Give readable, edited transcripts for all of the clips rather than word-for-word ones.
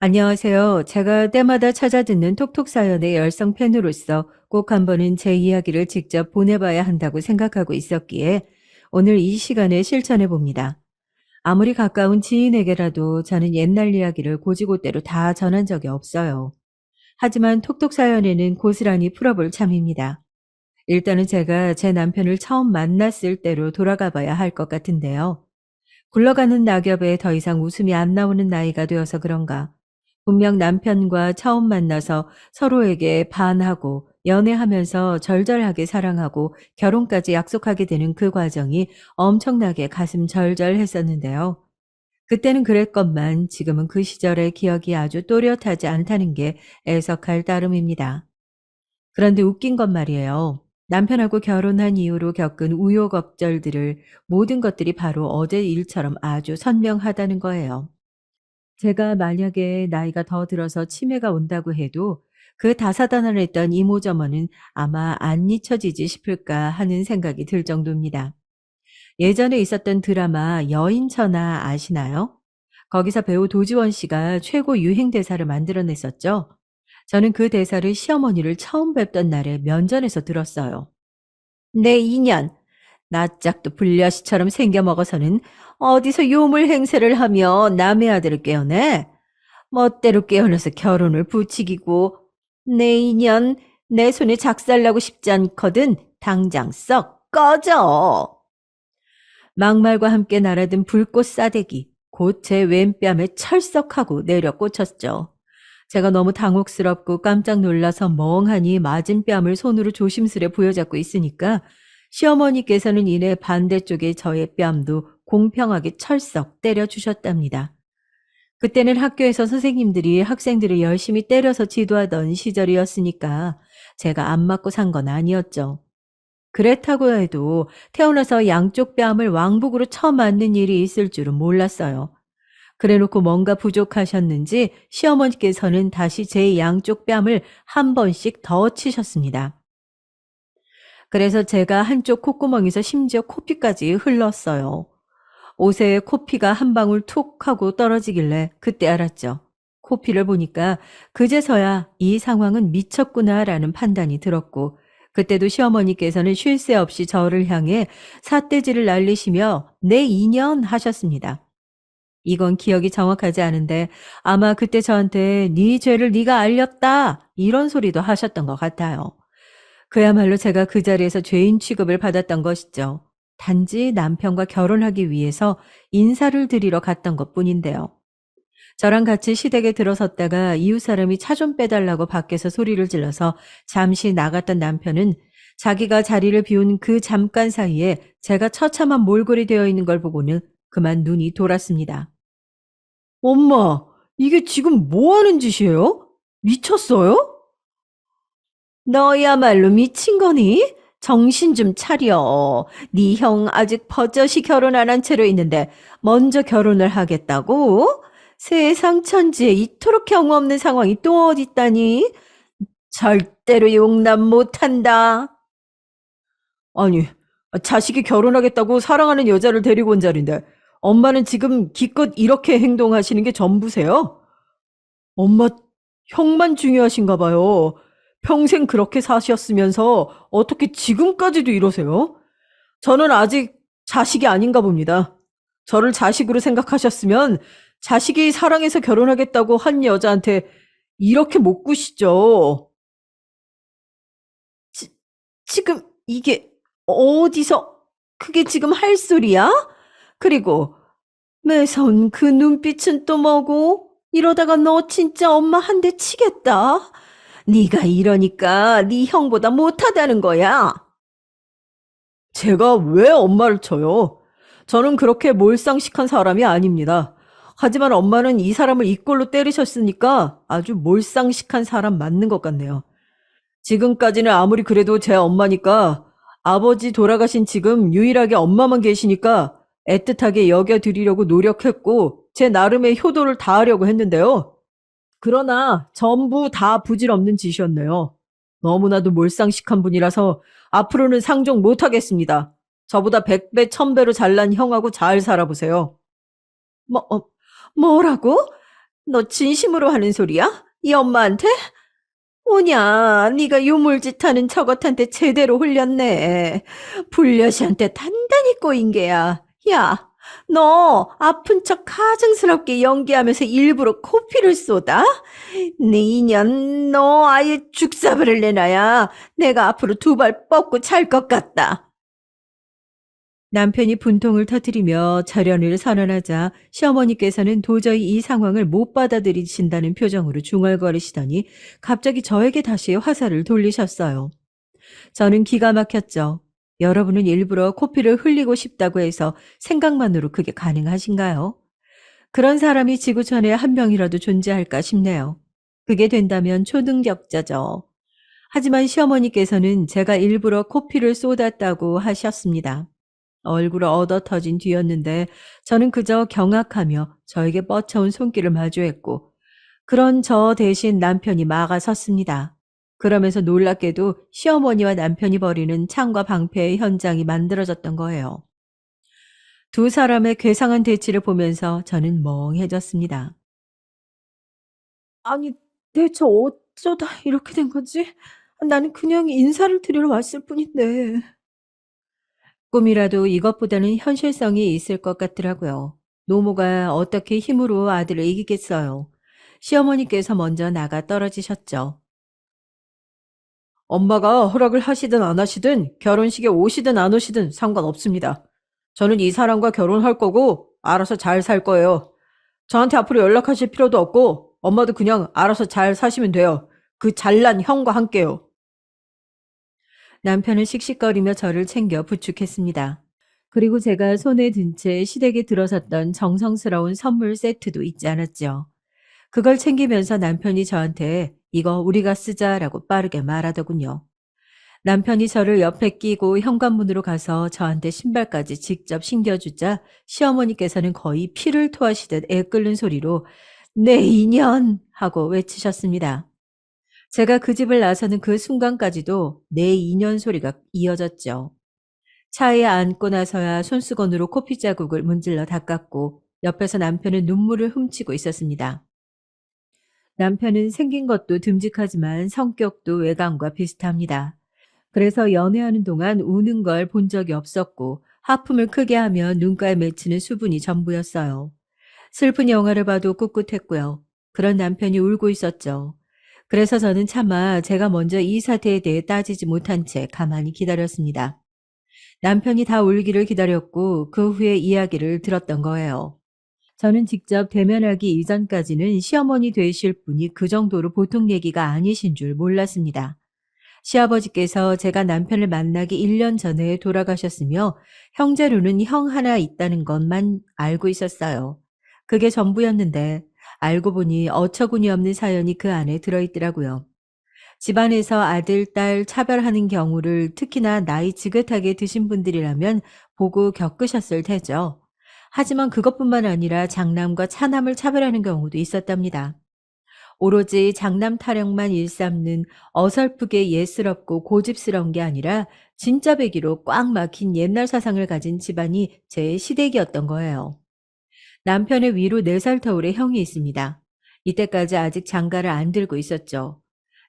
안녕하세요. 제가 때마다 찾아 듣는 톡톡 사연의 열성 팬으로서 꼭 한 번은 제 이야기를 직접 보내봐야 한다고 생각하고 있었기에 오늘 이 시간에 실천해 봅니다. 아무리 가까운 지인에게라도 저는 옛날 이야기를 고지고대로 다 전한 적이 없어요. 하지만 톡톡 사연에는 고스란히 풀어볼 참입니다. 일단은 제가 제 남편을 처음 만났을 때로 돌아가 봐야 할 것 같은데요. 굴러가는 낙엽에 더 이상 웃음이 안 나오는 나이가 되어서 그런가. 분명 남편과 처음 만나서 서로에게 반하고 연애하면서 절절하게 사랑하고 결혼까지 약속하게 되는 그 과정이 엄청나게 가슴 절절했었는데요. 그때는 그랬건만 지금은 그 시절의 기억이 아주 또렷하지 않다는 게 애석할 따름입니다. 그런데 웃긴 건 말이에요. 남편하고 결혼한 이후로 겪은 우여곡절들을 모든 것들이 바로 어제 일처럼 아주 선명하다는 거예요. 제가 만약에 나이가 더 들어서 치매가 온다고 해도 그 다사다난했던 이모저모는 아마 안 잊혀지지 싶을까 하는 생각이 들 정도입니다. 예전에 있었던 드라마 여인천하 아시나요? 거기서 배우 도지원 씨가 최고 유행 대사를 만들어냈었죠. 저는 그 대사를 시어머니를 처음 뵙던 날에 면전에서 들었어요. 내 인연, 낯짝도 불려시처럼 생겨먹어서는 어디서 요물 행세를 하며 남의 아들을 깨어내? 멋대로 깨어나서 결혼을 부추기고 내 인연 내 손에 작살나고 싶지 않거든 당장 썩 꺼져. 막말과 함께 날아든 불꽃 싸대기 곧 제 왼뺨에 철썩하고 내려 꽂혔죠. 제가 너무 당혹스럽고 깜짝 놀라서 멍하니 맞은 뺨을 손으로 조심스레 부여잡고 있으니까 시어머니께서는 이내 반대쪽에 저의 뺨도 공평하게 철썩 때려주셨답니다. 그때는 학교에서 선생님들이 학생들을 열심히 때려서 지도하던 시절이었으니까 제가 안 맞고 산 건 아니었죠. 그렇다고 해도 태어나서 양쪽 뺨을 왕복으로 쳐맞는 일이 있을 줄은 몰랐어요. 그래놓고 뭔가 부족하셨는지 시어머니께서는 다시 제 양쪽 뺨을 한 번씩 더 치셨습니다. 그래서 제가 한쪽 콧구멍에서 심지어 코피까지 흘렀어요. 옷에 코피가 한 방울 툭 하고 떨어지길래 그때 알았죠. 코피를 보니까 그제서야 이 상황은 미쳤구나라는 판단이 들었고 그때도 시어머니께서는 쉴 새 없이 저를 향해 삿대질을 날리시며 내 인연 하셨습니다. 이건 기억이 정확하지 않은데 아마 그때 저한테 네 죄를 네가 알렸다 이런 소리도 하셨던 것 같아요. 그야말로 제가 그 자리에서 죄인 취급을 받았던 것이죠. 단지 남편과 결혼하기 위해서 인사를 드리러 갔던 것뿐인데요. 저랑 같이 시댁에 들어섰다가 이웃 사람이 차 좀 빼달라고 밖에서 소리를 질러서 잠시 나갔던 남편은 자기가 자리를 비운 그 잠깐 사이에 제가 처참한 몰골이 되어 있는 걸 보고는 그만 눈이 돌았습니다. 엄마, 이게 지금 뭐 하는 짓이에요? 미쳤어요? 너야말로 미친 거니? 정신 좀 차려. 네 형 아직 버젓이 결혼 안 한 채로 있는데 먼저 결혼을 하겠다고? 세상 천지에 이토록 경우 없는 상황이 또 어디 있다니? 절대로 용납 못한다. 아니, 자식이 결혼하겠다고 사랑하는 여자를 데리고 온 자리인데 엄마는 지금 기껏 이렇게 행동하시는 게 전부세요? 엄마, 형만 중요하신가 봐요. 평생 그렇게 사셨으면서 어떻게 지금까지도 이러세요? 저는 아직 자식이 아닌가 봅니다. 저를 자식으로 생각하셨으면 자식이 사랑해서 결혼하겠다고 한 여자한테 이렇게 못 구시죠. 지, 지금 이게 어디서 그게 지금 할 소리야? 그리고 매서운 그 눈빛은 또 뭐고? 이러다가 너 진짜 엄마 한 대 치겠다. 네가 이러니까 네 형보다 못하다는 거야. 제가 왜 엄마를 쳐요? 저는 그렇게 몰상식한 사람이 아닙니다. 하지만 엄마는 이 사람을 이꼴로 때리셨으니까 아주 몰상식한 사람 맞는 것 같네요. 지금까지는 아무리 그래도 제 엄마니까 아버지 돌아가신 지금 유일하게 엄마만 계시니까 애틋하게 여겨드리려고 노력했고 제 나름의 효도를 다하려고 했는데요. 그러나 전부 다 부질없는 짓이었네요. 너무나도 몰상식한 분이라서 앞으로는 상종 못하겠습니다. 저보다 100배, 1000배로 잘난 형하고 잘 살아보세요. 뭐, 뭐라고? 너 진심으로 하는 소리야? 이 엄마한테? 오냐, 네가 유물짓하는 저것한테 제대로 홀렸네. 불려시한테 단단히 꼬인 게야. 야, 너 아픈 척 가증스럽게 연기하면서 일부러 코피를 쏟아? 네 인연, 너 아예 죽사발을 내놔야 내가 앞으로 두 발 뻗고 잘 것 같다. 남편이 분통을 터뜨리며 절연을 선언하자 시어머니께서는 도저히 이 상황을 못 받아들이신다는 표정으로 중얼거리시더니 갑자기 저에게 다시 화살을 돌리셨어요. 저는 기가 막혔죠. 여러분은 일부러 코피를 흘리고 싶다고 해서 생각만으로 그게 가능하신가요? 그런 사람이 지구촌에 한 명이라도 존재할까 싶네요. 그게 된다면 초능력자죠. 하지만 시어머니께서는 제가 일부러 코피를 쏟았다고 하셨습니다. 얼굴을 얻어터진 뒤였는데 저는 그저 경악하며 저에게 뻗쳐온 손길을 마주했고 그런 저 대신 남편이 막아섰습니다. 그러면서 놀랍게도 시어머니와 남편이 벌이는 창과 방패의 현장이 만들어졌던 거예요. 두 사람의 괴상한 대치를 보면서 저는 멍해졌습니다. 아니, 대체 어쩌다 이렇게 된 거지? 나는 그냥 인사를 드리러 왔을 뿐인데. 꿈이라도 이것보다는 현실성이 있을 것 같더라고요. 노모가 어떻게 힘으로 아들을 이기겠어요. 시어머니께서 먼저 나가 떨어지셨죠. 엄마가 허락을 하시든 안 하시든 결혼식에 오시든 안 오시든 상관없습니다. 저는 이 사람과 결혼할 거고 알아서 잘 살 거예요. 저한테 앞으로 연락하실 필요도 없고 엄마도 그냥 알아서 잘 사시면 돼요. 그 잘난 형과 함께요. 남편은 씩씩거리며 저를 챙겨 부축했습니다. 그리고 제가 손에 든 채 시댁에 들어섰던 정성스러운 선물 세트도 잊지 않았죠. 그걸 챙기면서 남편이 저한테 이거 우리가 쓰자라고 빠르게 말하더군요. 남편이 저를 옆에 끼고 현관문으로 가서 저한테 신발까지 직접 신겨주자 시어머니께서는 거의 피를 토하시듯 애 끓는 소리로 내 인연 하고 외치셨습니다. 제가 그 집을 나서는 그 순간까지도 내 인연 소리가 이어졌죠. 차에 앉고 나서야 손수건으로 코피 자국을 문질러 닦았고 옆에서 남편은 눈물을 훔치고 있었습니다. 남편은 생긴 것도 듬직하지만 성격도 외관과 비슷합니다. 그래서 연애하는 동안 우는 걸 본 적이 없었고 하품을 크게 하면 눈가에 맺히는 수분이 전부였어요. 슬픈 영화를 봐도 꿋꿋했고요. 그런 남편이 울고 있었죠. 그래서 저는 차마 제가 먼저 이 사태에 대해 따지지 못한 채 가만히 기다렸습니다. 남편이 다 울기를 기다렸고 그 후에 이야기를 들었던 거예요. 저는 직접 대면하기 이전까지는 시어머니 되실 분이 그 정도로 보통 얘기가 아니신 줄 몰랐습니다. 시아버지께서 제가 남편을 만나기 1년 전에 돌아가셨으며 형제로는 형 하나 있다는 것만 알고 있었어요. 그게 전부였는데 알고 보니 어처구니 없는 사연이 그 안에 들어있더라고요. 집안에서 아들, 딸 차별하는 경우를 특히나 나이 지긋하게 드신 분들이라면 보고 겪으셨을 테죠. 하지만 그것뿐만 아니라 장남과 차남을 차별하는 경우도 있었답니다. 오로지 장남 타령만 일삼는 어설프게 예스럽고 고집스러운 게 아니라 진짜 배기로 꽉 막힌 옛날 사상을 가진 집안이 제 시댁이었던 거예요. 남편의 위로 4살 터울의 형이 있습니다. 이때까지 아직 장가를 안 들고 있었죠.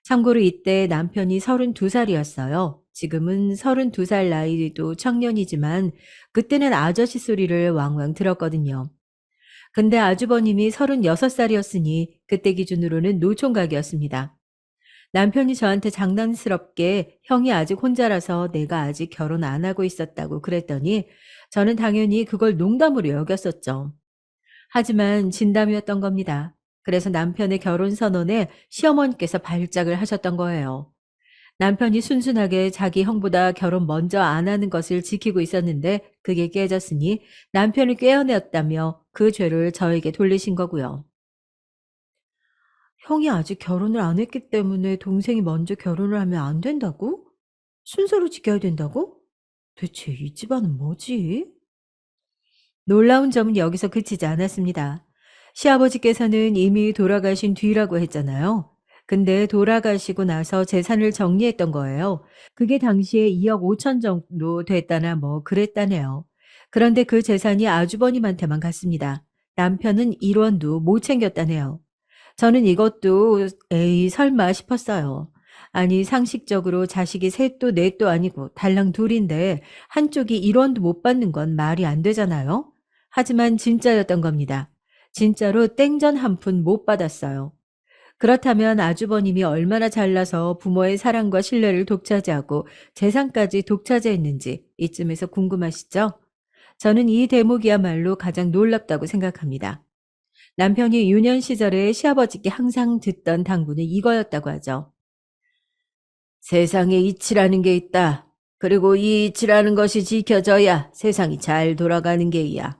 참고로 이때 남편이 32살이었어요. 지금은 32살 나이도 청년이지만 그때는 아저씨 소리를 왕왕 들었거든요. 근데 아주버님이 36살이었으니 그때 기준으로는 노총각이었습니다. 남편이 저한테 장난스럽게 형이 아직 혼자라서 내가 아직 결혼 안 하고 있었다고 그랬더니 저는 당연히 그걸 농담으로 여겼었죠. 하지만 진담이었던 겁니다. 그래서 남편의 결혼 선언에 시어머니께서 발작을 하셨던 거예요. 남편이 순순하게 자기 형보다 결혼 먼저 안 하는 것을 지키고 있었는데 그게 깨졌으니 남편을 꿰어내었다며 그 죄를 저에게 돌리신 거고요. 형이 아직 결혼을 안 했기 때문에 동생이 먼저 결혼을 하면 안 된다고? 순서를 지켜야 된다고? 대체 이 집안은 뭐지? 놀라운 점은 여기서 그치지 않았습니다. 시아버지께서는 이미 돌아가신 뒤라고 했잖아요. 근데 돌아가시고 나서 재산을 정리했던 거예요. 그게 당시에 2억 5천 정도 됐다나 뭐 그랬다네요. 그런데 그 재산이 아주버님한테만 갔습니다. 남편은 1원도 못 챙겼다네요. 저는 이것도 에이 설마 싶었어요. 아니 상식적으로 자식이 셋도 넷도 아니고 달랑 둘인데 한쪽이 1원도 못 받는 건 말이 안 되잖아요. 하지만 진짜였던 겁니다. 진짜로 땡전 한 푼 못 받았어요. 그렇다면 아주버님이 얼마나 잘나서 부모의 사랑과 신뢰를 독차지하고 재산까지 독차지했는지 이쯤에서 궁금하시죠? 저는 이 대목이야말로 가장 놀랍다고 생각합니다. 남편이 유년 시절에 시아버지께 항상 듣던 당부는 이거였다고 하죠. 세상에 이치라는 게 있다. 그리고 이 이치라는 것이 지켜져야 세상이 잘 돌아가는 게야.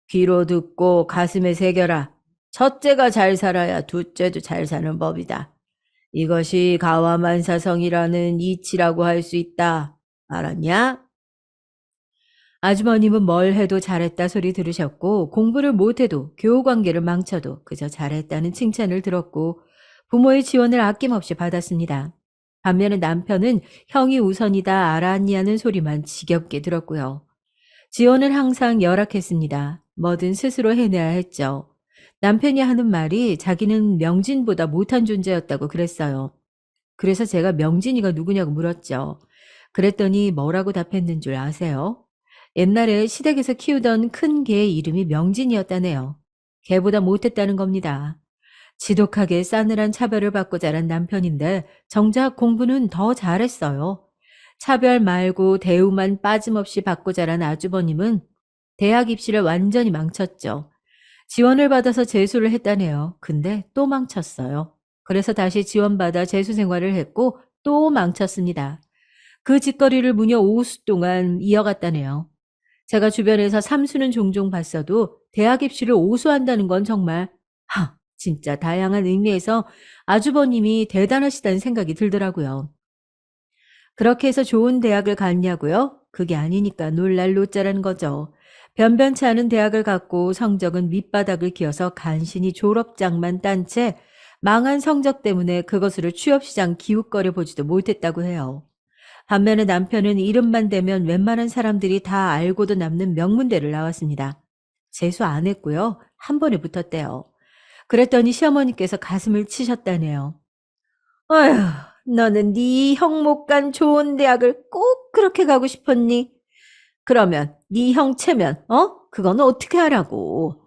귀로 듣고 가슴에 새겨라. 첫째가 잘 살아야 둘째도 잘 사는 법이다. 이것이 가와만사성이라는 이치라고 할 수 있다. 알았냐? 아주머님은 뭘 해도 잘했다 소리 들으셨고 공부를 못해도 교우관계를 망쳐도 그저 잘했다는 칭찬을 들었고 부모의 지원을 아낌없이 받았습니다. 반면에 남편은 형이 우선이다 알았냐는 소리만 지겹게 들었고요. 지원은 항상 열악했습니다. 뭐든 스스로 해내야 했죠. 남편이 하는 말이 자기는 명진보다 못한 존재였다고 그랬어요. 그래서 제가 명진이가 누구냐고 물었죠. 그랬더니 뭐라고 답했는 줄 아세요? 옛날에 시댁에서 키우던 큰 개의 이름이 명진이었다네요. 개보다 못했다는 겁니다. 지독하게 싸늘한 차별을 받고 자란 남편인데 정작 공부는 더 잘했어요. 차별 말고 대우만 빠짐없이 받고 자란 아주버님은 대학 입시를 완전히 망쳤죠. 지원을 받아서 재수를 했다네요. 근데 또 망쳤어요. 그래서 다시 지원받아 재수 생활을 했고 또 망쳤습니다. 그 짓거리를 무려 5수 동안 이어갔다네요. 제가 주변에서 삼수는 종종 봤어도 대학 입시를 오수한다는 건 정말 진짜 다양한 의미에서 아주버님이 대단하시다는 생각이 들더라고요. 그렇게 해서 좋은 대학을 갔냐고요? 그게 아니니까 놀랄 노자라는 거죠. 변변치 않은 대학을 갔고 성적은 밑바닥을 기어서 간신히 졸업장만 딴 채 망한 성적 때문에 그것으로 취업시장 기웃거려 보지도 못했다고 해요. 반면에 남편은 이름만 대면 웬만한 사람들이 다 알고도 남는 명문대를 나왔습니다. 재수 안 했고요. 한 번에 붙었대요. 그랬더니 시어머니께서 가슴을 치셨다네요. 어휴, 너는 네 형 못 간 좋은 대학을 꼭 그렇게 가고 싶었니? 그러면 네 형 체면, 그건 어떻게 하라고?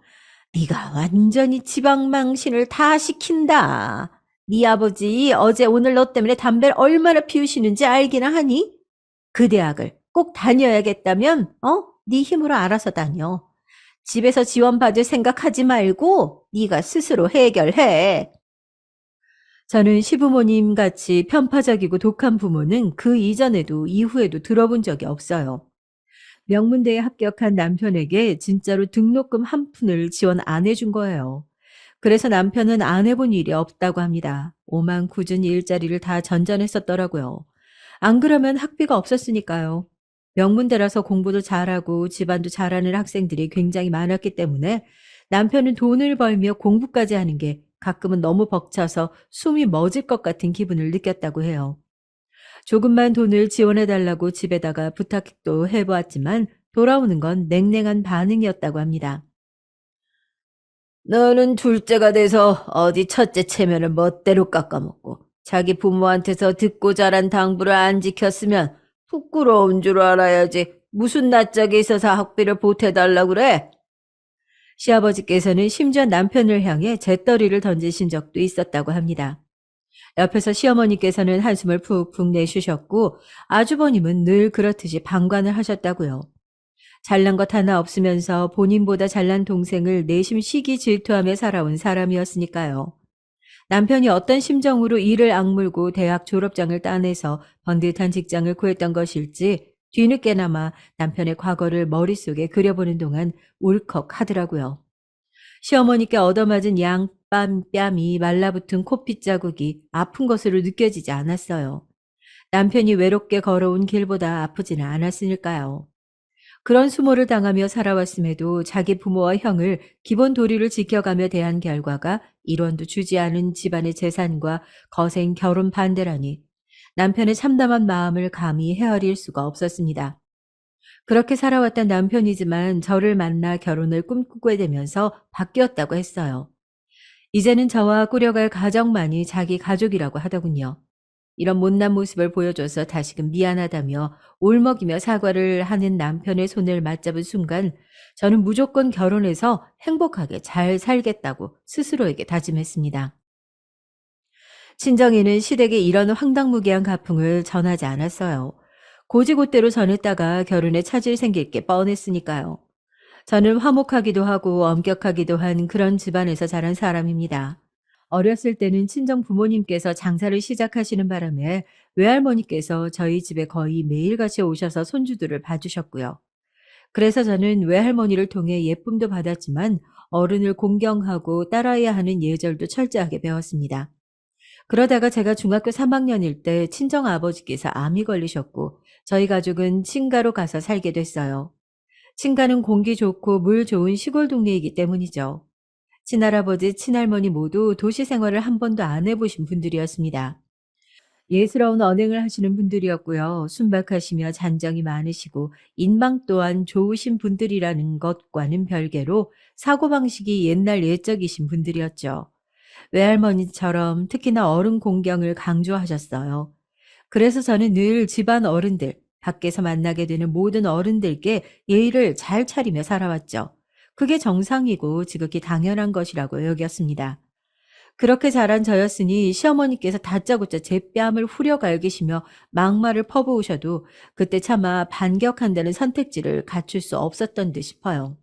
네가 완전히 지방망신을 다 시킨다. 네 아버지 어제 오늘 너 때문에 담배를 얼마나 피우시는지 알기나 하니? 그 대학을 꼭 다녀야겠다면, 네 힘으로 알아서 다녀. 집에서 지원받을 생각하지 말고 네가 스스로 해결해. 저는 시부모님 같이 편파적이고 독한 부모는 그 이전에도 이후에도 들어본 적이 없어요. 명문대에 합격한 남편에게 진짜로 등록금 한 푼을 지원 안 해준 거예요. 그래서 남편은 안 해본 일이 없다고 합니다. 오만 굳은 일자리를 다 전전했었더라고요. 안 그러면 학비가 없었으니까요. 명문대라서 공부도 잘하고 집안도 잘하는 학생들이 굉장히 많았기 때문에 남편은 돈을 벌며 공부까지 하는 게 가끔은 너무 벅차서 숨이 멎을 것 같은 기분을 느꼈다고 해요. 조금만 돈을 지원해달라고 집에다가 부탁도 해보았지만 돌아오는 건 냉랭한 반응이었다고 합니다. 너는 둘째가 돼서 어디 첫째 체면을 멋대로 깎아먹고 자기 부모한테서 듣고 자란 당부를 안 지켰으면 부끄러운 줄 알아야지. 무슨 낯짝이 있어서 학비를 보태달라고 그래? 시아버지께서는 심지어 남편을 향해 재떨이를 던지신 적도 있었다고 합니다. 옆에서 시어머니께서는 한숨을 푹푹 내쉬셨고 아주버님은 늘 그렇듯이 방관을 하셨다고요. 잘난 것 하나 없으면서 본인보다 잘난 동생을 내심 시기 질투하며 살아온 사람이었으니까요. 남편이 어떤 심정으로 이를 악물고 대학 졸업장을 따내서 번듯한 직장을 구했던 것일지 뒤늦게나마 남편의 과거를 머릿속에 그려보는 동안 울컥하더라고요. 시어머니께 얻어맞은 양뺨뺨이 말라붙은 코핏 자국이 아픈 것으로 느껴지지 않았어요. 남편이 외롭게 걸어온 길보다 아프지는 않았으니까요. 그런 수모를 당하며 살아왔음에도 자기 부모와 형을 기본 도리를 지켜가며 대한 결과가 1원도 주지 않은 집안의 재산과 거센 결혼 반대라니 남편의 참담한 마음을 감히 헤아릴 수가 없었습니다. 그렇게 살아왔던 남편이지만 저를 만나 결혼을 꿈꾸게 되면서 바뀌었다고 했어요. 이제는 저와 꾸려갈 가정만이 자기 가족이라고 하더군요. 이런 못난 모습을 보여줘서 다시금 미안하다며 울먹이며 사과를 하는 남편의 손을 맞잡은 순간 저는 무조건 결혼해서 행복하게 잘 살겠다고 스스로에게 다짐했습니다. 친정에는 시댁에 이런 황당무계한 가풍을 전하지 않았어요. 고지고대로 전했다가 결혼에 차질 생길 게 뻔했으니까요. 저는 화목하기도 하고 엄격하기도 한 그런 집안에서 자란 사람입니다. 어렸을 때는 친정 부모님께서 장사를 시작하시는 바람에 외할머니께서 저희 집에 거의 매일같이 오셔서 손주들을 봐주셨고요. 그래서 저는 외할머니를 통해 예쁨도 받았지만 어른을 공경하고 따라야 하는 예절도 철저하게 배웠습니다. 그러다가 제가 중학교 3학년일 때 친정 아버지께서 암이 걸리셨고 저희 가족은 친가로 가서 살게 됐어요. 친가는 공기 좋고 물 좋은 시골 동네이기 때문이죠. 친할아버지, 친할머니 모두 도시 생활을 한 번도 안 해보신 분들이었습니다. 예스러운 언행을 하시는 분들이었고요. 순박하시며 잔정이 많으시고 인망 또한 좋으신 분들이라는 것과는 별개로 사고방식이 옛날 옛적이신 분들이었죠. 외할머니처럼 특히나 어른 공경을 강조하셨어요. 그래서 저는 늘 집안 어른들, 밖에서 만나게 되는 모든 어른들께 예의를 잘 차리며 살아왔죠. 그게 정상이고 지극히 당연한 것이라고 여겼습니다. 그렇게 자란 저였으니 시어머니께서 다짜고짜 제 뺨을 후려갈기시며 막말을 퍼부으셔도 그때 차마 반격한다는 선택지를 갖출 수 없었던 듯 싶어요.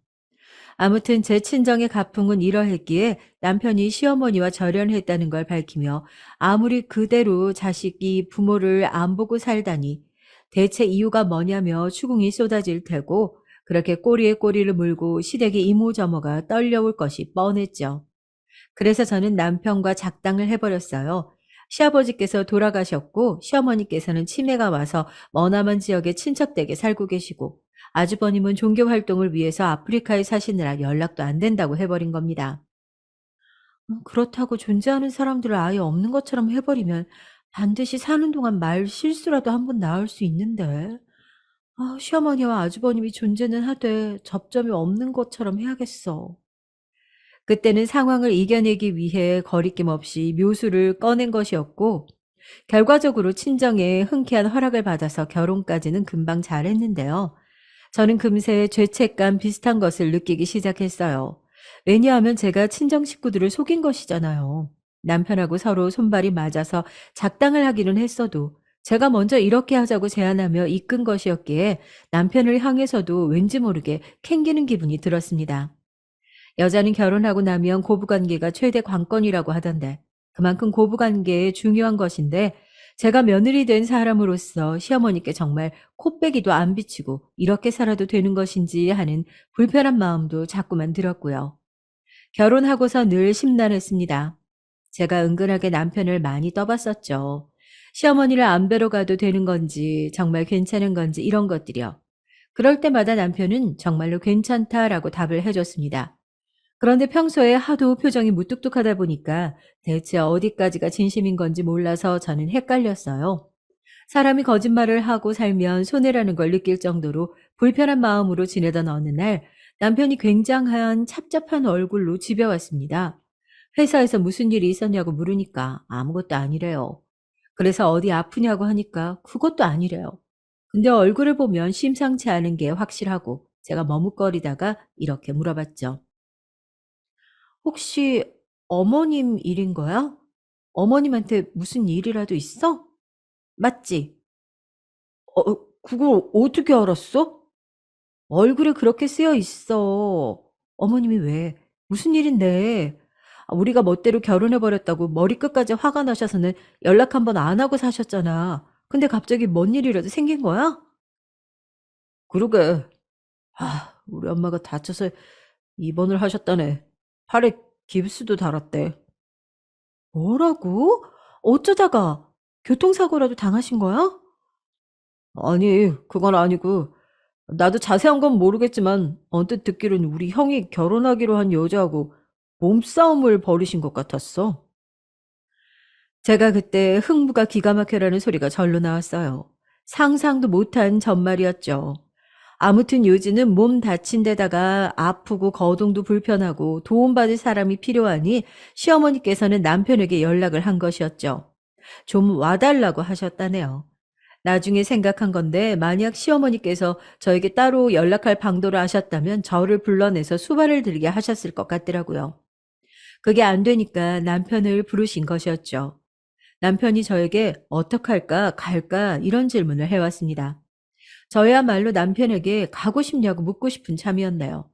아무튼 제 친정의 가풍은 이러했기에 남편이 시어머니와 절연했다는 걸 밝히며 아무리 그대로 자식이 부모를 안 보고 살다니 대체 이유가 뭐냐며 추궁이 쏟아질 테고 그렇게 꼬리에 꼬리를 물고 시댁의 이모저모가 떨려올 것이 뻔했죠. 그래서 저는 남편과 작당을 해버렸어요. 시아버지께서 돌아가셨고 시어머니께서는 치매가 와서 머나먼 지역의 친척댁에 살고 계시고 아주버님은 종교 활동을 위해서 아프리카에 사시느라 연락도 안 된다고 해버린 겁니다. 그렇다고 존재하는 사람들을 아예 없는 것처럼 해버리면 반드시 사는 동안 말 실수라도 한 번 나올 수 있는데. 시어머니와 아주버님이 존재는 하되 접점이 없는 것처럼 해야겠어. 그때는 상황을 이겨내기 위해 거리낌 없이 묘수를 꺼낸 것이었고 결과적으로 친정에 흔쾌한 허락을 받아서 결혼까지는 금방 잘했는데요. 저는 금세 죄책감 비슷한 것을 느끼기 시작했어요. 왜냐하면 제가 친정 식구들을 속인 것이잖아요. 남편하고 서로 손발이 맞아서 작당을 하기는 했어도 제가 먼저 이렇게 하자고 제안하며 이끈 것이었기에 남편을 향해서도 왠지 모르게 캥기는 기분이 들었습니다. 여자는 결혼하고 나면 고부관계가 최대 관건이라고 하던데 그만큼 고부관계에 중요한 것인데 제가 며느리 된 사람으로서 시어머니께 정말 코빼기도 안 비치고 이렇게 살아도 되는 것인지 하는 불편한 마음도 자꾸만 들었고요. 결혼하고서 늘 심란했습니다. 제가 은근하게 남편을 많이 떠봤었죠. 시어머니를 안 뵈러 가도 되는 건지 정말 괜찮은 건지 이런 것들이요. 그럴 때마다 남편은 정말로 괜찮다라고 답을 해줬습니다. 그런데 평소에 하도 표정이 무뚝뚝하다 보니까 대체 어디까지가 진심인 건지 몰라서 저는 헷갈렸어요. 사람이 거짓말을 하고 살면 손해라는 걸 느낄 정도로 불편한 마음으로 지내던 어느 날 남편이 굉장한 찹찹한 얼굴로 집에 왔습니다. 회사에서 무슨 일이 있었냐고 물으니까 아무것도 아니래요. 그래서 어디 아프냐고 하니까 그것도 아니래요. 근데 얼굴을 보면 심상치 않은 게 확실하고 제가 머뭇거리다가 이렇게 물어봤죠. 혹시 어머님 일인 거야? 어머님한테 무슨 일이라도 있어? 맞지? 그걸 어떻게 알았어? 얼굴에 그렇게 쓰여 있어. 어머님이 왜? 무슨 일인데? 우리가 멋대로 결혼해버렸다고 머리끝까지 화가 나셔서는 연락 한 번 안 하고 사셨잖아. 근데 갑자기 뭔 일이라도 생긴 거야? 그러게. 우리 엄마가 다쳐서 입원을 하셨다네. 팔에 깁스도 달았대. 뭐라고? 어쩌다가 교통사고라도 당하신 거야? 아니, 그건 아니고 나도 자세한 건 모르겠지만 언뜻 듣기로는 우리 형이 결혼하기로 한 여자하고 몸싸움을 벌이신 것 같았어. 제가 그때 흥부가 기가 막혀라는 소리가 절로 나왔어요. 상상도 못한 전말이었죠. 아무튼 요즘은 몸 다친 데다가 아프고 거동도 불편하고 도움받을 사람이 필요하니 시어머니께서는 남편에게 연락을 한 것이었죠. 좀 와달라고 하셨다네요. 나중에 생각한 건데 만약 시어머니께서 저에게 따로 연락할 방도를 아셨다면 저를 불러내서 수발을 들게 하셨을 것 같더라고요. 그게 안 되니까 남편을 부르신 것이었죠. 남편이 저에게 어떡할까, 갈까 이런 질문을 해왔습니다. 저야말로 남편에게 가고 싶냐고 묻고 싶은 참이었나요.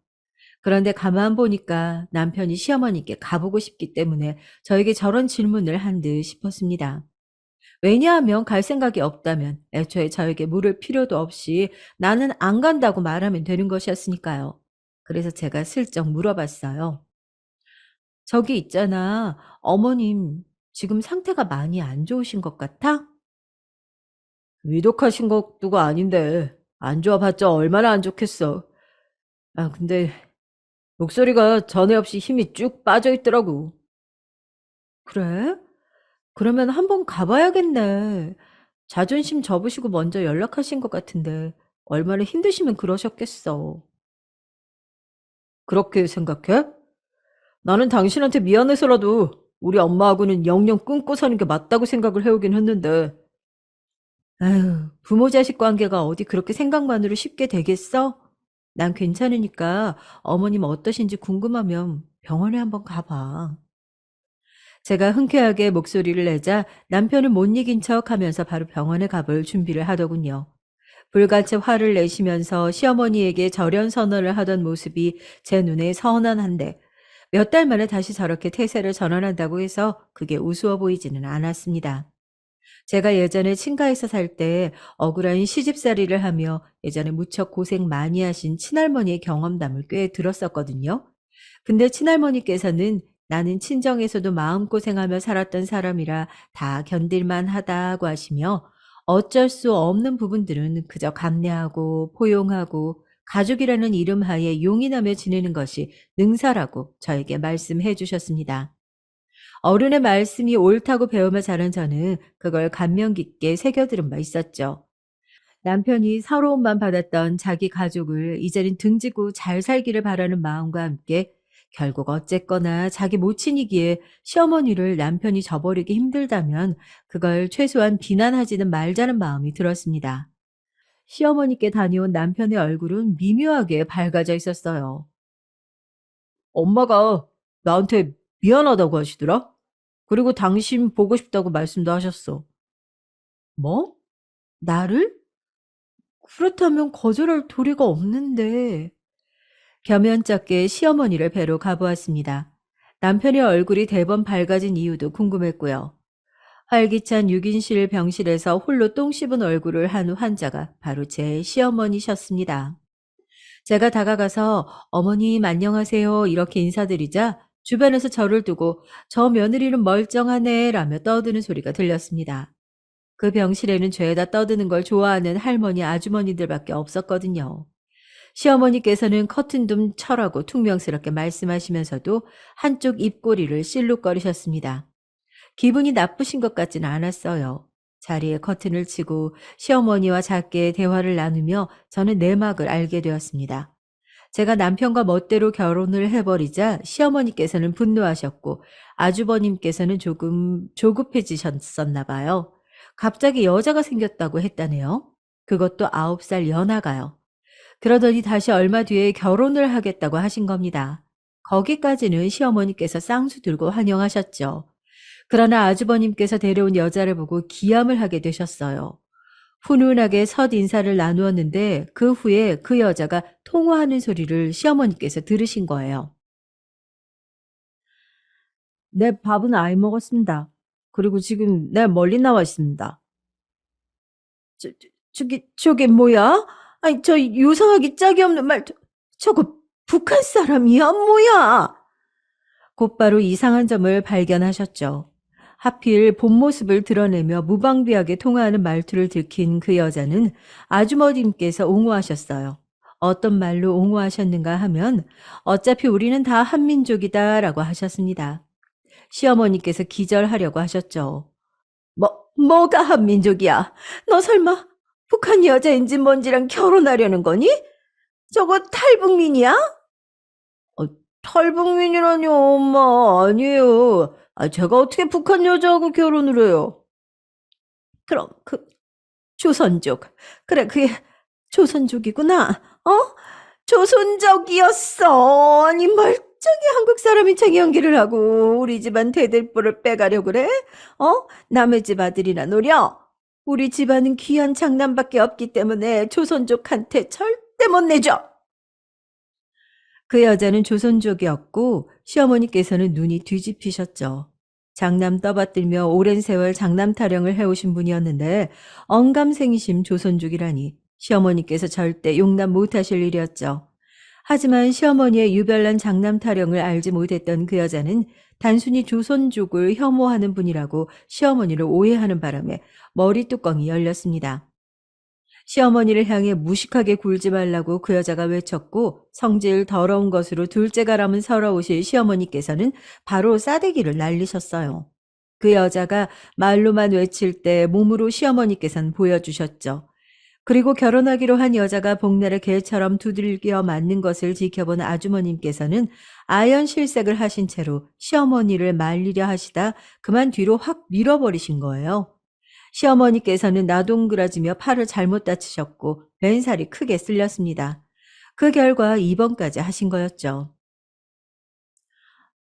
그런데 가만 보니까 남편이 시어머니께 가보고 싶기 때문에 저에게 저런 질문을 한 듯 싶었습니다. 왜냐하면 갈 생각이 없다면 애초에 저에게 물을 필요도 없이 나는 안 간다고 말하면 되는 것이었으니까요. 그래서 제가 슬쩍 물어봤어요. 저기 있잖아. 어머님 지금 상태가 많이 안 좋으신 것 같아? 위독하신 것도 아닌데 안 좋아봤자 얼마나 안 좋겠어. 아, 근데 목소리가 전에 없이 힘이 쭉 빠져 있더라고. 그래? 그러면 한번 가봐야겠네. 자존심 접으시고 먼저 연락하신 것 같은데 얼마나 힘드시면 그러셨겠어. 그렇게 생각해? 나는 당신한테 미안해서라도 우리 엄마하고는 영영 끊고 사는 게 맞다고 생각을 해오긴 했는데. 아휴, 부모 자식 관계가 어디 그렇게 생각만으로 쉽게 되겠어? 난 괜찮으니까 어머님 어떠신지 궁금하면 병원에 한번 가봐. 제가 흔쾌하게 목소리를 내자 남편은 못 이긴 척 하면서 바로 병원에 가볼 준비를 하더군요. 불같이 화를 내시면서 시어머니에게 절연 선언을 하던 모습이 제 눈에 선한한데 몇 달 만에 다시 저렇게 태세를 전환한다고 해서 그게 우스워 보이지는 않았습니다. 제가 예전에 친가에서 살 때 억울한 시집살이를 하며 예전에 무척 고생 많이 하신 친할머니의 경험담을 꽤 들었었거든요. 근데 친할머니께서는 나는 친정에서도 마음고생하며 살았던 사람이라 다 견딜만 하다고 하시며 어쩔 수 없는 부분들은 그저 감내하고 포용하고 가족이라는 이름 하에 용인하며 지내는 것이 능사라고 저에게 말씀해 주셨습니다. 어른의 말씀이 옳다고 배우며 자란 저는 그걸 감명 깊게 새겨들은 바 있었죠. 남편이 서러움만 받았던 자기 가족을 이제는 등지고 잘 살기를 바라는 마음과 함께 결국 어쨌거나 자기 모친이기에 시어머니를 남편이 저버리기 힘들다면 그걸 최소한 비난하지는 말자는 마음이 들었습니다. 시어머니께 다녀온 남편의 얼굴은 미묘하게 밝아져 있었어요. 엄마가 나한테 미안하다고 하시더라? 그리고 당신 보고 싶다고 말씀도 하셨어. 뭐? 나를? 그렇다면 거절할 도리가 없는데. 겸연쩍게 시어머니를 뵈러 가보았습니다. 남편의 얼굴이 대번 밝아진 이유도 궁금했고요. 활기찬 6인실 병실에서 홀로 똥 씹은 얼굴을 한 환자가 바로 제 시어머니셨습니다. 제가 다가가서 어머님 안녕하세요 이렇게 인사드리자 주변에서 저를 두고 저 며느리는 멀쩡하네 라며 떠드는 소리가 들렸습니다. 그 병실에는 죄다 떠드는 걸 좋아하는 할머니 아주머니들밖에 없었거든요. 시어머니께서는 커튼 좀 쳐라고 퉁명스럽게 말씀하시면서도 한쪽 입꼬리를 실룩거리셨습니다. 기분이 나쁘신 것 같지는 않았어요. 자리에 커튼을 치고 시어머니와 작게 대화를 나누며 저는 내막을 알게 되었습니다. 제가 남편과 멋대로 결혼을 해버리자 시어머니께서는 분노하셨고 아주버님께서는 조금 조급해지셨었나 봐요. 갑자기 여자가 생겼다고 했다네요. 그것도 9살 연하가요. 그러더니 다시 얼마 뒤에 결혼을 하겠다고 하신 겁니다. 거기까지는 시어머니께서 쌍수 들고 환영하셨죠. 그러나 아주버님께서 데려온 여자를 보고 기함을 하게 되셨어요. 훈훈하게 첫 인사를 나누었는데 그 후에 그 여자가 통화하는 소리를 시어머니께서 들으신 거예요. 내 밥은 아이 먹었습니다. 그리고 지금 내 멀리 나와 있습니다. 저게 뭐야? 아니, 저 요상하기 짝이 없는 말, 저거 북한 사람이야? 뭐야? 곧바로 이상한 점을 발견하셨죠. 하필 본 모습을 드러내며 무방비하게 통화하는 말투를 들킨 그 여자는 아주머님께서 옹호하셨어요. 어떤 말로 옹호하셨는가 하면 어차피 우리는 다 한민족이다 라고 하셨습니다. 시어머니께서 기절하려고 하셨죠. 뭐가 한민족이야? 너 설마 북한 여자인지 뭔지랑 결혼하려는 거니? 저거 탈북민이야? 어, 탈북민이라뇨, 엄마. 아니에요. 제가 어떻게 북한 여자하고 결혼을 해요? 그럼, 조선족. 그래, 그게 조선족이구나. 어? 조선족이었어. 아니, 멀쩡히 한국 사람이 쟁연기를 하고 우리 집안 대들보를 빼가려 그래? 남의 집 아들이나 노려? 우리 집안은 귀한 장남밖에 없기 때문에 조선족한테 절대 못 내줘. 그 여자는 조선족이었고 시어머니께서는 눈이 뒤집히셨죠. 장남 떠받들며 오랜 세월 장남 타령을 해오신 분이었는데 언감생심 조선족이라니 시어머니께서 절대 용납 못하실 일이었죠. 하지만 시어머니의 유별난 장남 타령을 알지 못했던 그 여자는 단순히 조선족을 혐오하는 분이라고 시어머니를 오해하는 바람에 머리뚜껑이 열렸습니다. 시어머니를 향해 무식하게 굴지 말라고 그 여자가 외쳤고 성질 더러운 것으로 둘째가람은 서러우실 시어머니께서는 바로 싸대기를 날리셨어요. 그 여자가 말로만 외칠 때 몸으로 시어머니께서는 보여주셨죠. 그리고 결혼하기로 한 여자가 복날의 개처럼 두들겨 맞는 것을 지켜본 아주머님께서는 아연실색을 하신 채로 시어머니를 말리려 하시다 그만 뒤로 확 밀어버리신 거예요. 시어머니께서는 나동그라지며 팔을 잘못 다치셨고 맨살이 크게 쓸렸습니다. 그 결과 입원까지 하신 거였죠.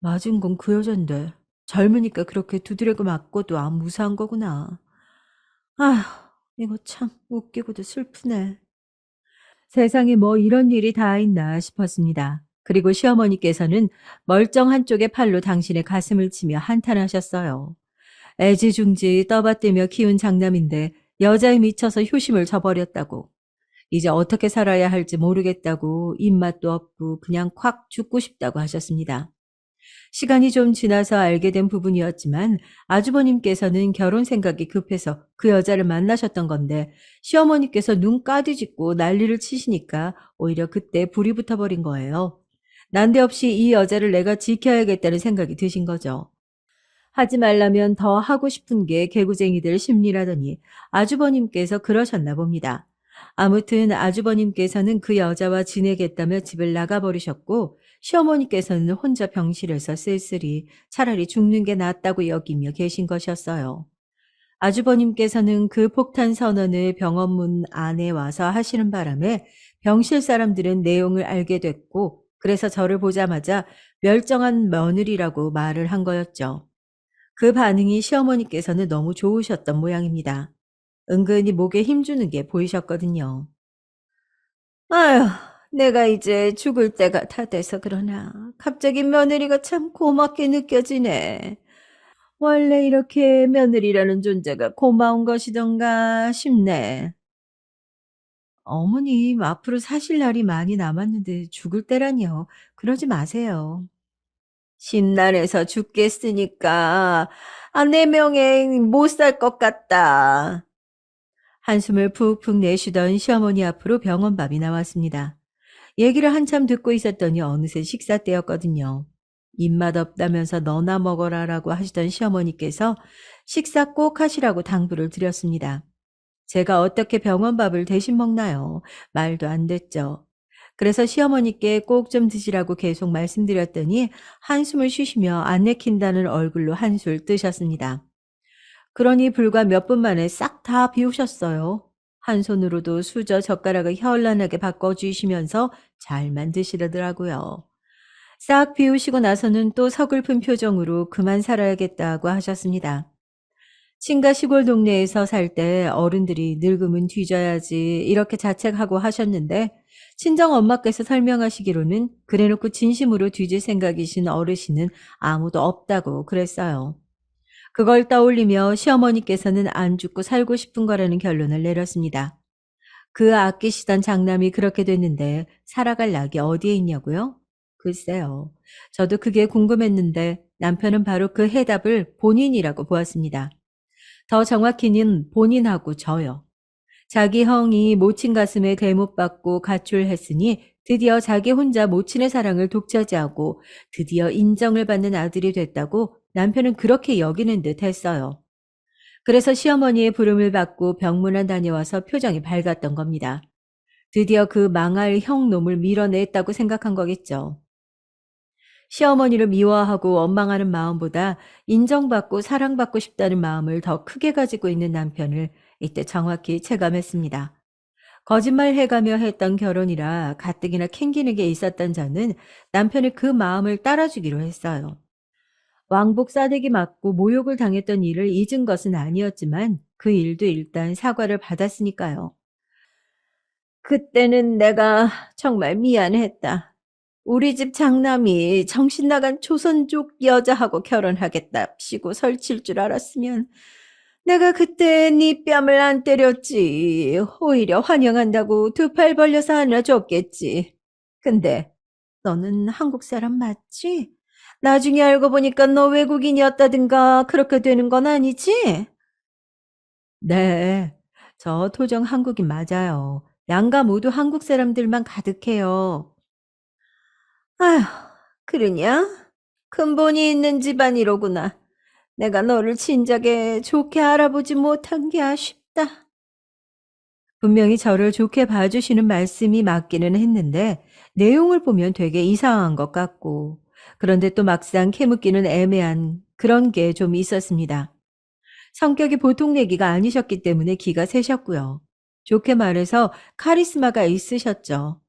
맞은 건 그 여잔데 젊으니까 그렇게 두드리고 맞고도 안 무사한 거구나. 아휴, 이거 참 웃기고도 슬프네. 세상에 뭐 이런 일이 다 있나 싶었습니다. 그리고 시어머니께서는 멀쩡한 쪽의 팔로 당신의 가슴을 치며 한탄하셨어요. 애지중지 떠받들며 키운 장남인데 여자에 미쳐서 효심을 저버렸다고. 이제 어떻게 살아야 할지 모르겠다고 입맛도 없고 그냥 콱 죽고 싶다고 하셨습니다. 시간이 좀 지나서 알게 된 부분이었지만 아주버님께서는 결혼 생각이 급해서 그 여자를 만나셨던 건데 시어머니께서 눈 까디짓고 난리를 치시니까 오히려 그때 불이 붙어버린 거예요. 난데없이 이 여자를 내가 지켜야겠다는 생각이 드신 거죠. 하지 말라면 더 하고 싶은 게 개구쟁이들 심리라더니 아주버님께서 그러셨나 봅니다. 아무튼 아주버님께서는 그 여자와 지내겠다며 집을 나가버리셨고 시어머니께서는 혼자 병실에서 쓸쓸히 차라리 죽는 게 낫다고 여기며 계신 것이었어요. 아주버님께서는 그 폭탄 선언을 병원 안에 와서 하시는 바람에 병실 사람들은 내용을 알게 됐고 그래서 저를 보자마자 멸정한 며느리라고 말을 한 거였죠. 그 반응이 시어머니께서는 너무 좋으셨던 모양입니다. 은근히 목에 힘주는 게 보이셨거든요. 아휴, 내가 이제 죽을 때가 다 돼서 그러나 갑자기 며느리가 참 고맙게 느껴지네. 원래 이렇게 며느리라는 존재가 고마운 것이던가 싶네. 어머님, 앞으로 사실 날이 많이 남았는데 죽을 때라니요. 그러지 마세요. 심란해서 죽겠으니까 내 명에 못 살 것 같다. 한숨을 푹푹 내쉬던 시어머니 앞으로 병원밥이 나왔습니다. 얘기를 한참 듣고 있었더니 어느새 식사 때였거든요. 입맛 없다면서 너나 먹어라라고 하시던 시어머니께서 식사 꼭 하시라고 당부를 드렸습니다. 제가 어떻게 병원밥을 대신 먹나요? 말도 안 됐죠. 그래서 시어머니께 꼭 좀 드시라고 계속 말씀드렸더니 한숨을 쉬시며 안 내킨다는 얼굴로 한술 뜨셨습니다. 그러니 불과 몇 분 만에 싹 다 비우셨어요. 한 손으로도 수저 젓가락을 현란하게 바꿔주시면서 잘 만드시더라고요. 싹 비우시고 나서는 또 서글픈 표정으로 그만 살아야겠다고 하셨습니다. 친가 시골 동네에서 살 때 어른들이 늙으면 뒤져야지 이렇게 자책하고 하셨는데 친정 엄마께서 설명하시기로는 그래놓고 진심으로 뒤질 생각이신 어르신은 아무도 없다고 그랬어요. 그걸 떠올리며 시어머니께서는 안 죽고 살고 싶은 거라는 결론을 내렸습니다. 그 아끼시던 장남이 그렇게 됐는데 살아갈 낙이 어디에 있냐고요? 글쎄요. 저도 그게 궁금했는데 남편은 바로 그 해답을 본인이라고 보았습니다. 더 정확히는 본인하고 저요. 자기 형이 모친 가슴에 대못받고 가출했으니 드디어 자기 혼자 모친의 사랑을 독차지하고 드디어 인정을 받는 아들이 됐다고 남편은 그렇게 여기는 듯 했어요. 그래서 시어머니의 부름을 받고 병문안 다녀와서 표정이 밝았던 겁니다. 드디어 그 망할 형 놈을 밀어냈다고 생각한 거겠죠. 시어머니를 미워하고 원망하는 마음보다 인정받고 사랑받고 싶다는 마음을 더 크게 가지고 있는 남편을 이때 정확히 체감했습니다. 거짓말 해가며 했던 결혼이라 가뜩이나 캥기는 게 있었던 저는 남편의 그 마음을 따라주기로 했어요. 왕복 싸대기 맞고 모욕을 당했던 일을 잊은 것은 아니었지만 그 일도 일단 사과를 받았으니까요. 그때는 내가 정말 미안했다. 우리 집 장남이 정신 나간 조선족 여자하고 결혼하겠답시고 설칠 줄 알았으면 내가 그때 네 뺨을 안 때렸지. 오히려 환영한다고 두 팔 벌려서 안아줬겠지. 근데 너는 한국 사람 맞지? 나중에 알고 보니까 너 외국인이었다든가 그렇게 되는 건 아니지? 네. 저 토종 한국인 맞아요. 양가 모두 한국 사람들만 가득해요. 아휴, 그러냐? 근본이 있는 집안이로구나. 내가 너를 진작에 좋게 알아보지 못한 게 아쉽다. 분명히 저를 좋게 봐주시는 말씀이 맞기는 했는데 내용을 보면 되게 이상한 것 같고 그런데 또 막상 캐묻기는 애매한 그런 게 좀 있었습니다. 성격이 보통 내기가 아니셨기 때문에 기가 세셨고요. 좋게 말해서 카리스마가 있으셨죠.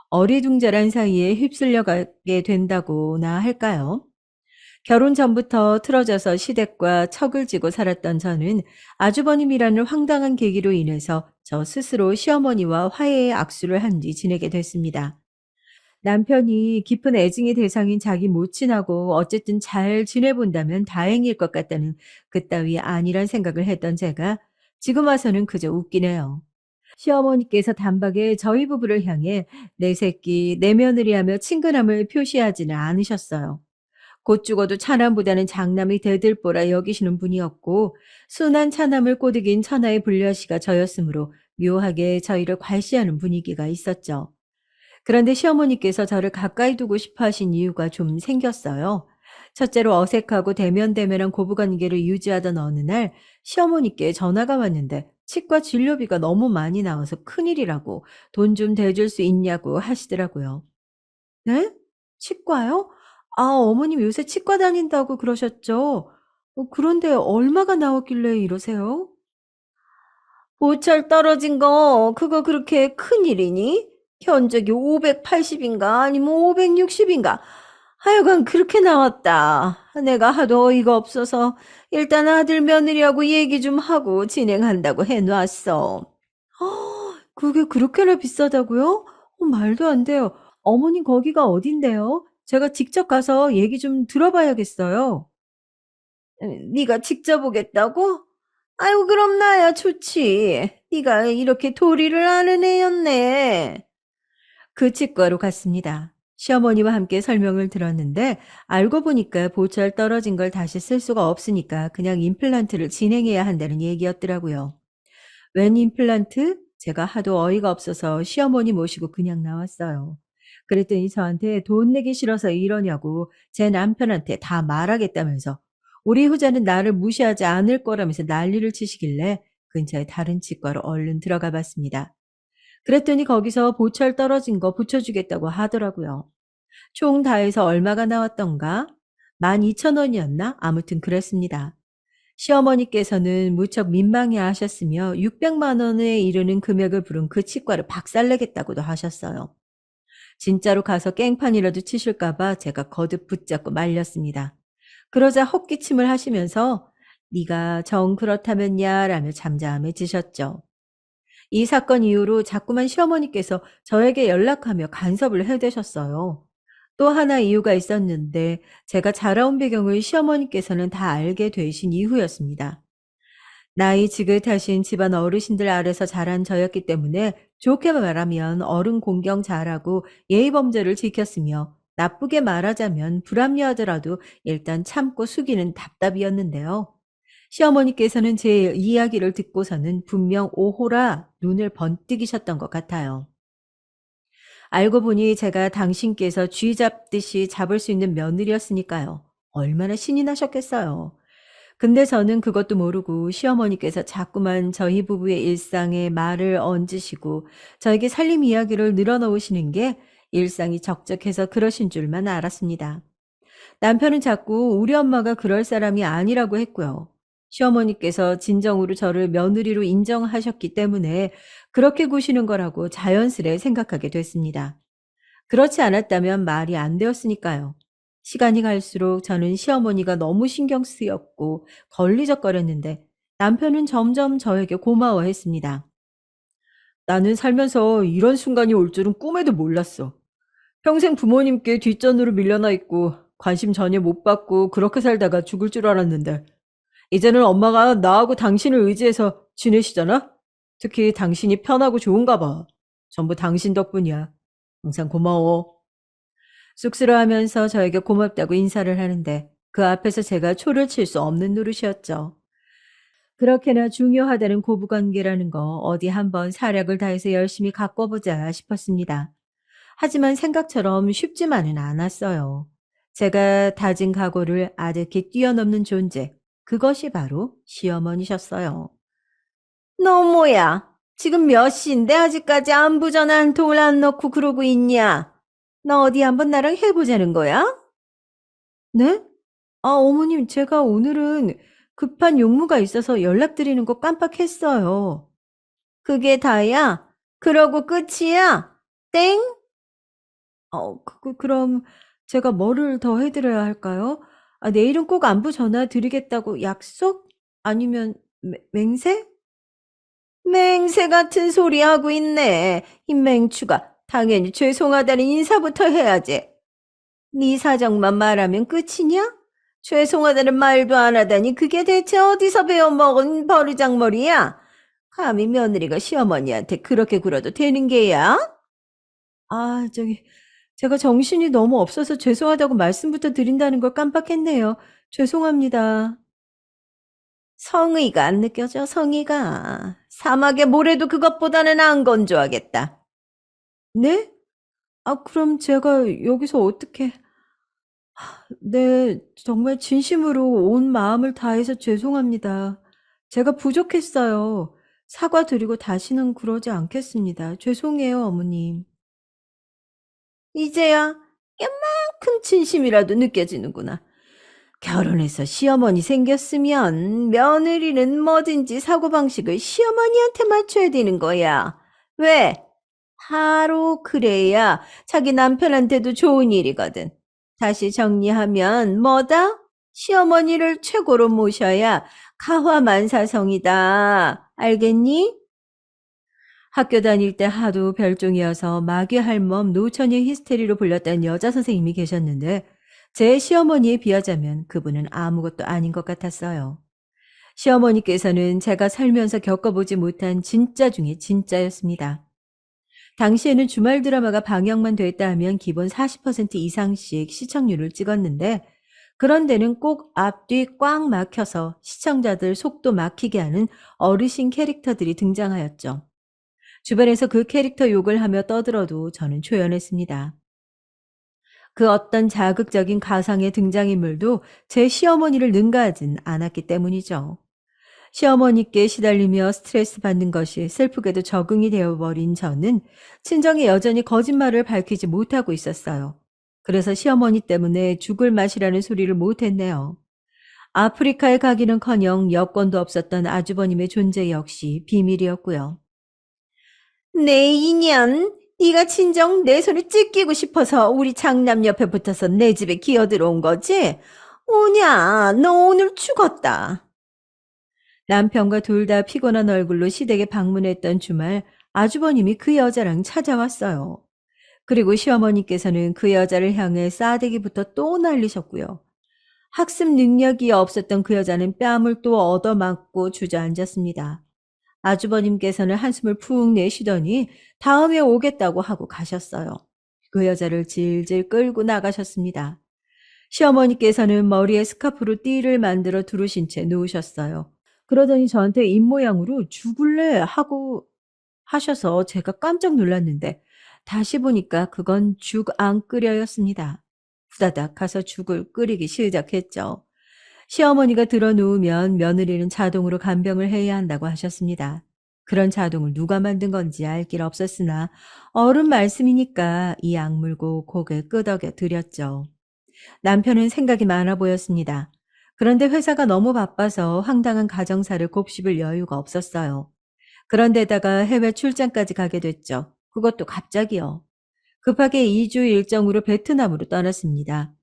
어리둥절한 사이에 휩쓸려 가게 된다고나 할까요? 결혼 전부터 틀어져서 시댁과 척을 지고 살았던 저는 아주버님이라는 황당한 계기로 인해서 저 스스로 시어머니와 화해의 악수를 한 뒤 지내게 됐습니다. 남편이 깊은 애증의 대상인 자기 모친하고 어쨌든 잘 지내본다면 다행일 것 같다는 그따위 아니란 생각을 했던 제가 지금 와서는 그저 웃기네요. 시어머니께서 단박에 저희 부부를 향해 내 새끼, 내 며느리 하며 친근함을 표시하지는 않으셨어요. 곧 죽어도 차남보다는 장남이 대들보라 여기시는 분이었고 순한 차남을 꼬드긴 천하의 불려시가 저였으므로 묘하게 저희를 괄시하는 분위기가 있었죠. 그런데 시어머니께서 저를 가까이 두고 싶어 하신 이유가 좀 생겼어요. 첫째로 어색하고 대면대면한 고부관계를 유지하던 어느 날 시어머니께 전화가 왔는데 치과 진료비가 너무 많이 나와서 큰일이라고 돈 좀 대줄 수 있냐고 하시더라고요. 네? 치과요? 아, 어머님 요새 치과 다닌다고 그러셨죠? 그런데 얼마가 나왔길래 이러세요? 보철 떨어진 거 그거 그렇게 큰일이니? 견적이 580인가 아니면 560인가? 하여간 그렇게 나왔다. 내가 하도 어이가 없어서 일단 아들 며느리하고 얘기 좀 하고 진행한다고 해놨어. 그게 그렇게나 비싸다고요? 말도 안 돼요. 어머님 거기가 어딘데요? 제가 직접 가서 얘기 좀 들어봐야겠어요. 네가 직접 오겠다고? 아유 그럼 나야 좋지. 네가 이렇게 도리를 아는 애였네. 그 치과로 갔습니다. 시어머니와 함께 설명을 들었는데 알고 보니까 보철 떨어진 걸 다시 쓸 수가 없으니까 그냥 임플란트를 진행해야 한다는 얘기였더라고요. 웬 임플란트? 제가 하도 어이가 없어서 시어머니 모시고 그냥 나왔어요. 그랬더니 저한테 돈 내기 싫어서 이러냐고 제 남편한테 다 말하겠다면서 우리 후자는 나를 무시하지 않을 거라면서 난리를 치시길래 근처에 다른 치과로 얼른 들어가 봤습니다. 그랬더니 거기서 보철 떨어진 거 붙여주겠다고 하더라고요. 총 다 해서 얼마가 나왔던가? 12,000원이었나? 아무튼 그랬습니다. 시어머니께서는 무척 민망해 하셨으며 600만 원에 이르는 금액을 부른 그 치과를 박살내겠다고도 하셨어요. 진짜로 가서 깽판이라도 치실까 봐 제가 거듭 붙잡고 말렸습니다. 그러자 헛기침을 하시면서 네가 정 그렇다면야 라며 잠잠해지셨죠. 이 사건 이후로 자꾸만 시어머니께서 저에게 연락하며 간섭을 해대셨어요. 또 하나 이유가 있었는데 제가 자라온 배경을 시어머니께서는 다 알게 되신 이후였습니다. 나이 지긋하신 집안 어르신들 아래서 자란 저였기 때문에 좋게 말하면 어른 공경 잘하고 예의 범절을 지켰으며 나쁘게 말하자면 불합리하더라도 일단 참고 숙이는 답답이었는데요. 시어머니께서는 제 이야기를 듣고서는 분명 오호라 눈을 번뜩이셨던 것 같아요. 알고 보니 제가 당신께서 쥐 잡듯이 잡을 수 있는 며느리였으니까요. 얼마나 신이 나셨겠어요. 근데 저는 그것도 모르고 시어머니께서 자꾸만 저희 부부의 일상에 말을 얹으시고 저에게 살림 이야기를 늘어놓으시는 게 일상이 적적해서 그러신 줄만 알았습니다. 남편은 자꾸 우리 엄마가 그럴 사람이 아니라고 했고요. 시어머니께서 진정으로 저를 며느리로 인정하셨기 때문에 그렇게 구시는 거라고 자연스레 생각하게 됐습니다. 그렇지 않았다면 말이 안 되었으니까요. 시간이 갈수록 저는 시어머니가 너무 신경 쓰였고 걸리적거렸는데 남편은 점점 저에게 고마워했습니다. 나는 살면서 이런 순간이 올 줄은 꿈에도 몰랐어. 평생 부모님께 뒷전으로 밀려나 있고 관심 전혀 못 받고 그렇게 살다가 죽을 줄 알았는데 이제는 엄마가 나하고 당신을 의지해서 지내시잖아? 특히 당신이 편하고 좋은가 봐. 전부 당신 덕분이야. 항상 고마워. 쑥스러워하면서 저에게 고맙다고 인사를 하는데 그 앞에서 제가 초를 칠 수 없는 노릇이었죠. 그렇게나 중요하다는 고부관계라는 거 어디 한번 사력을 다해서 열심히 가꿔보자 싶었습니다. 하지만 생각처럼 쉽지만은 않았어요. 제가 다진 각오를 아득히 뛰어넘는 존재, 그것이 바로 시어머니셨어요. 너 뭐야? 지금 몇 시인데 아직까지 안부 전화 한 통을 안 넣고 그러고 있냐? 너 어디 한번 나랑 해보자는 거야? 네? 아, 어머님, 제가 오늘은 급한 용무가 있어서 연락드리는 거 깜빡했어요. 그게 다야? 그러고 끝이야? 땡? 그럼 제가 뭐를 더 해드려야 할까요? 아, 내일은 꼭 안부 전화 드리겠다고 약속? 아니면 맹세? 맹세 같은 소리 하고 있네. 이 맹추가. 당연히 죄송하다는 인사부터 해야지. 네 사정만 말하면 끝이냐? 죄송하다는 말도 안 하다니 그게 대체 어디서 배워먹은 버르장머리야? 감히 며느리가 시어머니한테 그렇게 굴어도 되는 게야? 아, 제가 정신이 너무 없어서 죄송하다고 말씀부터 드린다는 걸 깜빡했네요. 죄송합니다. 성의가 안 느껴져, 성의가. 사막의 모래도 그것보다는 안 건조하겠다. 네? 아, 그럼 제가 여기서 어떻게... 네, 정말 진심으로 온 마음을 다해서 죄송합니다. 제가 부족했어요. 사과드리고 다시는 그러지 않겠습니다. 죄송해요, 어머님. 이제야 요만큼 진심이라도 느껴지는구나. 결혼해서 시어머니 생겼으면 며느리는 뭐든지 사고방식을 시어머니한테 맞춰야 되는 거야. 왜? 바로 그래야 자기 남편한테도 좋은 일이거든. 다시 정리하면 뭐다? 시어머니를 최고로 모셔야 가화만사성이다. 알겠니? 학교 다닐 때 하도 별종이어서 마귀 할멈 노처녀 히스테리로 불렸던 여자 선생님이 계셨는데 제 시어머니에 비하자면 그분은 아무것도 아닌 것 같았어요. 시어머니께서는 제가 살면서 겪어보지 못한 진짜 중에 진짜였습니다. 당시에는 주말 드라마가 방영만 됐다 하면 기본 40% 이상씩 시청률을 찍었는데 그런 데는 꼭 앞뒤 꽉 막혀서 시청자들 속도 막히게 하는 어르신 캐릭터들이 등장하였죠. 주변에서 그 캐릭터 욕을 하며 떠들어도 저는 초연했습니다. 그 어떤 자극적인 가상의 등장인물도 제 시어머니를 능가하진 않았기 때문이죠. 시어머니께 시달리며 스트레스 받는 것이 슬프게도 적응이 되어버린 저는 친정에 여전히 거짓말을 밝히지 못하고 있었어요. 그래서 시어머니 때문에 죽을 맛이라는 소리를 못했네요. 아프리카에 가기는커녕 여권도 없었던 아주버님의 존재 역시 비밀이었고요. 내 인연, 네가 진정 내 손을 찢기고 싶어서 우리 장남 옆에 붙어서 내 집에 기어들어온 거지? 오냐, 너 오늘 죽었다. 남편과 둘 다 피곤한 얼굴로 시댁에 방문했던 주말 아주버님이 그 여자랑 찾아왔어요. 그리고 시어머니께서는 그 여자를 향해 싸대기부터 또 날리셨고요. 학습 능력이 없었던 그 여자는 뺨을 또 얻어맞고 주저앉았습니다. 아주버님께서는 한숨을 푹 내쉬더니 다음에 오겠다고 하고 가셨어요. 그 여자를 질질 끌고 나가셨습니다. 시어머니께서는 머리에 스카프로 띠를 만들어 두르신 채 누우셨어요. 그러더니 저한테 입모양으로 죽을래 하고 하셔서 제가 깜짝 놀랐는데 다시 보니까 그건 죽 안 끓여였습니다. 후다닥 가서 죽을 끓이기 시작했죠. 시어머니가 들어놓으면 며느리는 자동으로 간병을 해야 한다고 하셨습니다. 그런 자동을 누가 만든 건지 알 길 없었으나 어른 말씀이니까 이 악물고 고개 끄덕여 드렸죠. 남편은 생각이 많아 보였습니다. 그런데 회사가 너무 바빠서 황당한 가정사를 곱씹을 여유가 없었어요. 그런데다가 해외 출장까지 가게 됐죠. 그것도 갑자기요. 급하게 2주 일정으로 베트남으로 떠났습니다.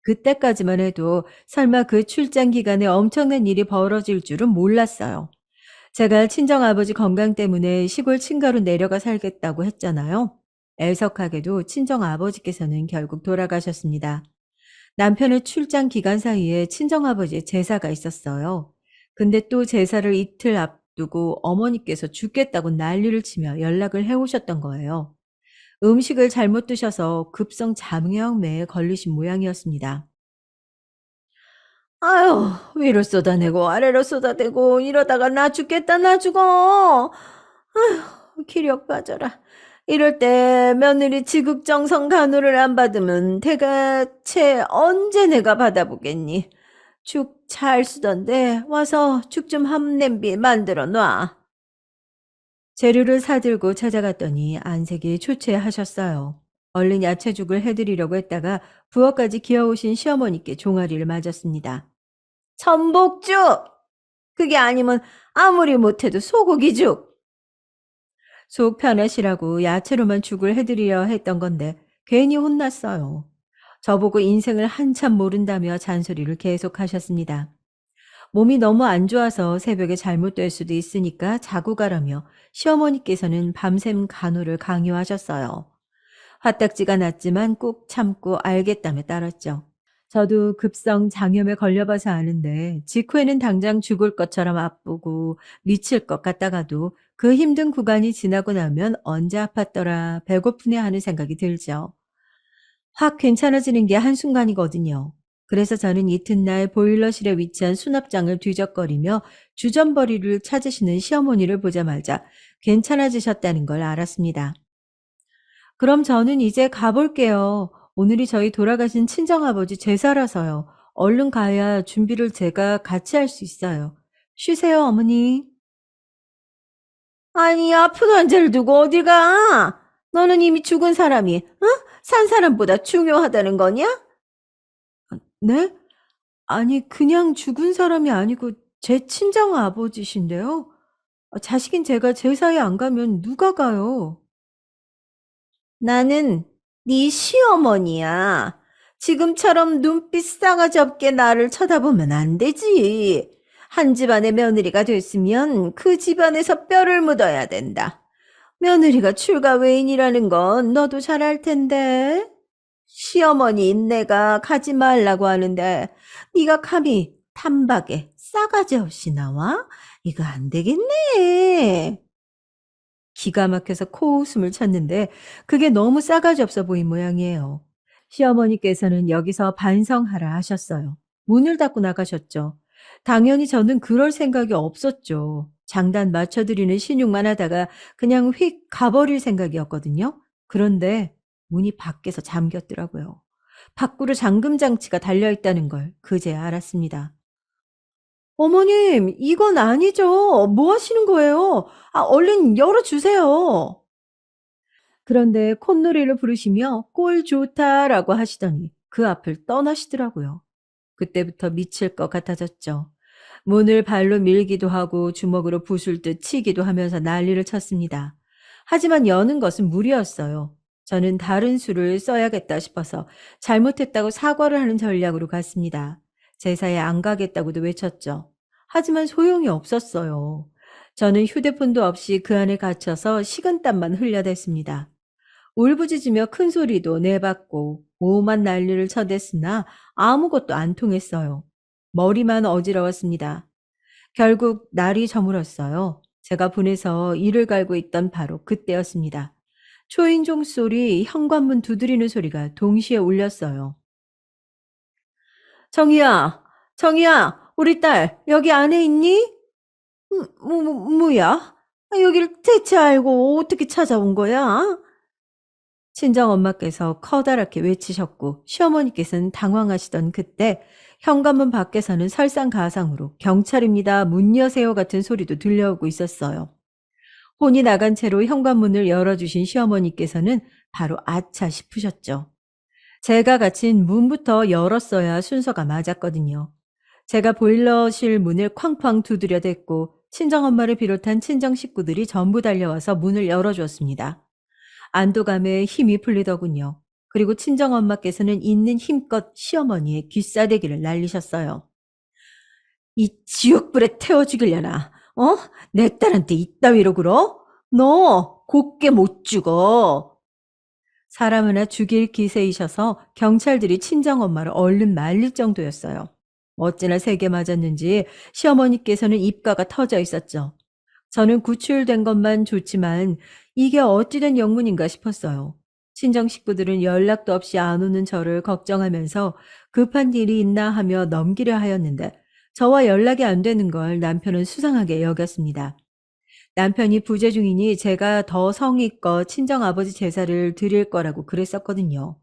그때까지만 해도 설마 그 출장 기간에 엄청난 일이 벌어질 줄은 몰랐어요. 제가 친정아버지 건강 때문에 시골 친가로 내려가 살겠다고 했잖아요. 애석하게도 친정아버지께서는 결국 돌아가셨습니다. 남편의 출장 기간 사이에 친정아버지의 제사가 있었어요. 근데 또 제사를 이틀 앞두고 어머니께서 죽겠다고 난리를 치며 연락을 해오셨던 거예요. 음식을 잘못 드셔서 급성 장염에 걸리신 모양이었습니다. 아유, 위로 쏟아내고 아래로 쏟아대고 이러다가 나 죽겠다, 나 죽어. 아휴, 기력 빠져라. 이럴 때 며느리 지극정성 간호를 안 받으면 대체 언제 내가 받아보겠니? 죽 잘 쓰던데 와서 죽 좀 한 냄비 만들어 놔. 재료를 사들고 찾아갔더니 안색이 초췌하셨어요. 얼른 야채죽을 해드리려고 했다가 부엌까지 기어오신 시어머니께 종아리를 맞았습니다. 전복죽! 그게 아니면 아무리 못해도 소고기죽! 속 편하시라고 야채로만 죽을 해드리려 했던 건데 괜히 혼났어요. 저보고 인생을 한참 모른다며 잔소리를 계속하셨습니다. 몸이 너무 안 좋아서 새벽에 잘못될 수도 있으니까 자고 가라며 시어머니께서는 밤샘 간호를 강요하셨어요. 화딱지가 났지만 꾹 참고 알겠다며 따랐죠. 저도 급성 장염에 걸려봐서 아는데 직후에는 당장 죽을 것처럼 아프고 미칠 것 같다가도 그 힘든 구간이 지나고 나면 언제 아팠더라 배고프네 하는 생각이 들죠. 확 괜찮아지는 게 한순간이거든요. 그래서 저는 이튿날 보일러실에 위치한 수납장을 뒤적거리며 주전버리를 찾으시는 시어머니를 보자마자 괜찮아지셨다는 걸 알았습니다. 그럼 저는 이제 가볼게요. 오늘이 저희 돌아가신 친정아버지 제사라서요. 얼른 가야 준비를 제가 같이 할 수 있어요. 쉬세요, 어머니. 아니, 아픈 환자를 두고 어딜 가? 너는 이미 죽은 사람이, 어? 산 사람보다 중요하다는 거냐? 네? 아니, 그냥 죽은 사람이 아니고 제 친정아버지신데요. 자식인 제가 제사에 안 가면 누가 가요? 나는 네 시어머니야. 지금처럼 눈빛 싸가지 없게 나를 쳐다보면 안 되지. 한 집안의 며느리가 됐으면 그 집안에서 뼈를 묻어야 된다. 며느리가 출가 외인이라는 건 너도 잘 알 텐데. 시어머니인 내가 가지 말라고 하는데 네가 감히 단박에 싸가지 없이 나와? 이거 안 되겠네. 기가 막혀서 코웃음을 쳤는데 그게 너무 싸가지 없어 보인 모양이에요. 시어머니께서는 여기서 반성하라 하셨어요. 문을 닫고 나가셨죠. 당연히 저는 그럴 생각이 없었죠. 장단 맞춰드리는 신용만 하다가 그냥 휙 가버릴 생각이었거든요. 그런데 문이 밖에서 잠겼더라고요. 밖으로 잠금 장치가 달려있다는 걸 그제야 알았습니다. 어머님, 이건 아니죠. 뭐 하시는 거예요? 얼른 열어주세요. 그런데 콧노래를 부르시며 꼴 좋다라고 하시더니 그 앞을 떠나시더라고요. 그때부터 미칠 것 같아졌죠. 문을 발로 밀기도 하고 주먹으로 부술 듯 치기도 하면서 난리를 쳤습니다. 하지만 여는 것은 무리였어요. 저는 다른 수를 써야겠다 싶어서 잘못했다고 사과를 하는 전략으로 갔습니다. 제사에 안 가겠다고도 외쳤죠. 하지만 소용이 없었어요. 저는 휴대폰도 없이 그 안에 갇혀서 식은땀만 흘려댔습니다. 울부짖으며 큰 소리도 내봤고 오만 난리를 쳐댔으나 아무것도 안 통했어요. 머리만 어지러웠습니다. 결국 날이 저물었어요. 제가 분해서 이를 갈고 있던 바로 그때였습니다. 초인종 소리, 현관문 두드리는 소리가 동시에 울렸어요. 정희야, 정희야, 우리 딸 여기 안에 있니? 뭐야? 여기를 대체 알고 어떻게 찾아온 거야? 친정엄마께서 커다랗게 외치셨고 시어머니께서는 당황하시던 그때 현관문 밖에서는 설상가상으로 경찰입니다. 문 여세요 같은 소리도 들려오고 있었어요. 혼이 나간 채로 현관문을 열어주신 시어머니께서는 바로 아차 싶으셨죠. 제가 갇힌 문부터 열었어야 순서가 맞았거든요. 제가 보일러실 문을 쾅쾅 두드려 댔고 친정엄마를 비롯한 친정 식구들이 전부 달려와서 문을 열어주었습니다. 안도감에 힘이 풀리더군요. 그리고 친정엄마께서는 있는 힘껏 시어머니의 귀싸대기를 날리셨어요. 이 지옥불에 태워 죽이려나? 어? 내 딸한테 이따위로 굴어? 너 곱게 못 죽어. 사람 하나 죽일 기세이셔서 경찰들이 친정엄마를 얼른 말릴 정도였어요. 어찌나 세게 맞았는지 시어머니께서는 입가가 터져 있었죠. 저는 구출된 것만 좋지만 이게 어찌된 영문인가 싶었어요. 친정 식구들은 연락도 없이 안 오는 저를 걱정하면서 급한 일이 있나 하며 넘기려 하였는데 저와 연락이 안 되는 걸 남편은 수상하게 여겼습니다. 남편이 부재 중이니 제가 더 성의껏 친정아버지 제사를 드릴 거라고 그랬었거든요.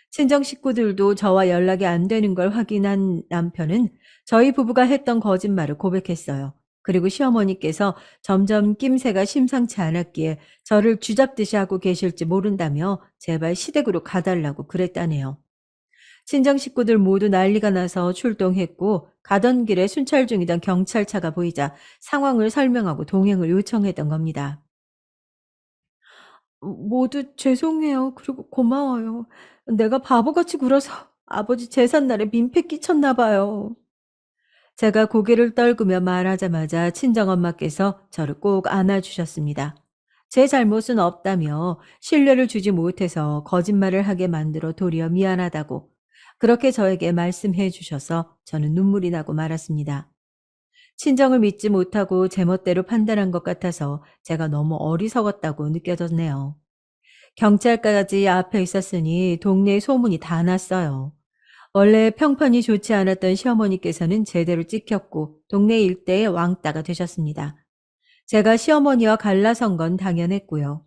친정 식구들도 저와 연락이 안 되는 걸 확인한 남편은 저희 부부가 했던 거짓말을 고백했어요. 그리고 시어머니께서 점점 낌새가 심상치 않았기에 저를 쥐잡듯이 하고 계실지 모른다며 제발 시댁으로 가달라고 그랬다네요. 친정 식구들 모두 난리가 나서 출동했고 가던 길에 순찰 중이던 경찰차가 보이자 상황을 설명하고 동행을 요청했던 겁니다. 모두 죄송해요. 그리고 고마워요. 내가 바보같이 굴어서 아버지 제삿날에 민폐 끼쳤나 봐요. 제가 고개를 떨구며 말하자마자 친정엄마께서 저를 꼭 안아주셨습니다. 제 잘못은 없다며 신뢰를 주지 못해서 거짓말을 하게 만들어 도리어 미안하다고 그렇게 저에게 말씀해 주셔서 저는 눈물이 나고 말았습니다. 친정을 믿지 못하고 제멋대로 판단한 것 같아서 제가 너무 어리석었다고 느껴졌네요. 경찰까지 앞에 있었으니 동네에 소문이 다 났어요. 원래 평판이 좋지 않았던 시어머니께서는 제대로 찍혔고 동네 일대의 왕따가 되셨습니다. 제가 시어머니와 갈라선 건 당연했고요.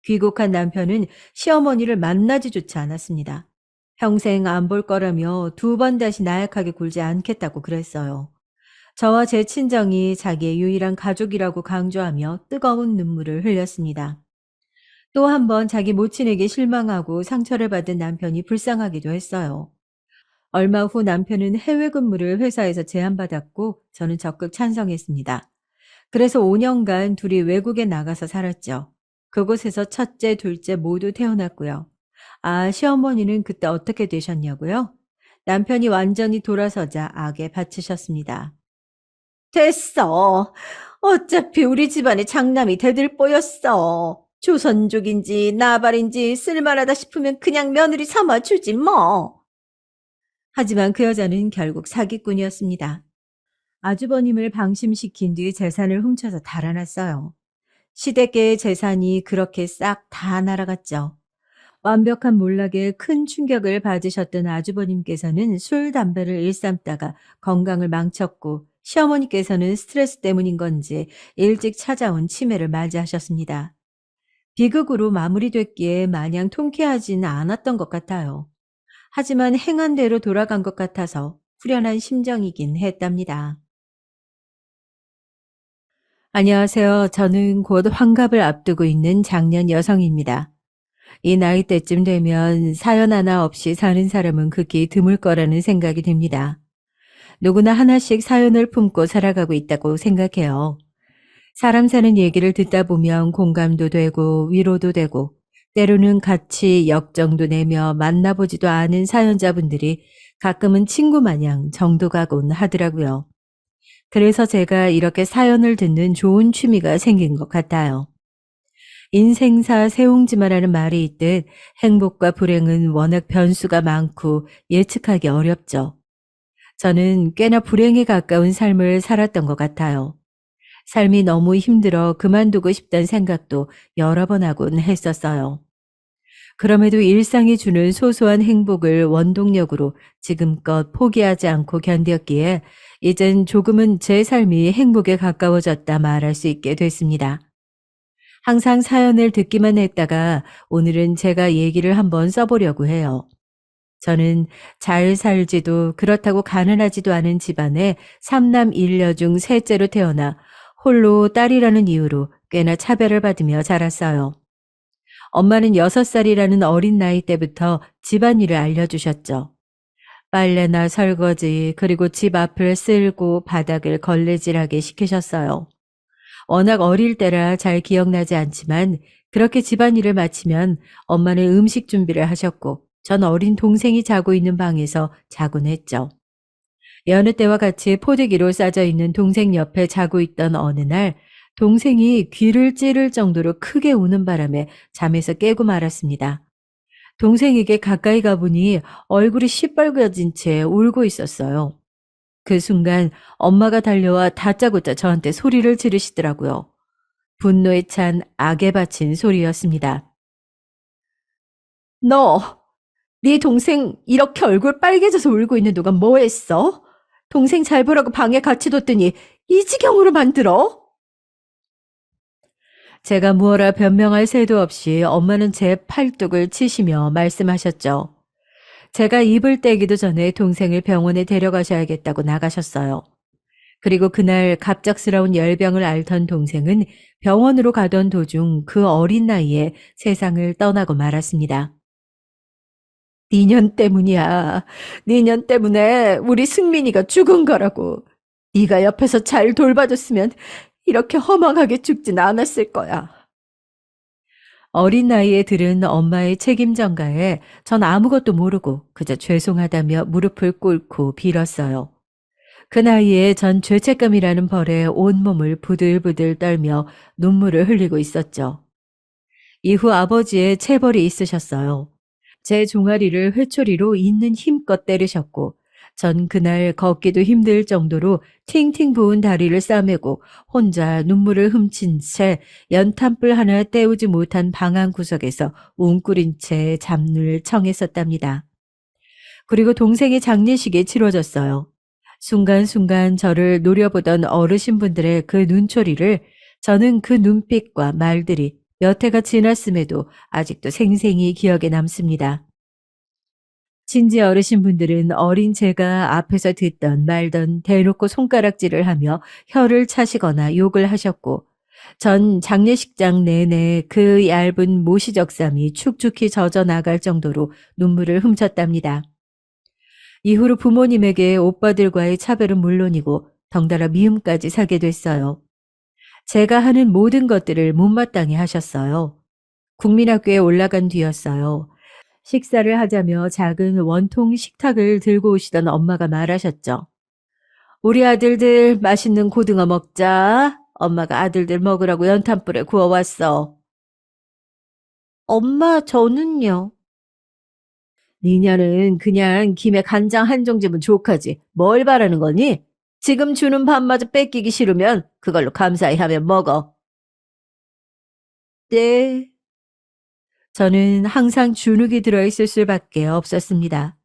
귀국한 남편은 시어머니를 만나지조차 않았습니다. 평생 안 볼 거라며 두 번 다시 나약하게 굴지 않겠다고 그랬어요. 저와 제 친정이 자기의 유일한 가족이라고 강조하며 뜨거운 눈물을 흘렸습니다. 또 한 번 자기 모친에게 실망하고 상처를 받은 남편이 불쌍하기도 했어요. 얼마 후 남편은 해외 근무를 회사에서 제안받았고 저는 적극 찬성했습니다. 그래서 5년간 둘이 외국에 나가서 살았죠. 그곳에서 첫째, 둘째 모두 태어났고요. 아, 시어머니는 그때 어떻게 되셨냐고요? 남편이 완전히 돌아서자 악에 바치셨습니다. 됐어. 어차피 우리 집안의 장남이 대들보였어. 조선족인지 나발인지 쓸만하다 싶으면 그냥 며느리 삼아주지 뭐. 하지만 그 여자는 결국 사기꾼이었습니다. 아주버님을 방심시킨 뒤 재산을 훔쳐서 달아났어요. 시댁의 재산이 그렇게 싹 다 날아갔죠. 완벽한 몰락에 큰 충격을 받으셨던 아주버님께서는 술, 담배를 일삼다가 건강을 망쳤고 시어머니께서는 스트레스 때문인 건지 일찍 찾아온 치매를 맞이하셨습니다. 비극으로 마무리됐기에 마냥 통쾌하지는 않았던 것 같아요. 하지만 행한 대로 돌아간 것 같아서 후련한 심정이긴 했답니다. 안녕하세요. 저는 곧 환갑을 앞두고 있는 장년 여성입니다. 이 나이대쯤 되면 사연 하나 없이 사는 사람은 극히 드물 거라는 생각이 듭니다. 누구나 하나씩 사연을 품고 살아가고 있다고 생각해요. 사람 사는 얘기를 듣다 보면 공감도 되고 위로도 되고 때로는 같이 역정도 내며 만나보지도 않은 사연자분들이 가끔은 친구 마냥 정도 가곤 하더라고요. 그래서 제가 이렇게 사연을 듣는 좋은 취미가 생긴 것 같아요. 인생사 세옹지마라는 말이 있듯 행복과 불행은 워낙 변수가 많고 예측하기 어렵죠. 저는 꽤나 불행에 가까운 삶을 살았던 것 같아요. 삶이 너무 힘들어 그만두고 싶다는 생각도 여러 번 하곤 했었어요. 그럼에도 일상이 주는 소소한 행복을 원동력으로 지금껏 포기하지 않고 견뎠기에 이젠 조금은 제 삶이 행복에 가까워졌다 말할 수 있게 됐습니다. 항상 사연을 듣기만 했다가 오늘은 제가 얘기를 한번 써보려고 해요. 저는 잘 살지도 그렇다고 가난하지도 않은 집안에 삼남 일녀 중 셋째로 태어나 홀로 딸이라는 이유로 꽤나 차별을 받으며 자랐어요. 엄마는 6살이라는 어린 나이 때부터 집안일을 알려주셨죠. 빨래나 설거지, 그리고 집 앞을 쓸고 바닥을 걸레질하게 시키셨어요. 워낙 어릴 때라 잘 기억나지 않지만 그렇게 집안일을 마치면 엄마는 음식 준비를 하셨고 전 어린 동생이 자고 있는 방에서 자곤 했죠. 여느 때와 같이 포대기로 싸져 있는 동생 옆에 자고 있던 어느 날 동생이 귀를 찌를 정도로 크게 우는 바람에 잠에서 깨고 말았습니다. 동생에게 가까이 가보니 얼굴이 시뻘개진 채 울고 있었어요. 그 순간 엄마가 달려와 다짜고짜 저한테 소리를 지르시더라고요. 분노에 찬 악에 바친 소리였습니다. 너, 네 동생 이렇게 얼굴 빨개져서 울고 있는 동안 뭐 했어? 동생 잘 보라고 방에 같이 뒀더니 이 지경으로 만들어? 제가 무어라 변명할 새도 없이 엄마는 제 팔뚝을 치시며 말씀하셨죠. 제가 입을 떼기도 전에 동생을 병원에 데려가셔야겠다고 나가셨어요. 그리고 그날 갑작스러운 열병을 앓던 동생은 병원으로 가던 도중 그 어린 나이에 세상을 떠나고 말았습니다. 니년 때문이야. 니년 때문에 우리 승민이가 죽은 거라고. 네가 옆에서 잘 돌봐줬으면 이렇게 허망하게 죽진 않았을 거야. 어린 나이에 들은 엄마의 책임 전가에 전 아무것도 모르고 그저 죄송하다며 무릎을 꿇고 빌었어요. 그 나이에 전 죄책감이라는 벌에 온몸을 부들부들 떨며 눈물을 흘리고 있었죠. 이후 아버지의 체벌이 있으셨어요. 제 종아리를 회초리로 있는 힘껏 때리셨고 전 그날 걷기도 힘들 정도로 팅팅 부은 다리를 싸매고 혼자 눈물을 훔친 채 연탄불 하나 때우지 못한 방 한 구석에서 웅크린 채 잠을 청했었답니다. 그리고 동생의 장례식이 치러졌어요. 순간순간 저를 노려보던 어르신분들의 그 눈초리를 저는 그 눈빛과 말들이 몇 해가 지났음에도 아직도 생생히 기억에 남습니다. 친지 어르신분들은 어린 제가 앞에서 듣던 말던 대놓고 손가락질을 하며 혀를 차시거나 욕을 하셨고 전 장례식장 내내 그 얇은 모시적삼이 축축히 젖어 나갈 정도로 눈물을 훔쳤답니다. 이후로 부모님에게 오빠들과의 차별은 물론이고 덩달아 미움까지 사게 됐어요. 제가 하는 모든 것들을 못마땅해 하셨어요. 국민학교에 올라간 뒤였어요. 식사를 하자며 작은 원통 식탁을 들고 오시던 엄마가 말하셨죠. 우리 아들들 맛있는 고등어 먹자. 엄마가 아들들 먹으라고 연탄불에 구워왔어. 엄마, 저는요. 니녀는 그냥 김에 간장 한 종지면 족하지. 뭘 바라는 거니? 지금 주는 밥마저 뺏기기 싫으면 그걸로 감사히 하면 먹어. 네. 저는 항상 주눅이 들어있을 수밖에 없었습니다.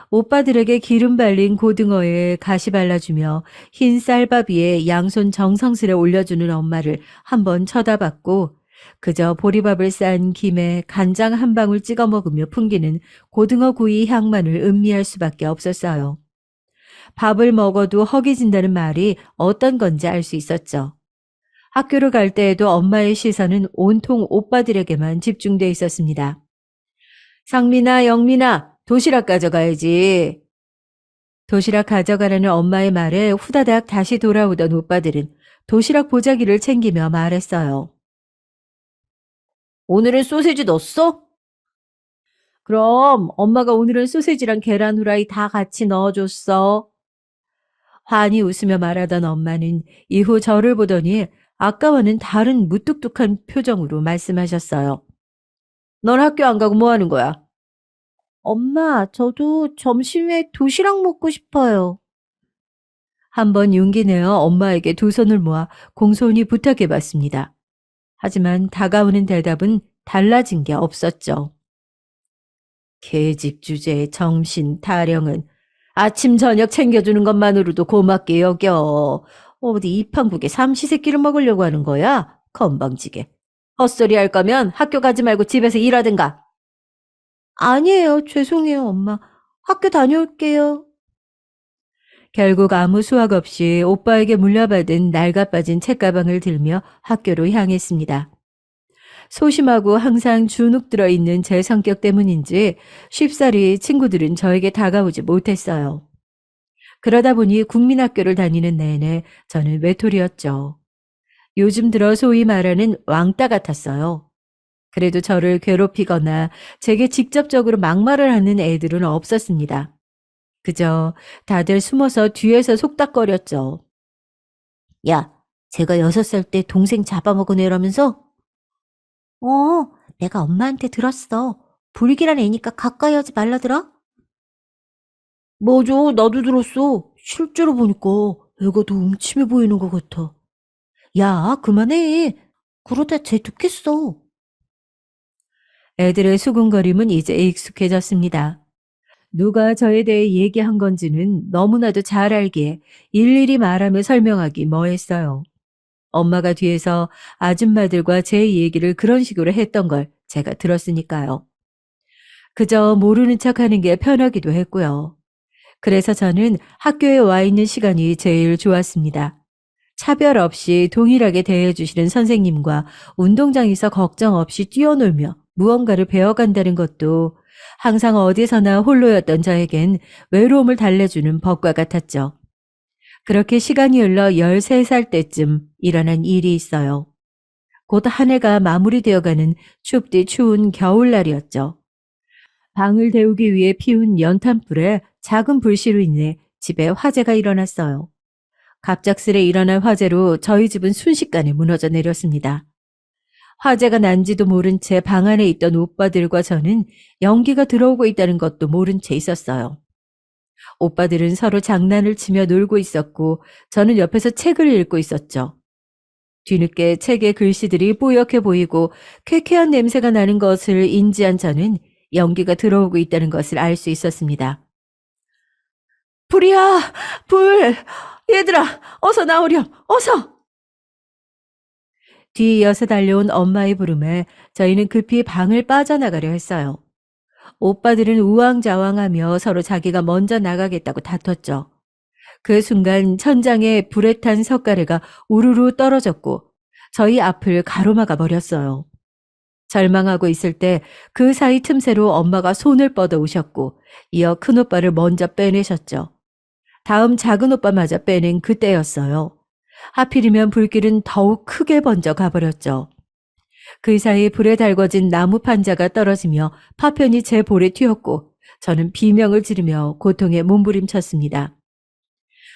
오빠들에게 기름 발린 고등어에 가시 발라주며 흰 쌀밥 위에 양손 정성스레 올려주는 엄마를 한번 쳐다봤고 그저 보리밥을 싼 김에 간장 한 방울 찍어 먹으며 풍기는 고등어 구이 향만을 음미할 수밖에 없었어요. 밥을 먹어도 허기진다는 말이 어떤 건지 알 수 있었죠. 학교를 갈 때에도 엄마의 시선은 온통 오빠들에게만 집중돼 있었습니다. 상민아, 영민아, 도시락 가져가야지. 도시락 가져가라는 엄마의 말에 후다닥 다시 돌아오던 오빠들은 도시락 보자기를 챙기며 말했어요. 오늘은 소세지 넣었어? 그럼 엄마가 오늘은 소세지랑 계란 후라이 다 같이 넣어줬어. 환히 웃으며 말하던 엄마는 이후 저를 보더니 아까와는 다른 무뚝뚝한 표정으로 말씀하셨어요. 넌 학교 안 가고 뭐 하는 거야? 엄마, 저도 점심에 도시락 먹고 싶어요. 한번 용기 내어 엄마에게 두 손을 모아 공손히 부탁해봤습니다. 하지만 다가오는 대답은 달라진 게 없었죠. 계집 주제의 정신 타령은 아침 저녁 챙겨주는 것만으로도 고맙게 여겨. 어디 이판국에 삼시세끼를 먹으려고 하는 거야? 건방지게. 헛소리 할 거면 학교 가지 말고 집에서 일하든가. 아니에요. 죄송해요, 엄마. 학교 다녀올게요. 결국 아무 수학 없이 오빠에게 물려받은 낡아빠진 책가방을 들며 학교로 향했습니다. 소심하고 항상 주눅 들어 있는 제 성격 때문인지 쉽사리 친구들은 저에게 다가오지 못했어요. 그러다 보니 국민학교를 다니는 내내 저는 외톨이였죠. 요즘 들어 소위 말하는 왕따 같았어요. 그래도 저를 괴롭히거나 제게 직접적으로 막말을 하는 애들은 없었습니다. 그저 다들 숨어서 뒤에서 속닥거렸죠. 야, 제가 6살 때 동생 잡아먹은 애라면서? 어, 내가 엄마한테 들었어. 불길한 애니까 가까이 하지 말라더라? 맞아, 나도 들었어. 실제로 보니까 애가 더 음침해 보이는 것 같아. 야, 그만해. 그러다 쟤 듣겠어. 애들의 수군거림은 이제 익숙해졌습니다. 누가 저에 대해 얘기한 건지는 너무나도 잘 알기에 일일이 말하며 설명하기 뭐했어요. 엄마가 뒤에서 아줌마들과 제 얘기를 그런 식으로 했던 걸 제가 들었으니까요. 그저 모르는 척하는 게 편하기도 했고요. 그래서 저는 학교에 와 있는 시간이 제일 좋았습니다. 차별 없이 동일하게 대해주시는 선생님과 운동장에서 걱정 없이 뛰어놀며 무언가를 배워간다는 것도 항상 어디서나 홀로였던 저에겐 외로움을 달래주는 법과 같았죠. 그렇게 시간이 흘러 13살 때쯤 일어난 일이 있어요. 곧 한 해가 마무리되어가는 춥디 추운 겨울날이었죠. 방을 데우기 위해 피운 연탄불에 작은 불씨로 인해 집에 화재가 일어났어요. 갑작스레 일어난 화재로 저희 집은 순식간에 무너져 내렸습니다. 화재가 난지도 모른 채 방 안에 있던 오빠들과 저는 연기가 들어오고 있다는 것도 모른 채 있었어요. 오빠들은 서로 장난을 치며 놀고 있었고 저는 옆에서 책을 읽고 있었죠. 뒤늦게 책의 글씨들이 뽀얗게 보이고 쾌쾌한 냄새가 나는 것을 인지한 저는 연기가 들어오고 있다는 것을 알 수 있었습니다. 불이야! 불! 얘들아! 어서 나오렴! 어서! 뒤이어서 달려온 엄마의 부름에 저희는 급히 방을 빠져나가려 했어요. 오빠들은 우왕좌왕하며 서로 자기가 먼저 나가겠다고 다퉜죠. 그 순간 천장에 불에 탄 석가래가 우르르 떨어졌고 저희 앞을 가로막아 버렸어요. 절망하고 있을 때 그 사이 틈새로 엄마가 손을 뻗어 오셨고 이어 큰오빠를 먼저 빼내셨죠. 다음 작은오빠마저 빼낸 그때였어요. 하필이면 불길은 더욱 크게 번져 가버렸죠. 그 사이 불에 달궈진 나무 판자가 떨어지며 파편이 제 볼에 튀었고 저는 비명을 지르며 고통에 몸부림쳤습니다.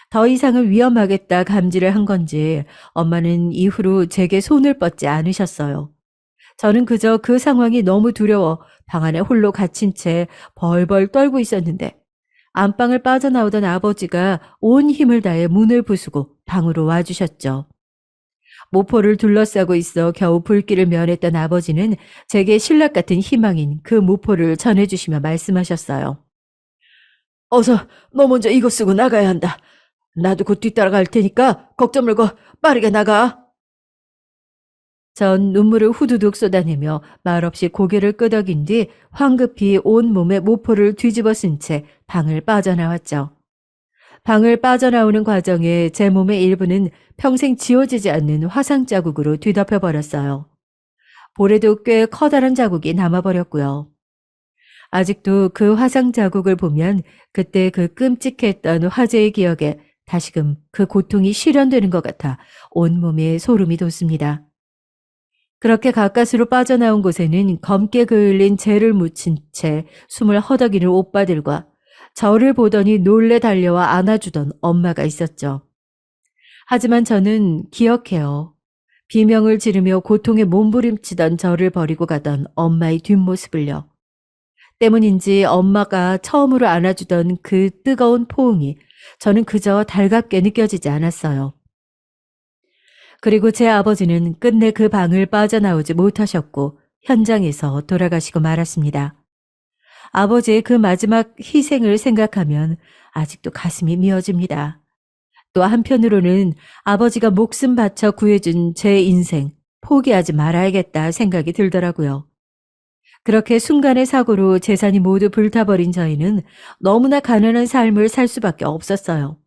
더 이상은 위험하겠다 감지를 한 건지 엄마는 이후로 제게 손을 뻗지 않으셨어요. 저는 그저 그 상황이 너무 두려워 방 안에 홀로 갇힌 채 벌벌 떨고 있었는데 안방을 빠져나오던 아버지가 온 힘을 다해 문을 부수고 방으로 와주셨죠. 모포를 둘러싸고 있어 겨우 불길을 면했던 아버지는 제게 신락 같은 희망인 그 모포를 전해주시며 말씀하셨어요. 어서 너 먼저 이거 쓰고 나가야 한다. 나도 곧 뒤따라갈 테니까 걱정 말고 빠르게 나가. 전 눈물을 후두둑 쏟아내며 말없이 고개를 끄덕인 뒤 황급히 온 몸에 모포를 뒤집어 쓴 채 방을 빠져나왔죠. 방을 빠져나오는 과정에 제 몸의 일부는 평생 지워지지 않는 화상 자국으로 뒤덮여 버렸어요. 볼에도 꽤 커다란 자국이 남아버렸고요. 아직도 그 화상 자국을 보면 그때 그 끔찍했던 화재의 기억에 다시금 그 고통이 실현되는 것 같아 온몸에 소름이 돋습니다. 그렇게 가까스로 빠져나온 곳에는 검게 그을린 재를 묻힌 채 숨을 허덕이는 오빠들과 저를 보더니 놀래 달려와 안아주던 엄마가 있었죠. 하지만 저는 기억해요. 비명을 지르며 고통에 몸부림치던 저를 버리고 가던 엄마의 뒷모습을요. 때문인지 엄마가 처음으로 안아주던 그 뜨거운 포옹이 저는 그저 달갑게 느껴지지 않았어요. 그리고 제 아버지는 끝내 그 방을 빠져나오지 못하셨고 현장에서 돌아가시고 말았습니다. 아버지의 그 마지막 희생을 생각하면 아직도 가슴이 미어집니다. 또 한편으로는 아버지가 목숨 바쳐 구해준 제 인생 포기하지 말아야겠다 생각이 들더라고요. 그렇게 순간의 사고로 재산이 모두 불타버린 저희는 너무나 가난한 삶을 살 수밖에 없었어요.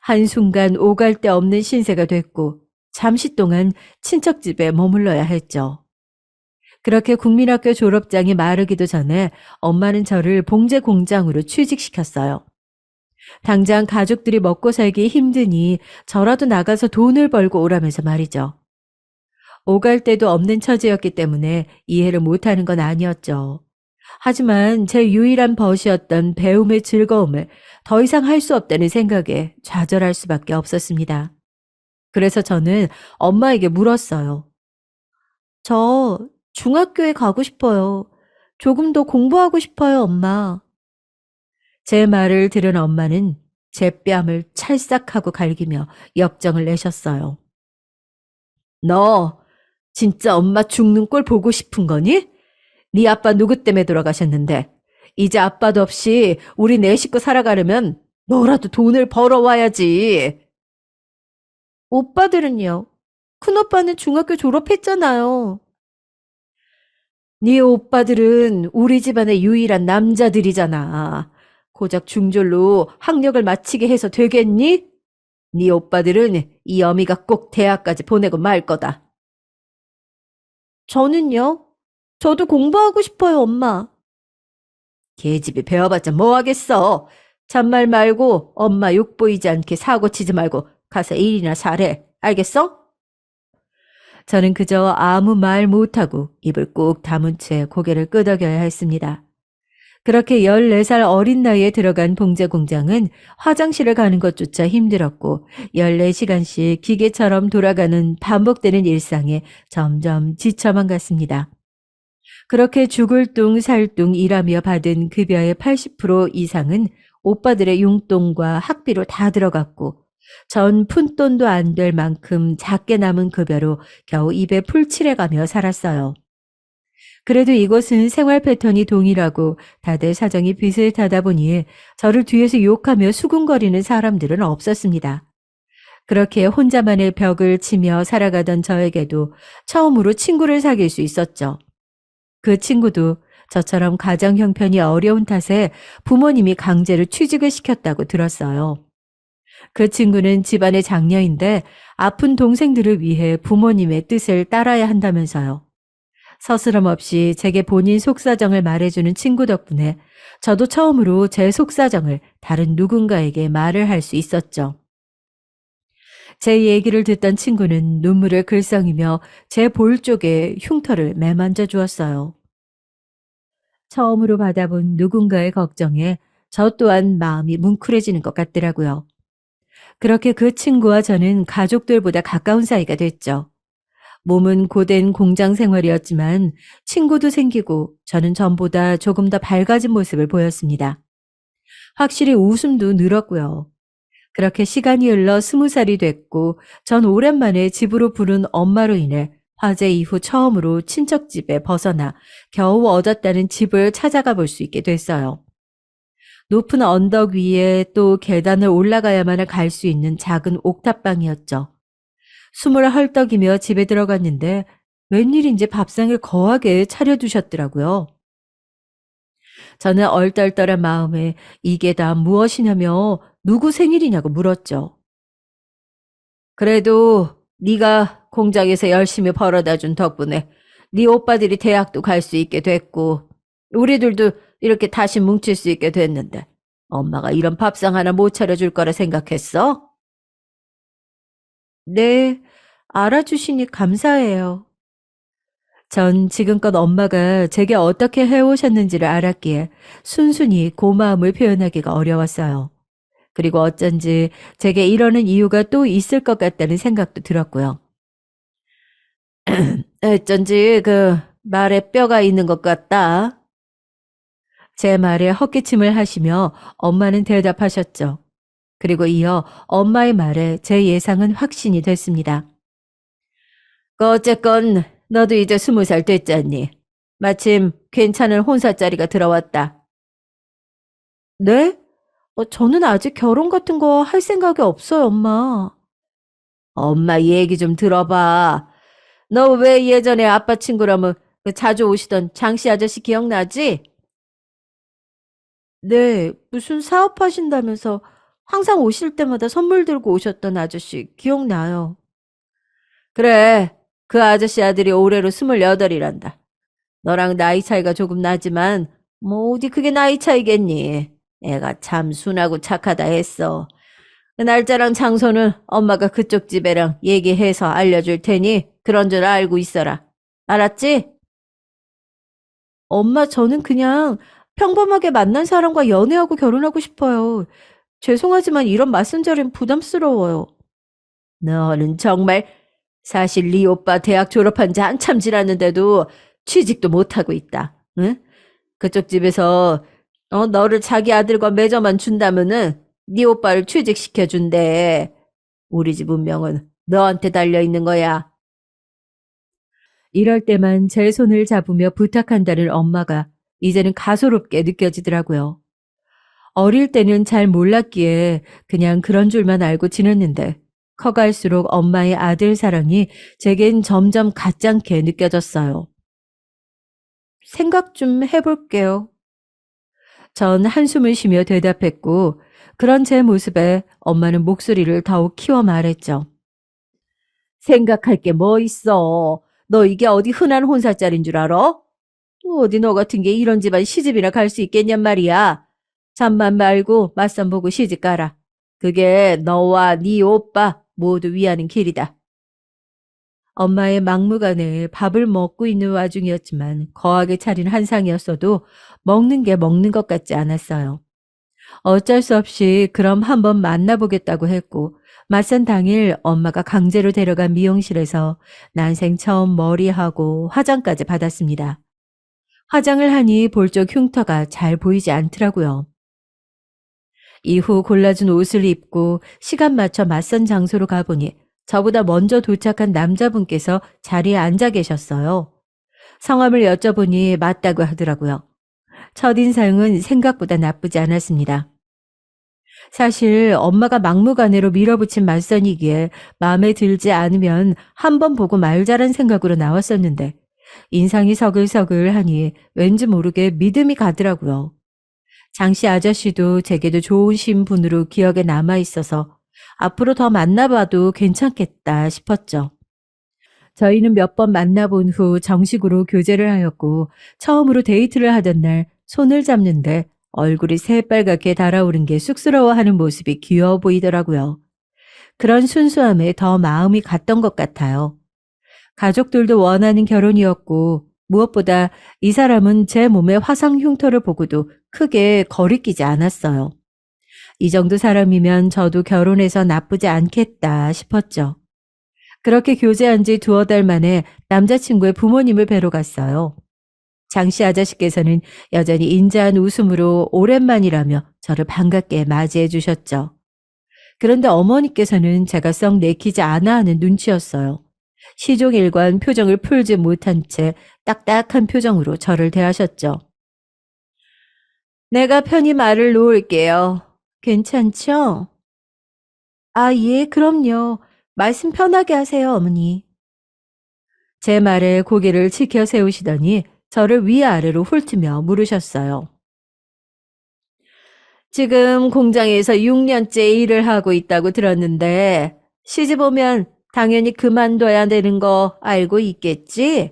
한순간 오갈 데 없는 신세가 됐고 잠시 동안 친척 집에 머물러야 했죠. 그렇게 국민학교 졸업장이 마르기도 전에 엄마는 저를 봉제 공장으로 취직시켰어요. 당장 가족들이 먹고 살기 힘드니 저라도 나가서 돈을 벌고 오라면서 말이죠. 오갈 데도 없는 처지였기 때문에 이해를 못하는 건 아니었죠. 하지만 제 유일한 벗이었던 배움의 즐거움을 더 이상 할 수 없다는 생각에 좌절할 수밖에 없었습니다. 그래서 저는 엄마에게 물었어요. 저 중학교에 가고 싶어요. 조금 더 공부하고 싶어요, 엄마. 제 말을 들은 엄마는 제 뺨을 찰싹하고 갈기며 역정을 내셨어요. 너 진짜 엄마 죽는 꼴 보고 싶은 거니? 네 아빠 누구 때문에 돌아가셨는데 이제 아빠도 없이 우리 네 식구 살아가려면 너라도 돈을 벌어와야지. 오빠들은요? 큰오빠는 중학교 졸업했잖아요. 네 오빠들은 우리 집안의 유일한 남자들이잖아. 고작 중졸로 학력을 마치게 해서 되겠니? 네 오빠들은 이 어미가 꼭 대학까지 보내고 말 거다. 저는요? 저도 공부하고 싶어요, 엄마. 계집이 배워봤자 뭐 하겠어. 잔말 말고 엄마 욕 보이지 않게 사고 치지 말고 가서 일이나 잘해. 알겠어? 저는 그저 아무 말 못하고 입을 꾹 다문 채 고개를 끄덕여야 했습니다. 그렇게 14살 어린 나이에 들어간 봉제 공장은 화장실을 가는 것조차 힘들었고 14시간씩 기계처럼 돌아가는 반복되는 일상에 점점 지쳐만 갔습니다. 그렇게 죽을 둥 살 둥 일하며 받은 급여의 80% 이상은 오빠들의 용돈과 학비로 다 들어갔고 전 푼돈도 안 될 만큼 작게 남은 급여로 겨우 입에 풀 칠해가며 살았어요. 그래도 이곳은 생활 패턴이 동일하고 다들 사정이 비슷하다 보니 저를 뒤에서 욕하며 수군거리는 사람들은 없었습니다. 그렇게 혼자만의 벽을 치며 살아가던 저에게도 처음으로 친구를 사귈 수 있었죠. 그 친구도 저처럼 가정 형편이 어려운 탓에 부모님이 강제로 취직을 시켰다고 들었어요. 그 친구는 집안의 장녀인데 아픈 동생들을 위해 부모님의 뜻을 따라야 한다면서요. 서스럼 없이 제게 본인 속사정을 말해주는 친구 덕분에 저도 처음으로 제 속사정을 다른 누군가에게 말을 할 수 있었죠. 제 얘기를 듣던 친구는 눈물을 글썽이며 제 볼 쪽에 흉터를 매만져 주었어요. 처음으로 받아본 누군가의 걱정에 저 또한 마음이 뭉클해지는 것 같더라고요. 그렇게 그 친구와 저는 가족들보다 가까운 사이가 됐죠. 몸은 고된 공장 생활이었지만 친구도 생기고 저는 전보다 조금 더 밝아진 모습을 보였습니다. 확실히 웃음도 늘었고요. 그렇게 시간이 흘러 20살이 됐고 전 오랜만에 집으로 부른 엄마로 인해 화재 이후 처음으로 친척집에 벗어나 겨우 얻었다는 집을 찾아가 볼 수 있게 됐어요. 높은 언덕 위에 또 계단을 올라가야만 갈 수 있는 작은 옥탑방이었죠. 숨을 헐떡이며 집에 들어갔는데 웬일인지 밥상을 거하게 차려두셨더라고요. 저는 얼떨떨한 마음에 이게 다 무엇이냐며 누구 생일이냐고 물었죠. 그래도 네가 공장에서 열심히 벌어다 준 덕분에 네 오빠들이 대학도 갈 수 있게 됐고 우리들도 이렇게 다시 뭉칠 수 있게 됐는데 엄마가 이런 밥상 하나 못 차려줄 거라 생각했어? 네, 알아주시니 감사해요. 전 지금껏 엄마가 제게 어떻게 해오셨는지를 알았기에 순순히 고마움을 표현하기가 어려웠어요. 그리고 어쩐지 제게 이러는 이유가 또 있을 것 같다는 생각도 들었고요. 어쩐지 그 말에 뼈가 있는 것 같다. 제 말에 헛기침을 하시며 엄마는 대답하셨죠. 그리고 이어 엄마의 말에 제 예상은 확신이 됐습니다. 어쨌건 너도 이제 20살 됐잖니. 마침 괜찮은 혼사자리가 들어왔다. 네? 저는 아직 결혼 같은 거 할 생각이 없어요, 엄마. 엄마 얘기 좀 들어봐. 너 왜 예전에 아빠 친구라면 그 자주 오시던 장씨 아저씨 기억나지? 네, 무슨 사업하신다면서 항상 오실 때마다 선물 들고 오셨던 아저씨 기억나요. 그래, 그 아저씨 아들이 올해로 28이란다. 너랑 나이 차이가 조금 나지만 뭐 어디 그게 나이 차이겠니? 애가 참 순하고 착하다 했어. 그 날짜랑 장소는 엄마가 그쪽 집애랑 얘기해서 알려줄 테니 그런 줄 알고 있어라. 알았지? 엄마, 저는 그냥 평범하게 만난 사람과 연애하고 결혼하고 싶어요. 죄송하지만 이런 말씀드림 부담스러워요. 너는 정말 사실 네 오빠 대학 졸업한 지 한참 지났는데도 취직도 못하고 있다. 응? 그쪽 집에서 너를 자기 아들과 맺어만 준다면은 네 오빠를 취직시켜 준대. 우리 집 운명은 너한테 달려 있는 거야. 이럴 때만 제 손을 잡으며 부탁한다는 엄마가 이제는 가소롭게 느껴지더라고요. 어릴 때는 잘 몰랐기에 그냥 그런 줄만 알고 지냈는데 커갈수록 엄마의 아들 사랑이 제겐 점점 가짱게 느껴졌어요. 생각 좀 해볼게요. 전 한숨을 쉬며 대답했고 그런 제 모습에 엄마는 목소리를 더욱 키워 말했죠. 생각할 게 뭐 있어. 너 이게 어디 흔한 혼사짤인 줄 알아? 어디 너 같은 게 이런 집안 시집이나 갈 수 있겠냔 말이야. 잠만 말고 맞선 보고 시집 가라. 그게 너와 네 오빠 모두 위하는 길이다. 엄마의 막무가내에 밥을 먹고 있는 와중이었지만 거하게 차린 한상이었어도 먹는 게 먹는 것 같지 않았어요. 어쩔 수 없이 그럼 한번 만나보겠다고 했고 맞선 당일 엄마가 강제로 데려간 미용실에서 난생 처음 머리하고 화장까지 받았습니다. 화장을 하니 볼 쪽 흉터가 잘 보이지 않더라고요. 이후 골라준 옷을 입고 시간 맞춰 맞선 장소로 가보니 저보다 먼저 도착한 남자분께서 자리에 앉아 계셨어요. 성함을 여쭤보니 맞다고 하더라고요. 첫인상은 생각보다 나쁘지 않았습니다. 사실 엄마가 막무가내로 밀어붙인 맞선이기에 마음에 들지 않으면 한 번 보고 말자란 생각으로 나왔었는데 인상이 서글서글하니 왠지 모르게 믿음이 가더라고요. 장씨 아저씨도 제게도 좋으신 분으로 기억에 남아 있어서 앞으로 더 만나봐도 괜찮겠다 싶었죠. 저희는 몇 번 만나본 후 정식으로 교제를 하였고 처음으로 데이트를 하던 날 손을 잡는데 얼굴이 새빨갛게 달아오른 게 쑥스러워하는 모습이 귀여워 보이더라고요. 그런 순수함에 더 마음이 갔던 것 같아요. 가족들도 원하는 결혼이었고 무엇보다 이 사람은 제 몸의 화상 흉터를 보고도 크게 거리끼지 않았어요. 이 정도 사람이면 저도 결혼해서 나쁘지 않겠다 싶었죠. 그렇게 교제한 지 두어 달 만에 남자친구의 부모님을 뵈러 갔어요. 장씨 아저씨께서는 여전히 인자한 웃음으로 오랜만이라며 저를 반갑게 맞이해 주셨죠. 그런데 어머니께서는 제가 썩 내키지 않아 하는 눈치였어요. 시종일관 표정을 풀지 못한 채 딱딱한 표정으로 저를 대하셨죠. 내가 편히 말을 놓을게요. 괜찮죠? 아, 예, 그럼요. 말씀 편하게 하세요, 어머니. 제 말에 고개를 치켜 세우시더니 저를 위아래로 훑으며 물으셨어요. 지금 공장에서 6년째 일을 하고 있다고 들었는데 시집 오면 당연히 그만둬야 되는 거 알고 있겠지?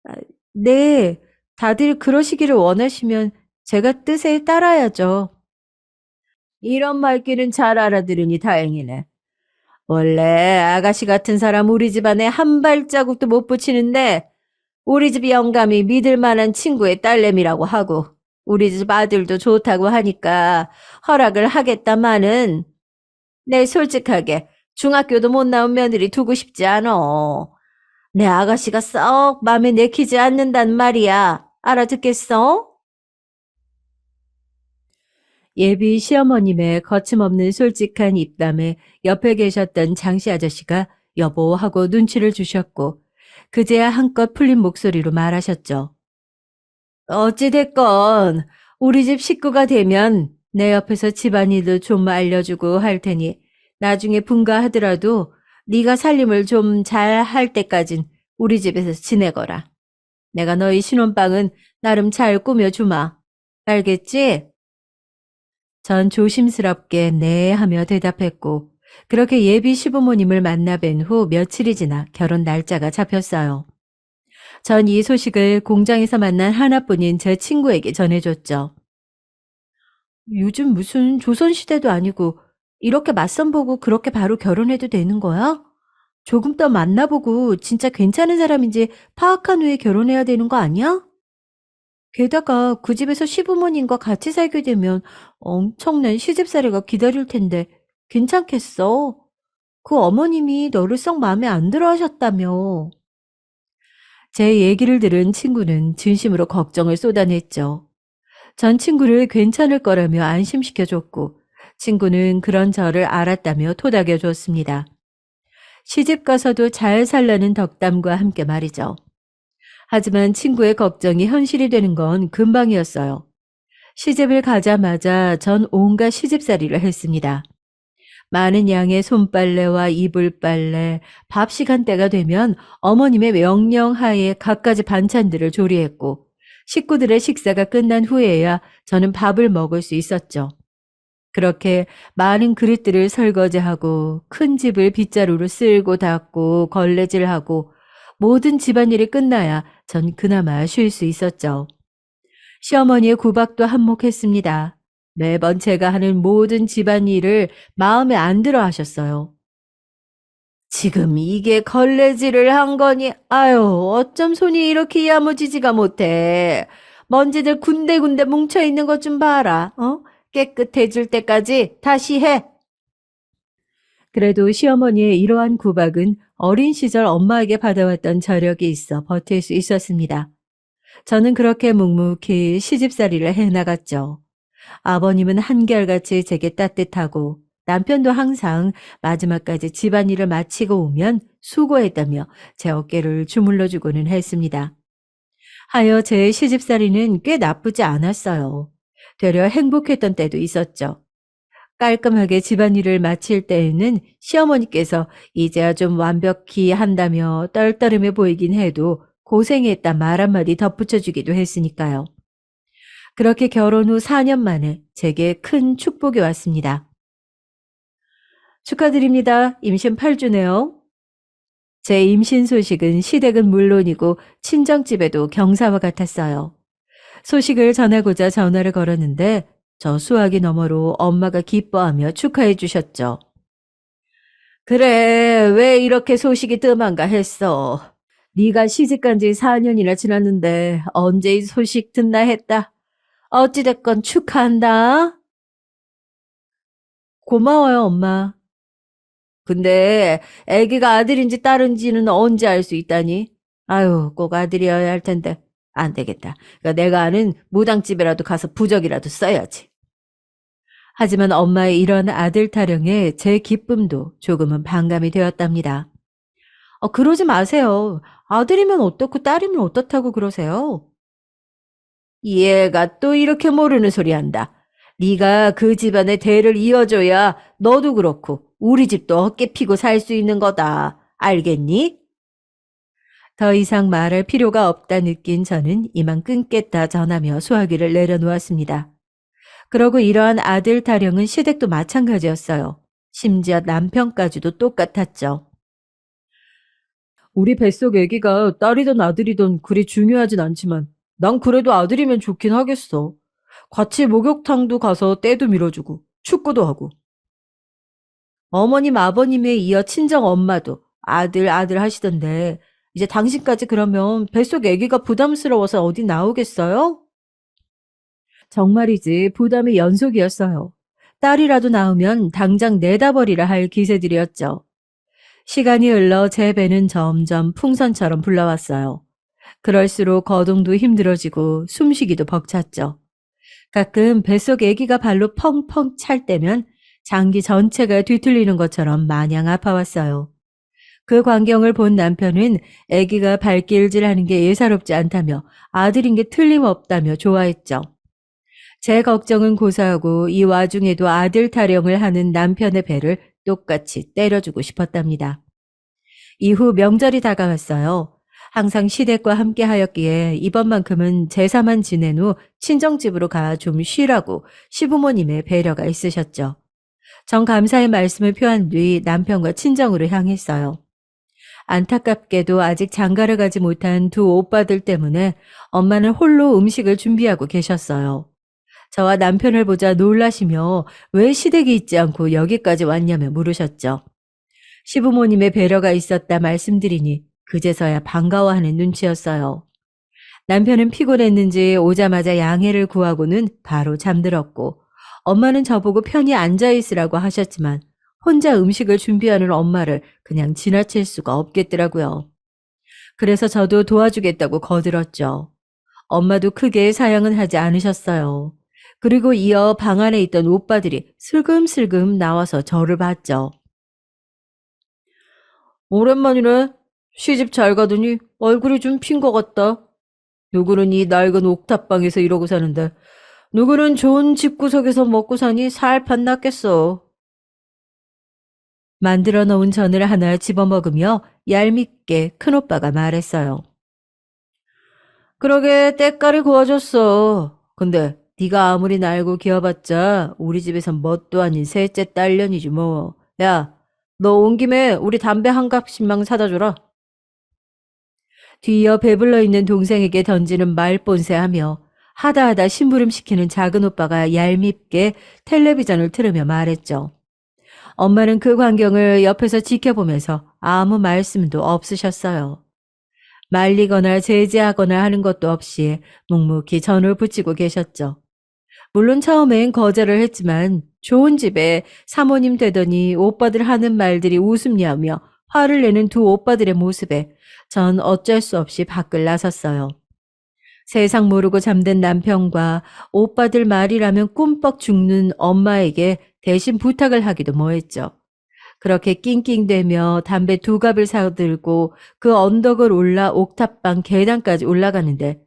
아, 네, 다들 그러시기를 원하시면 제가 뜻에 따라야죠. 이런 말귀는 잘 알아들으니 다행이네. 원래 아가씨 같은 사람 우리 집안에 한 발자국도 못 붙이는데 우리 집 영감이 믿을 만한 친구의 딸내미라고 하고 우리 집 아들도 좋다고 하니까 허락을 하겠다마는 내 솔직하게 중학교도 못 나온 며느리 두고 싶지 않어. 내 아가씨가 썩 맘에 내키지 않는단 말이야. 알아듣겠어? 예비 시어머님의 거침없는 솔직한 입담에 옆에 계셨던 장씨 아저씨가 여보 하고 눈치를 주셨고 그제야 한껏 풀린 목소리로 말하셨죠. 어찌됐건 우리 집 식구가 되면 내 옆에서 집안일도 좀 알려주고 할 테니 나중에 분가하더라도 네가 살림을 좀 잘 할 때까진 우리 집에서 지내거라. 내가 너희 신혼방은 나름 잘 꾸며주마. 알겠지? 전 조심스럽게 네 하며 대답했고, 그렇게 예비 시부모님을 만나 뵌 후 며칠이 지나 결혼 날짜가 잡혔어요. 전 이 소식을 공장에서 만난 하나뿐인 제 친구에게 전해줬죠. 요즘 무슨 조선시대도 아니고 이렇게 맞선 보고 그렇게 바로 결혼해도 되는 거야? 조금 더 만나보고 진짜 괜찮은 사람인지 파악한 후에 결혼해야 되는 거 아니야? 게다가 그 집에서 시부모님과 같이 살게 되면 엄청난 시집살이가 기다릴 텐데 괜찮겠어? 그 어머님이 너를 썩 마음에 안 들어 하셨다며. 제 얘기를 들은 친구는 진심으로 걱정을 쏟아냈죠. 전 친구를 괜찮을 거라며 안심시켜줬고, 친구는 그런 저를 알았다며 토닥여줬습니다. 시집 가서도 잘 살라는 덕담과 함께 말이죠. 하지만 친구의 걱정이 현실이 되는 건 금방이었어요. 시집을 가자마자 전 온갖 시집살이를 했습니다. 많은 양의 손빨래와 이불빨래, 밥 시간대가 되면 어머님의 명령하에 갖가지 반찬들을 조리했고, 식구들의 식사가 끝난 후에야 저는 밥을 먹을 수 있었죠. 그렇게 많은 그릇들을 설거지하고 큰 집을 빗자루로 쓸고 닦고 걸레질하고 모든 집안일이 끝나야 전 그나마 쉴 수 있었죠. 시어머니의 구박도 한몫했습니다. 매번 제가 하는 모든 집안일을 마음에 안 들어 하셨어요. 지금 이게 걸레질을 한 거니? 아유, 어쩜 손이 이렇게 야무지지가 못해. 먼지들 군데군데 뭉쳐있는 것 좀 봐라. 깨끗해질 때까지 다시 해. 그래도 시어머니의 이러한 구박은 어린 시절 엄마에게 받아왔던 저력이 있어 버틸 수 있었습니다. 저는 그렇게 묵묵히 시집살이를 해나갔죠. 아버님은 한결같이 제게 따뜻하고 남편도 항상 마지막까지 집안일을 마치고 오면 수고했다며 제 어깨를 주물러주고는 했습니다. 하여 제 시집살이는 꽤 나쁘지 않았어요. 되려 행복했던 때도 있었죠. 깔끔하게 집안일을 마칠 때에는 시어머니께서 이제야 좀 완벽히 한다며 떨떠름해 보이긴 해도 고생했다 말 한마디 덧붙여주기도 했으니까요. 그렇게 결혼 후 4년 만에 제게 큰 축복이 왔습니다. 축하드립니다. 임신 8주네요. 제 임신 소식은 시댁은 물론이고 친정집에도 경사와 같았어요. 소식을 전하고자 전화를 걸었는데 저 수화기 너머로 엄마가 기뻐하며 축하해 주셨죠. 그래, 왜 이렇게 소식이 뜸한가 했어. 네가 시집간 지 4년이나 지났는데 언제 이 소식 듣나 했다. 어찌됐건 축하한다. 고마워요, 엄마. 근데 아기가 아들인지 딸인지는 언제 알 수 있다니? 아유, 꼭 아들이어야 할 텐데. 안 되겠다. 그러니까 내가 아는 무당집이라도 가서 부적이라도 써야지. 하지만 엄마의 이런 아들 타령에 제 기쁨도 조금은 반감이 되었답니다. 그러지 마세요. 아들이면 어떻고 딸이면 어떻다고 그러세요? 얘가 또 이렇게 모르는 소리 한다. 네가 그 집안의 대를 이어줘야 너도 그렇고 우리 집도 어깨 피고 살 수 있는 거다. 알겠니? 더 이상 말할 필요가 없다 느낀 저는 이만 끊겠다 전하며 수화기를 내려놓았습니다. 그러고 이러한 아들 타령은 시댁도 마찬가지였어요. 심지어 남편까지도 똑같았죠. 우리 뱃속 애기가 딸이든 아들이든 그리 중요하진 않지만 난 그래도 아들이면 좋긴 하겠어. 같이 목욕탕도 가서 때도 밀어주고 축구도 하고. 어머님 아버님에 이어 친정 엄마도 아들 하시던데 이제 당신까지 그러면 뱃속 애기가 부담스러워서 어디 나오겠어요? 정말이지 부담의 연속이었어요. 딸이라도 낳으면 당장 내다버리라 할 기세들이었죠. 시간이 흘러 제 배는 점점 풍선처럼 불러왔어요. 그럴수록 거동도 힘들어지고 숨쉬기도 벅찼죠. 가끔 뱃속 아기가 발로 펑펑 찰 때면 장기 전체가 뒤틀리는 것처럼 마냥 아파왔어요. 그 광경을 본 남편은 아기가 발길질하는 게 예사롭지 않다며 아들인 게 틀림없다며 좋아했죠. 제 걱정은 고사하고 이 와중에도 아들 타령을 하는 남편의 배를 똑같이 때려주고 싶었답니다. 이후 명절이 다가왔어요. 항상 시댁과 함께 하였기에 이번만큼은 제사만 지낸 후 친정집으로 가 좀 쉬라고 시부모님의 배려가 있으셨죠. 전 감사의 말씀을 표한 뒤 남편과 친정으로 향했어요. 안타깝게도 아직 장가를 가지 못한 두 오빠들 때문에 엄마는 홀로 음식을 준비하고 계셨어요. 저와 남편을 보자 놀라시며 왜 시댁이 있지 않고 여기까지 왔냐며 물으셨죠. 시부모님의 배려가 있었다 말씀드리니 그제서야 반가워하는 눈치였어요. 남편은 피곤했는지 오자마자 양해를 구하고는 바로 잠들었고, 엄마는 저보고 편히 앉아 있으라고 하셨지만 혼자 음식을 준비하는 엄마를 그냥 지나칠 수가 없겠더라고요. 그래서 저도 도와주겠다고 거들었죠. 엄마도 크게 사양은 하지 않으셨어요. 그리고 이어 방 안에 있던 오빠들이 슬금슬금 나와서 저를 봤죠. 오랜만이네. 시집 잘 가더니 얼굴이 좀 핀 것 같다. 누구는 이 낡은 옥탑방에서 이러고 사는데 누구는 좋은 집구석에서 먹고 사니 살판 났겠어. 만들어 놓은 전을 하나 집어먹으며 얄밉게 큰오빠가 말했어요. 그러게 때깔이 고와졌어. 근데 네가 아무리 날고 기어봤자 우리 집에선 뭣도 아닌 셋째 딸년이지 뭐. 야, 너 온 김에 우리 담배 한 갑씩만 사다 줘라. 뒤이어 배불러 있는 동생에게 던지는 말본세하며 하다하다 심부름시키는 작은 오빠가 얄밉게 텔레비전을 틀으며 말했죠. 엄마는 그 광경을 옆에서 지켜보면서 아무 말씀도 없으셨어요. 말리거나 제지하거나 하는 것도 없이 묵묵히 전을 붙이고 계셨죠. 물론 처음엔 거절을 했지만 좋은 집에 사모님 되더니 오빠들 하는 말들이 웃음냐며 화를 내는 두 오빠들의 모습에 전 어쩔 수 없이 밖을 나섰어요. 세상 모르고 잠든 남편과 오빠들 말이라면 꿈뻑 죽는 엄마에게 대신 부탁을 하기도 뭐했죠. 그렇게 낑낑대며 담배 두 갑을 사들고 그 언덕을 올라 옥탑방 계단까지 올라가는데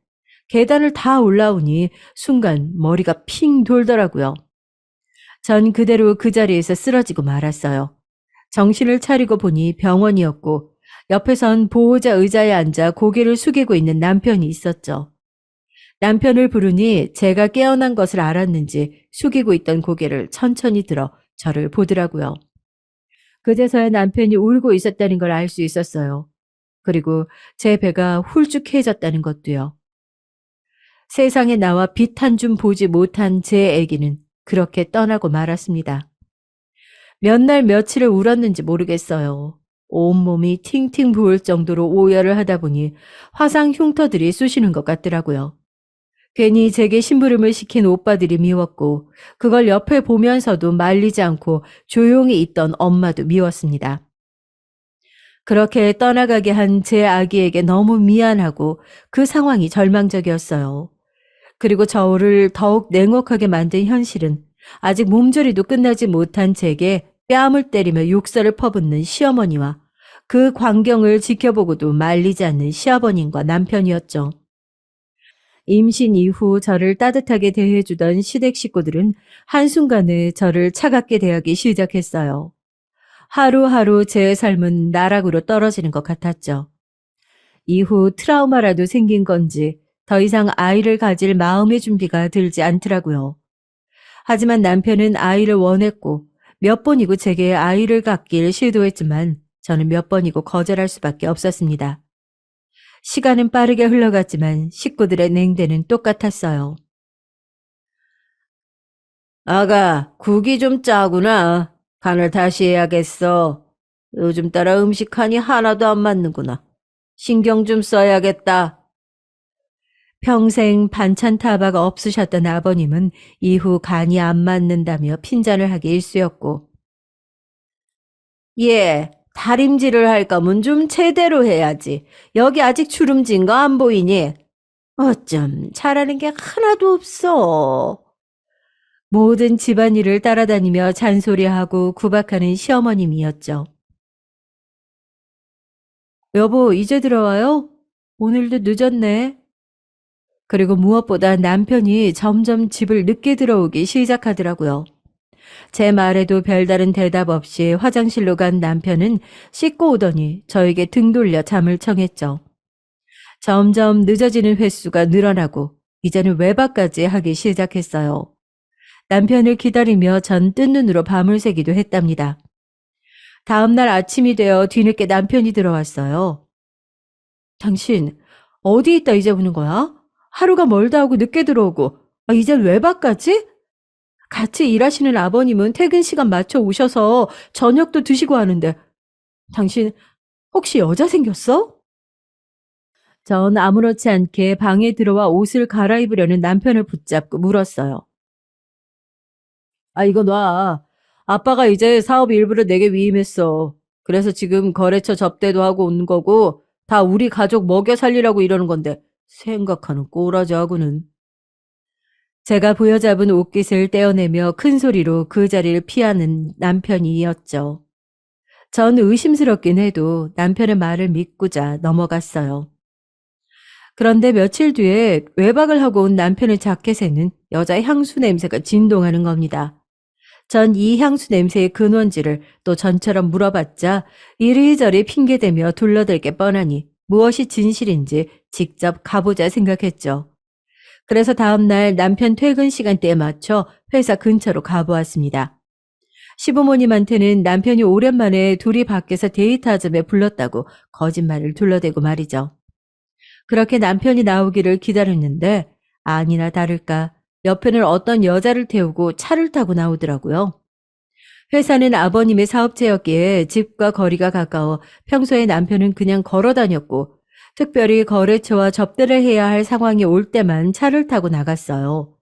계단을 다 올라오니 순간 머리가 핑 돌더라고요. 전 그대로 그 자리에서 쓰러지고 말았어요. 정신을 차리고 보니 병원이었고 옆에선 보호자 의자에 앉아 고개를 숙이고 있는 남편이 있었죠. 남편을 부르니 제가 깨어난 것을 알았는지 숙이고 있던 고개를 천천히 들어 저를 보더라고요. 그제서야 남편이 울고 있었다는 걸 알 수 있었어요. 그리고 제 배가 훌쭉해졌다는 것도요. 세상에 나와 빛 한 줌 보지 못한 제 아기는 그렇게 떠나고 말았습니다. 몇 날 며칠을 울었는지 모르겠어요. 온몸이 팅팅 부을 정도로 오열을 하다 보니 화상 흉터들이 쑤시는 것 같더라고요. 괜히 제게 심부름을 시킨 오빠들이 미웠고 그걸 옆에 보면서도 말리지 않고 조용히 있던 엄마도 미웠습니다. 그렇게 떠나가게 한 제 아기에게 너무 미안하고 그 상황이 절망적이었어요. 그리고 저를 더욱 냉혹하게 만든 현실은 아직 몸조리도 끝나지 못한 제게 뺨을 때리며 욕설을 퍼붓는 시어머니와 그 광경을 지켜보고도 말리지 않는 시아버님과 남편이었죠. 임신 이후 저를 따뜻하게 대해주던 시댁 식구들은 한순간에 저를 차갑게 대하기 시작했어요. 하루하루 제 삶은 나락으로 떨어지는 것 같았죠. 이후 트라우마라도 생긴 건지 더 이상 아이를 가질 마음의 준비가 들지 않더라고요. 하지만 남편은 아이를 원했고 몇 번이고 제게 아이를 갖길 시도했지만 저는 몇 번이고 거절할 수밖에 없었습니다. 시간은 빠르게 흘러갔지만 식구들의 냉대는 똑같았어요. 아가, 국이 좀 짜구나. 간을 다시 해야겠어. 요즘 따라 음식하니 하나도 안 맞는구나. 신경 좀 써야겠다. 평생 반찬 타박 없으셨던 아버님은 이후 간이 안 맞는다며 핀잔을 하기 일쑤였고, 예, 다림질을 할 거면 좀 제대로 해야지. 여기 아직 주름진 거 안 보이니? 어쩜 잘하는 게 하나도 없어. 모든 집안일을 따라다니며 잔소리하고 구박하는 시어머님이었죠. 여보, 이제 들어와요? 오늘도 늦었네. 그리고 무엇보다 남편이 점점 집을 늦게 들어오기 시작하더라고요. 제 말에도 별다른 대답 없이 화장실로 간 남편은 씻고 오더니 저에게 등 돌려 잠을 청했죠. 점점 늦어지는 횟수가 늘어나고 이제는 외박까지 하기 시작했어요. 남편을 기다리며 전 뜬 눈으로 밤을 새기도 했답니다. 다음 날 아침이 되어 뒤늦게 남편이 들어왔어요. 당신 어디 있다 이제 오는 거야? 하루가 멀다 하고 늦게 들어오고 이젠 외박까지? 같이 일하시는 아버님은 퇴근 시간 맞춰 오셔서 저녁도 드시고 하는데 당신 혹시 여자 생겼어? 전 아무렇지 않게 방에 들어와 옷을 갈아입으려는 남편을 붙잡고 물었어요. 이거 놔. 아빠가 이제 사업 일부를 내게 위임했어. 그래서 지금 거래처 접대도 하고 온 거고 다 우리 가족 먹여 살리라고 이러는 건데 생각하는 꼬라지하고는. 제가 부여잡은 옷깃을 떼어내며 큰 소리로 그 자리를 피하는 남편이었죠. 전 의심스럽긴 해도 남편의 말을 믿고자 넘어갔어요. 그런데 며칠 뒤에 외박을 하고 온 남편의 자켓에는 여자 향수 냄새가 진동하는 겁니다. 전 이 향수 냄새의 근원지를 또 전처럼 물어봤자 이리저리 핑계대며 둘러댈 게 뻔하니 무엇이 진실인지 직접 가보자 생각했죠. 그래서 다음날 남편 퇴근 시간대에 맞춰 회사 근처로 가보았습니다. 시부모님한테는 남편이 오랜만에 둘이 밖에서 데이트하자며 불렀다고 거짓말을 둘러대고 말이죠. 그렇게 남편이 나오기를 기다렸는데 아니나 다를까 옆에는 어떤 여자를 태우고 차를 타고 나오더라고요. 회사는 아버님의 사업체였기에 집과 거리가 가까워 평소에 남편은 그냥 걸어 다녔고 특별히 거래처와 접대를 해야 할 상황이 올 때만 차를 타고 나갔어요.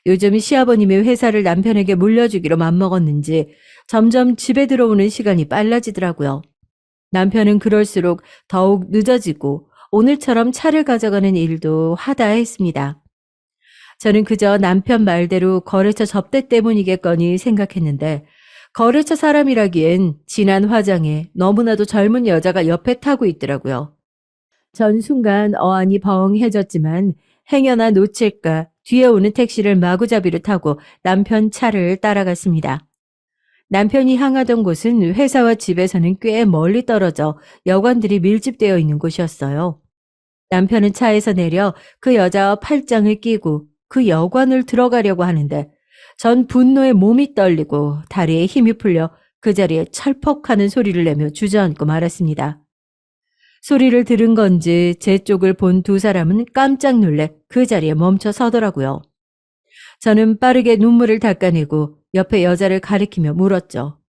요즘 시아버님이 회사를 남편에게 물려주기로 맘먹었는지 점점 집에 들어오는 시간이 빨라지더라고요. 남편은 그럴수록 더욱 늦어지고 오늘처럼 차를 가져가는 일도 하다 했습니다. 저는 그저 남편 말대로 거래처 접대 때문이겠거니 생각했는데 거래처 사람이라기엔 진한 화장에 너무나도 젊은 여자가 옆에 타고 있더라고요. 전 순간 어안이 벙해졌지만 행여나 놓칠까 뒤에 오는 택시를 마구잡이로 타고 남편 차를 따라갔습니다. 남편이 향하던 곳은 회사와 집에서는 꽤 멀리 떨어져 여관들이 밀집되어 있는 곳이었어요. 남편은 차에서 내려 그 여자와 팔짱을 끼고 그 여관을 들어가려고 하는데 전 분노에 몸이 떨리고 다리에 힘이 풀려 그 자리에 철퍽하는 소리를 내며 주저앉고 말았습니다. 소리를 들은 건지 제 쪽을 본 두 사람은 깜짝 놀래 그 자리에 멈춰 서더라고요. 저는 빠르게 눈물을 닦아내고 옆에 여자를 가리키며 물었죠.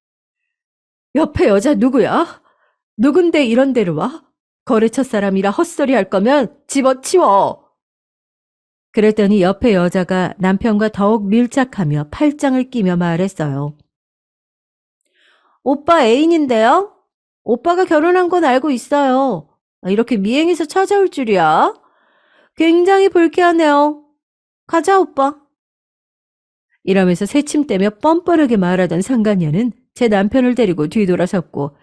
옆에 여자 누구야? 누군데 이런 데로 와? 거래처 사람이라 헛소리 할 거면 집어치워. 그랬더니 옆에 여자가 남편과 더욱 밀착하며 팔짱을 끼며 말했어요. 오빠 애인인데요? 오빠가 결혼한 건 알고 있어요. 이렇게 미행해서 찾아올 줄이야? 굉장히 불쾌하네요. 가자, 오빠. 이러면서 새침대며 뻔뻔하게 말하던 상간녀는 제 남편을 데리고 뒤돌아섰고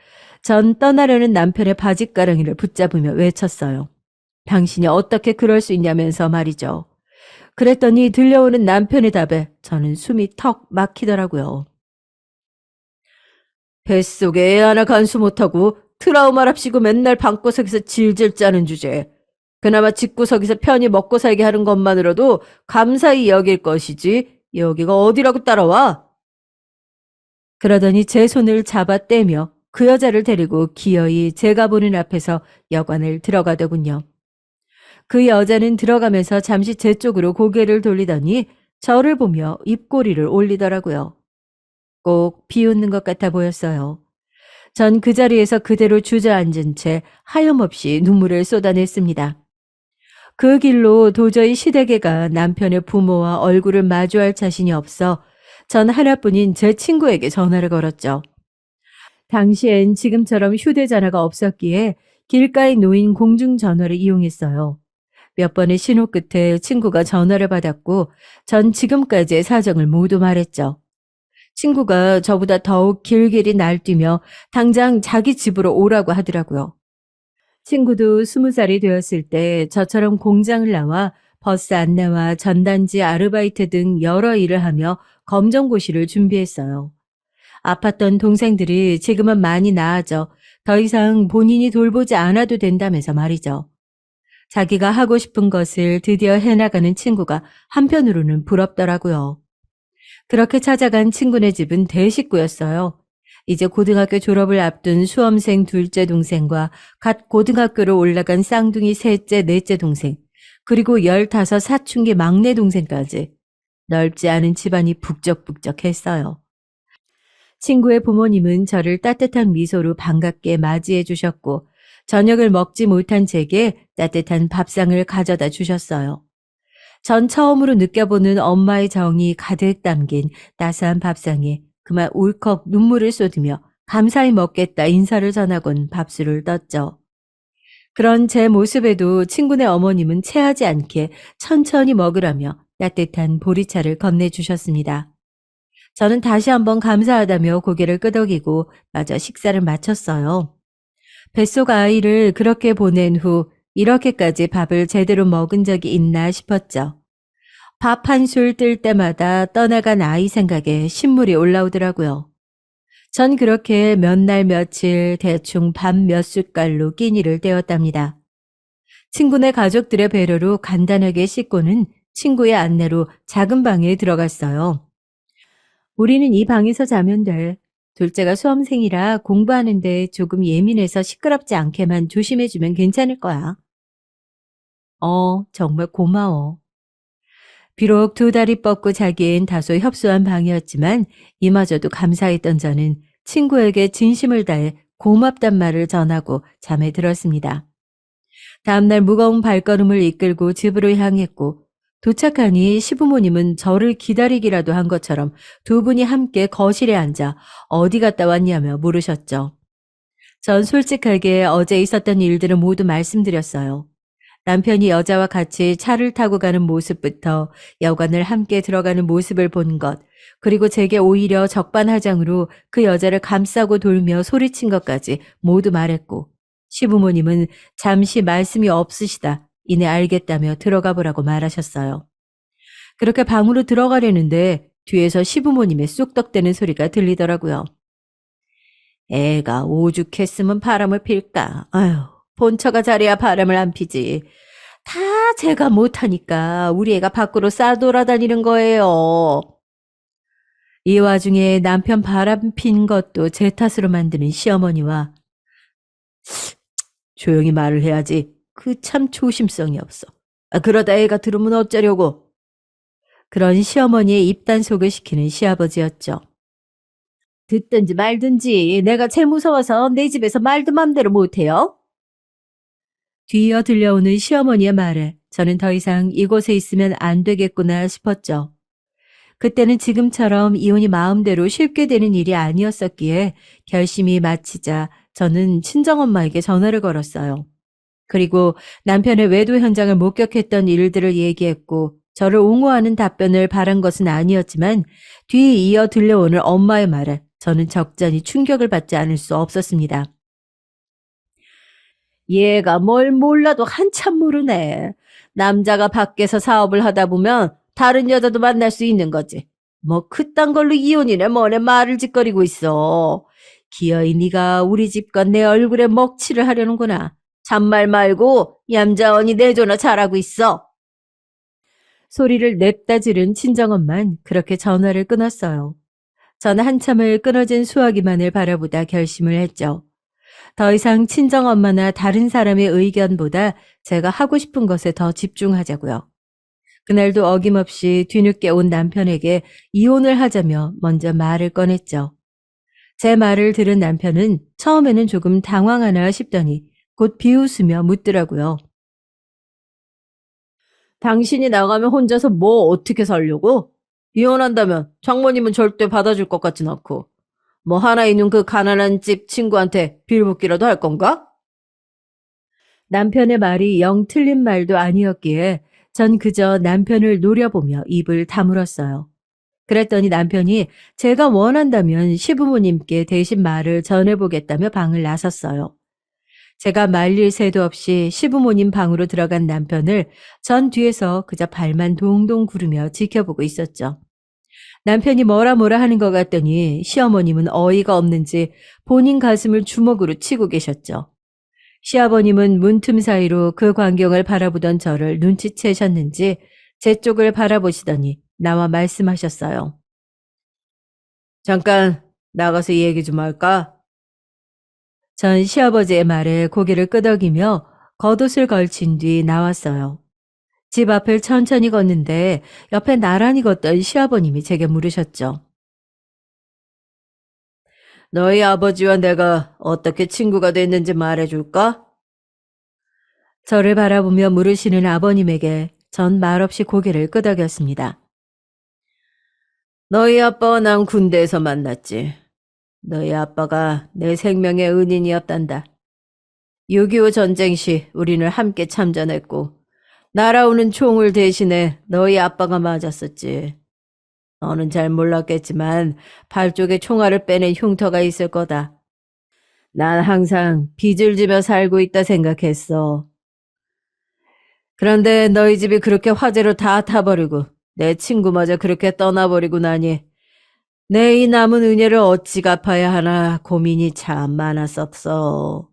전 떠나려는 남편의 바짓가랑이를 붙잡으며 외쳤어요. 당신이 어떻게 그럴 수 있냐면서 말이죠. 그랬더니 들려오는 남편의 답에 저는 숨이 턱 막히더라고요. 뱃속에 애 하나 간수 못하고 트라우마랍시고 맨날 방구석에서 질질 짜는 주제. 그나마 집구석에서 편히 먹고 살게 하는 것만으로도 감사히 여길 것이지 여기가 어디라고 따라와? 그러더니 제 손을 잡아 떼며 그 여자를 데리고 기어이 제가 보는 앞에서 여관을 들어가더군요. 그 여자는 들어가면서 잠시 제 쪽으로 고개를 돌리더니 저를 보며 입꼬리를 올리더라고요. 꼭 비웃는 것 같아 보였어요. 전 그 자리에서 그대로 주저앉은 채 하염없이 눈물을 쏟아냈습니다. 그 길로 도저히 시댁애가 남편의 부모와 얼굴을 마주할 자신이 없어 전 하나뿐인 제 친구에게 전화를 걸었죠. 당시엔 지금처럼 휴대전화가 없었기에 길가에 놓인 공중전화를 이용했어요. 몇 번의 신호 끝에 친구가 전화를 받았고 전 지금까지의 사정을 모두 말했죠. 친구가 저보다 더욱 길길이 날뛰며 당장 자기 집으로 오라고 하더라고요. 친구도 20살이 되었을 때 저처럼 공장을 나와 버스 안내와 전단지 아르바이트 등 여러 일을 하며 검정고시를 준비했어요. 아팠던 동생들이 지금은 많이 나아져 더 이상 본인이 돌보지 않아도 된다면서 말이죠. 자기가 하고 싶은 것을 드디어 해나가는 친구가 한편으로는 부럽더라고요. 그렇게 찾아간 친구네 집은 대식구였어요. 이제 고등학교 졸업을 앞둔 수험생 둘째 동생과 갓 고등학교로 올라간 쌍둥이 셋째, 넷째 동생, 그리고 15 사춘기 막내 동생까지 넓지 않은 집안이 북적북적했어요. 친구의 부모님은 저를 따뜻한 미소로 반갑게 맞이해 주셨고 저녁을 먹지 못한 제게 따뜻한 밥상을 가져다 주셨어요. 전 처음으로 느껴보는 엄마의 정이 가득 담긴 따스한 밥상에 그만 울컥 눈물을 쏟으며 감사히 먹겠다 인사를 전하곤 밥술을 떴죠. 그런 제 모습에도 친구네 어머님은 체하지 않게 천천히 먹으라며 따뜻한 보리차를 건네주셨습니다. 저는 다시 한번 감사하다며 고개를 끄덕이고 마저 식사를 마쳤어요. 뱃속 아이를 그렇게 보낸 후 이렇게까지 밥을 제대로 먹은 적이 있나 싶었죠. 밥 한 술 뜰 때마다 떠나간 아이 생각에 신물이 올라오더라고요. 전 그렇게 몇 날 며칠 대충 밥 몇 숟갈로 끼니를 때웠답니다. 친구네 가족들의 배려로 간단하게 씻고는 친구의 안내로 작은 방에 들어갔어요. 우리는 이 방에서 자면 돼. 둘째가 수험생이라 공부하는데 조금 예민해서 시끄럽지 않게만 조심해주면 괜찮을 거야. 정말 고마워. 비록 두 다리 뻗고 자기엔 다소 협소한 방이었지만 이마저도 감사했던 저는 친구에게 진심을 다해 고맙단 말을 전하고 잠에 들었습니다. 다음날 무거운 발걸음을 이끌고 집으로 향했고 도착하니 시부모님은 저를 기다리기라도 한 것처럼 두 분이 함께 거실에 앉아 어디 갔다 왔냐며 물으셨죠. 전 솔직하게 어제 있었던 일들을 모두 말씀드렸어요. 남편이 여자와 같이 차를 타고 가는 모습부터 여관을 함께 들어가는 모습을 본 것, 그리고 제게 오히려 적반하장으로 그 여자를 감싸고 돌며 소리친 것까지 모두 말했고 시부모님은 잠시 말씀이 없으시다 이내 알겠다며 들어가 보라고 말하셨어요. 그렇게 방으로 들어가려는데 뒤에서 시부모님의 쑥덕대는 소리가 들리더라고요. 애가 오죽했으면 바람을 필까. 아휴, 본처가 잘해야 바람을 안 피지. 다 제가 못하니까 우리 애가 밖으로 싸돌아다니는 거예요. 이 와중에 남편 바람 핀 것도 제 탓으로 만드는 시어머니와 조용히 말을 해야지. 그 참 조심성이 없어. 그러다 애가 들으면 어쩌려고. 그런 시어머니의 입단속을 시키는 시아버지였죠. 듣든지 말든지 내가 제일 무서워서 내 집에서 말도 맘대로 못해요. 뒤이어 들려오는 시어머니의 말에 저는 더 이상 이곳에 있으면 안 되겠구나 싶었죠. 그때는 지금처럼 이혼이 마음대로 쉽게 되는 일이 아니었었기에 결심이 마치자 저는 친정엄마에게 전화를 걸었어요. 그리고 남편의 외도 현장을 목격했던 일들을 얘기했고 저를 옹호하는 답변을 바란 것은 아니었지만 뒤에 이어 들려오는 엄마의 말에 저는 적잖이 충격을 받지 않을 수 없었습니다. 얘가 뭘 몰라도 한참 모르네. 남자가 밖에서 사업을 하다 보면 다른 여자도 만날 수 있는 거지. 뭐 그딴 걸로 이혼이네 뭐네 말을 짓거리고 있어. 기어이 네가 우리 집과 내 얼굴에 먹칠을 하려는구나. 잔말 말고 얌전히 내조나 잘하고 있어. 소리를 냅다 지른 친정엄만 그렇게 전화를 끊었어요. 저는 한참을 끊어진 수화기만을 바라보다 결심을 했죠. 더 이상 친정엄마나 다른 사람의 의견보다 제가 하고 싶은 것에 더 집중하자고요. 그날도 어김없이 뒤늦게 온 남편에게 이혼을 하자며 먼저 말을 꺼냈죠. 제 말을 들은 남편은 처음에는 조금 당황하나 싶더니 곧 비웃으며 묻더라고요. 당신이 나가면 혼자서 뭐 어떻게 살려고? 이혼한다면 장모님은 절대 받아줄 것 같진 않고. 뭐 하나 있는 그 가난한 집 친구한테 빌붙기라도 할 건가? 남편의 말이 영 틀린 말도 아니었기에 전 그저 남편을 노려보며 입을 다물었어요. 그랬더니 남편이 제가 원한다면 시부모님께 대신 말을 전해보겠다며 방을 나섰어요. 제가 말릴 새도 없이 시부모님 방으로 들어간 남편을 전 뒤에서 그저 발만 동동 구르며 지켜보고 있었죠. 남편이 뭐라 하는 것 같더니 시어머님은 어이가 없는지 본인 가슴을 주먹으로 치고 계셨죠. 시아버님은 문틈 사이로 그 광경을 바라보던 저를 눈치채셨는지 제 쪽을 바라보시더니 나와 말씀하셨어요. 잠깐 나가서 얘기 좀 할까? 전 시아버지의 말에 고개를 끄덕이며 겉옷을 걸친 뒤 나왔어요. 집 앞을 천천히 걷는데 옆에 나란히 걷던 시아버님이 제게 물으셨죠. 너희 아버지와 내가 어떻게 친구가 됐는지 말해줄까? 저를 바라보며 물으시는 아버님에게 전 말없이 고개를 끄덕였습니다. 너희 아빠와 난 군대에서 만났지. 너희 아빠가 내 생명의 은인이었단다. 6.25 전쟁 시 우리는 함께 참전했고 날아오는 총을 대신해 너희 아빠가 맞았었지. 너는 잘 몰랐겠지만 발 쪽에 총알을 빼낸 흉터가 있을 거다. 난 항상 빚을 지며 살고 있다 생각했어. 그런데 너희 집이 그렇게 화재로 다 타버리고 내 친구마저 그렇게 떠나버리고 나니 내 이 남은 은혜를 어찌 갚아야 하나 고민이 참 많았었어.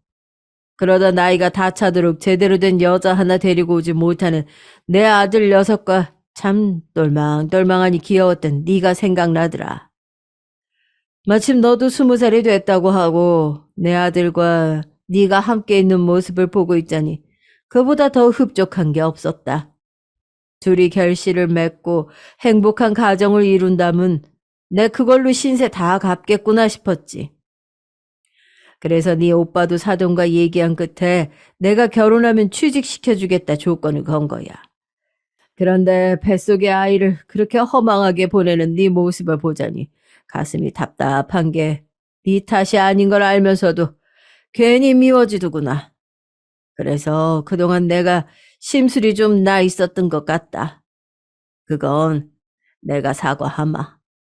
그러다 나이가 다 차도록 제대로 된 여자 하나 데리고 오지 못하는 내 아들 녀석과 참 똘망똘망하니 귀여웠던 네가 생각나더라. 마침 너도 20살이 됐다고 하고 내 아들과 네가 함께 있는 모습을 보고 있자니 그보다 더 흡족한 게 없었다. 둘이 결실을 맺고 행복한 가정을 이룬다면 내 그걸로 신세 다 갚겠구나 싶었지. 그래서 네 오빠도 사돈과 얘기한 끝에 내가 결혼하면 취직시켜주겠다 조건을 건 거야. 그런데 뱃속의 아이를 그렇게 허망하게 보내는 네 모습을 보자니 가슴이 답답한 게 네 탓이 아닌 걸 알면서도 괜히 미워지더구나. 그래서 그동안 내가 심술이 좀 나 있었던 것 같다. 그건 내가 사과하마.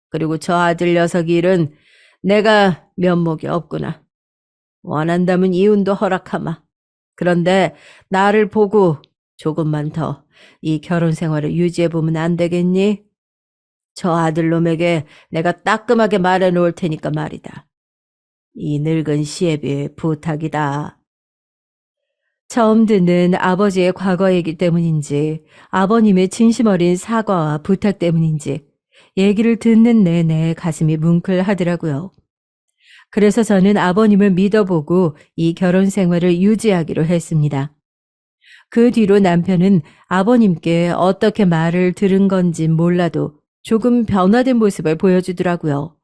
그리고 저 아들 녀석 일은 내가 면목이 없구나. 원한다면 이혼도 허락하마. 그런데 나를 보고 조금만 더 이 결혼 생활을 유지해보면 안 되겠니? 저 아들놈에게 내가 따끔하게 말해놓을 테니까 말이다. 이 늙은 시애비의 부탁이다. 처음 듣는 아버지의 과거 얘기 때문인지 아버님의 진심 어린 사과와 부탁 때문인지 얘기를 듣는 내내 가슴이 뭉클하더라고요. 그래서 저는 아버님을 믿어보고 이 결혼 생활을 유지하기로 했습니다. 그 뒤로 남편은 아버님께 어떻게 말을 들은 건진 몰라도 조금 변화된 모습을 보여주더라고요.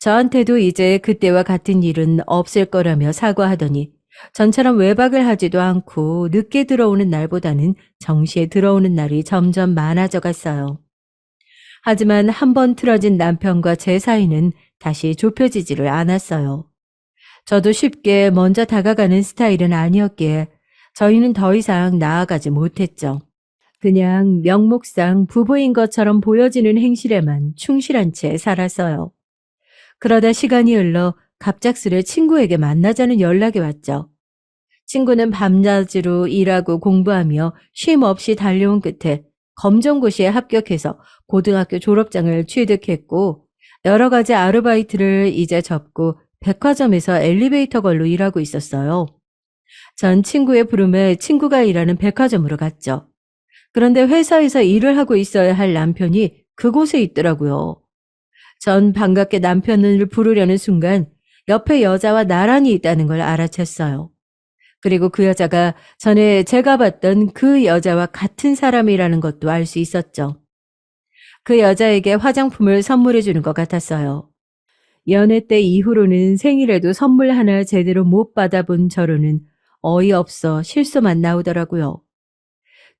저한테도 이제 그때와 같은 일은 없을 거라며 사과하더니 전처럼 외박을 하지도 않고 늦게 들어오는 날보다는 정시에 들어오는 날이 점점 많아져 갔어요. 하지만 한 번 틀어진 남편과 제 사이는 다시 좁혀지지를 않았어요. 저도 쉽게 먼저 다가가는 스타일은 아니었기에 저희는 더 이상 나아가지 못했죠. 그냥 명목상 부부인 것처럼 보여지는 행실에만 충실한 채 살았어요. 그러다 시간이 흘러 갑작스레 친구에게 만나자는 연락이 왔죠. 친구는 밤낮으로 일하고 공부하며 쉼 없이 달려온 끝에 검정고시에 합격해서 고등학교 졸업장을 취득했고 여러 가지 아르바이트를 이제 접고 백화점에서 엘리베이터 걸로 일하고 있었어요. 전 친구의 부름에 친구가 일하는 백화점으로 갔죠. 그런데 회사에서 일을 하고 있어야 할 남편이 그곳에 있더라고요. 전 반갑게 남편을 부르려는 순간 옆에 여자와 나란히 있다는 걸 알아챘어요. 그리고 그 여자가 전에 제가 봤던 그 여자와 같은 사람이라는 것도 알 수 있었죠. 그 여자에게 화장품을 선물해 주는 것 같았어요. 연애 때 이후로는 생일에도 선물 하나 제대로 못 받아본 저로는 어이없어 실수만 나오더라고요.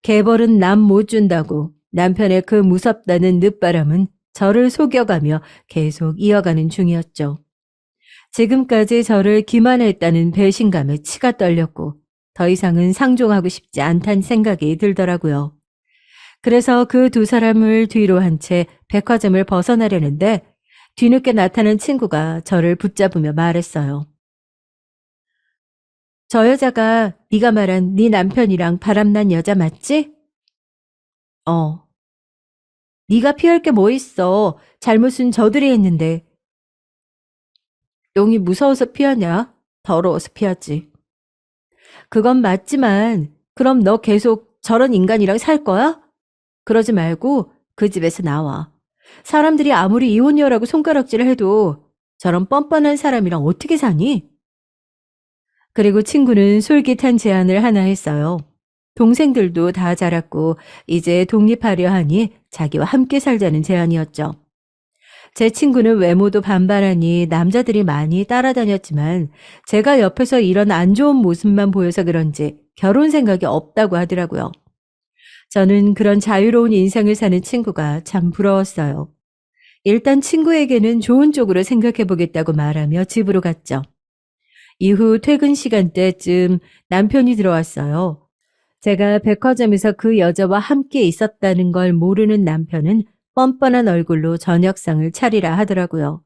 개벌은 남 못 준다고 남편의 그 무섭다는 늦바람은 저를 속여가며 계속 이어가는 중이었죠. 지금까지 저를 기만했다는 배신감에 치가 떨렸고 더 이상은 상종하고 싶지 않다는 생각이 들더라고요. 그래서 그 두 사람을 뒤로 한 채 백화점을 벗어나려는데 뒤늦게 나타난 친구가 저를 붙잡으며 말했어요. 저 여자가 네가 말한 네 남편이랑 바람난 여자 맞지? 어. 네가 피할 게 뭐 있어. 잘못은 저들이 했는데. 용이 무서워서 피하냐? 더러워서 피하지. 그건 맞지만, 그럼 너 계속 저런 인간이랑 살 거야? 그러지 말고 그 집에서 나와. 사람들이 아무리 이혼녀라고 손가락질을 해도 저런 뻔뻔한 사람이랑 어떻게 사니? 그리고 친구는 솔깃한 제안을 하나 했어요. 동생들도 다 자랐고 이제 독립하려 하니 자기와 함께 살자는 제안이었죠. 제 친구는 외모도 반반하니 남자들이 많이 따라다녔지만 제가 옆에서 이런 안 좋은 모습만 보여서 그런지 결혼 생각이 없다고 하더라고요. 저는 그런 자유로운 인생을 사는 친구가 참 부러웠어요. 일단 친구에게는 좋은 쪽으로 생각해 보겠다고 말하며 집으로 갔죠. 이후 퇴근 시간대쯤 남편이 들어왔어요. 제가 백화점에서 그 여자와 함께 있었다는 걸 모르는 남편은 뻔뻔한 얼굴로 저녁상을 차리라 하더라고요.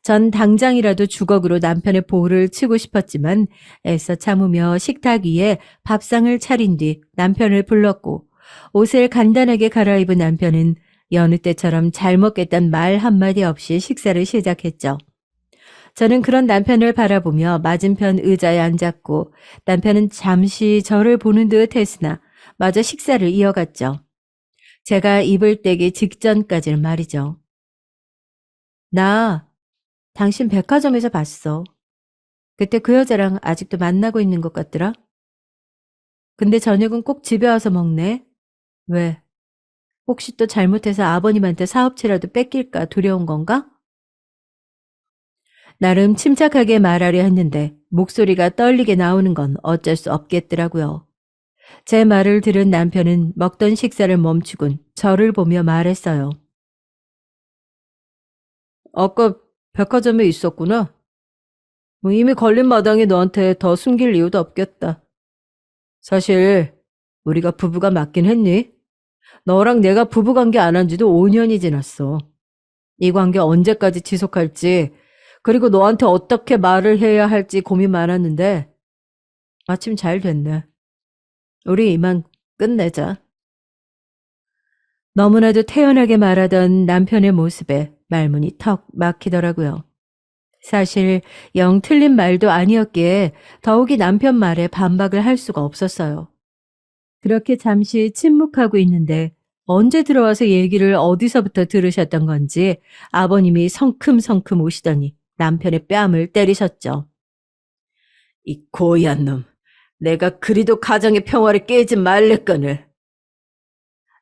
전 당장이라도 주걱으로 남편의 볼을 치고 싶었지만 애써 참으며 식탁 위에 밥상을 차린 뒤 남편을 불렀고 옷을 간단하게 갈아입은 남편은 여느 때처럼 잘 먹겠다는 말 한마디 없이 식사를 시작했죠. 저는 그런 남편을 바라보며 맞은편 의자에 앉았고 남편은 잠시 저를 보는 듯 했으나 마저 식사를 이어갔죠. 제가 입을 떼기 직전까지는 말이죠. 나 당신 백화점에서 봤어. 그때 그 여자랑 아직도 만나고 있는 것 같더라. 근데 저녁은 꼭 집에 와서 먹네. 왜? 혹시 또 잘못해서 아버님한테 사업체라도 뺏길까 두려운 건가? 나름 침착하게 말하려 했는데 목소리가 떨리게 나오는 건 어쩔 수 없겠더라고요. 제 말을 들은 남편은 먹던 식사를 멈추곤 저를 보며 말했어요. 아까 백화점에 있었구나. 뭐 이미 걸린 마당에 너한테 더 숨길 이유도 없겠다. 사실 우리가 부부가 맞긴 했니? 너랑 내가 부부관계 안 한 지도 5년이 지났어. 이 관계 언제까지 지속할지, 그리고 너한테 어떻게 말을 해야 할지 고민 많았는데 마침 잘 됐네. 우리 이만 끝내자. 너무나도 태연하게 말하던 남편의 모습에 말문이 턱 막히더라고요. 사실 영 틀린 말도 아니었기에 더욱이 남편 말에 반박을 할 수가 없었어요. 그렇게 잠시 침묵하고 있는데 언제 들어와서 얘기를 어디서부터 들으셨던 건지 아버님이 성큼성큼 오시더니 남편의 뺨을 때리셨죠. 이 고얀 놈, 내가 그리도 가정의 평화를 깨지 말랬거늘.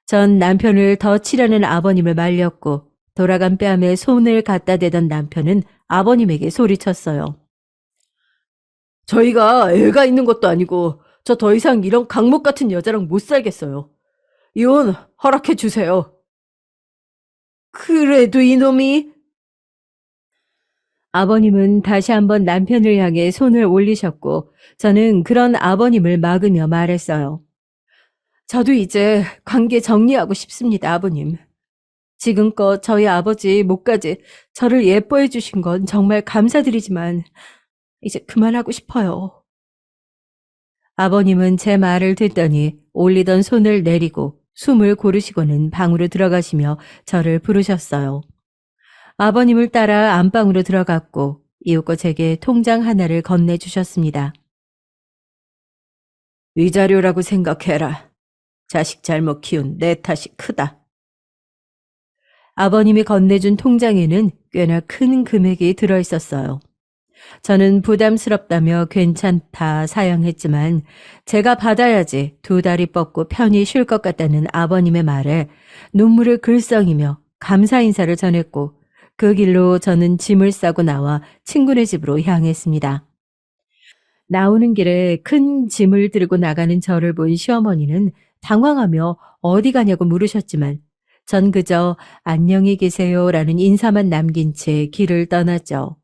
전 남편을 더 치려는 아버님을 말렸고 돌아간 뺨에 손을 갖다 대던 남편은 아버님에게 소리쳤어요. 저희가 애가 있는 것도 아니고 저 더 이상 이런 강목 같은 여자랑 못 살겠어요. 이혼 허락해 주세요. 그래도 이놈이. 아버님은 다시 한번 남편을 향해 손을 올리셨고 저는 그런 아버님을 막으며 말했어요. 저도 이제 관계 정리하고 싶습니다, 아버님. 지금껏 저희 아버지 목까지 저를 예뻐해 주신 건 정말 감사드리지만 이제 그만하고 싶어요. 아버님은 제 말을 듣더니 올리던 손을 내리고 숨을 고르시고는 방으로 들어가시며 저를 부르셨어요. 아버님을 따라 안방으로 들어갔고 이윽고 제게 통장 하나를 건네주셨습니다. 위자료라고 생각해라. 자식 잘못 키운 내 탓이 크다. 아버님이 건네준 통장에는 꽤나 큰 금액이 들어있었어요. 저는 부담스럽다며 괜찮다 사양했지만 제가 받아야지 두 다리 뻗고 편히 쉴 것 같다는 아버님의 말에 눈물을 글썽이며 감사 인사를 전했고 그 길로 저는 짐을 싸고 나와 친구네 집으로 향했습니다. 나오는 길에 큰 짐을 들고 나가는 저를 본 시어머니는 당황하며 어디 가냐고 물으셨지만 전 그저 안녕히 계세요라는 인사만 남긴 채 길을 떠났죠.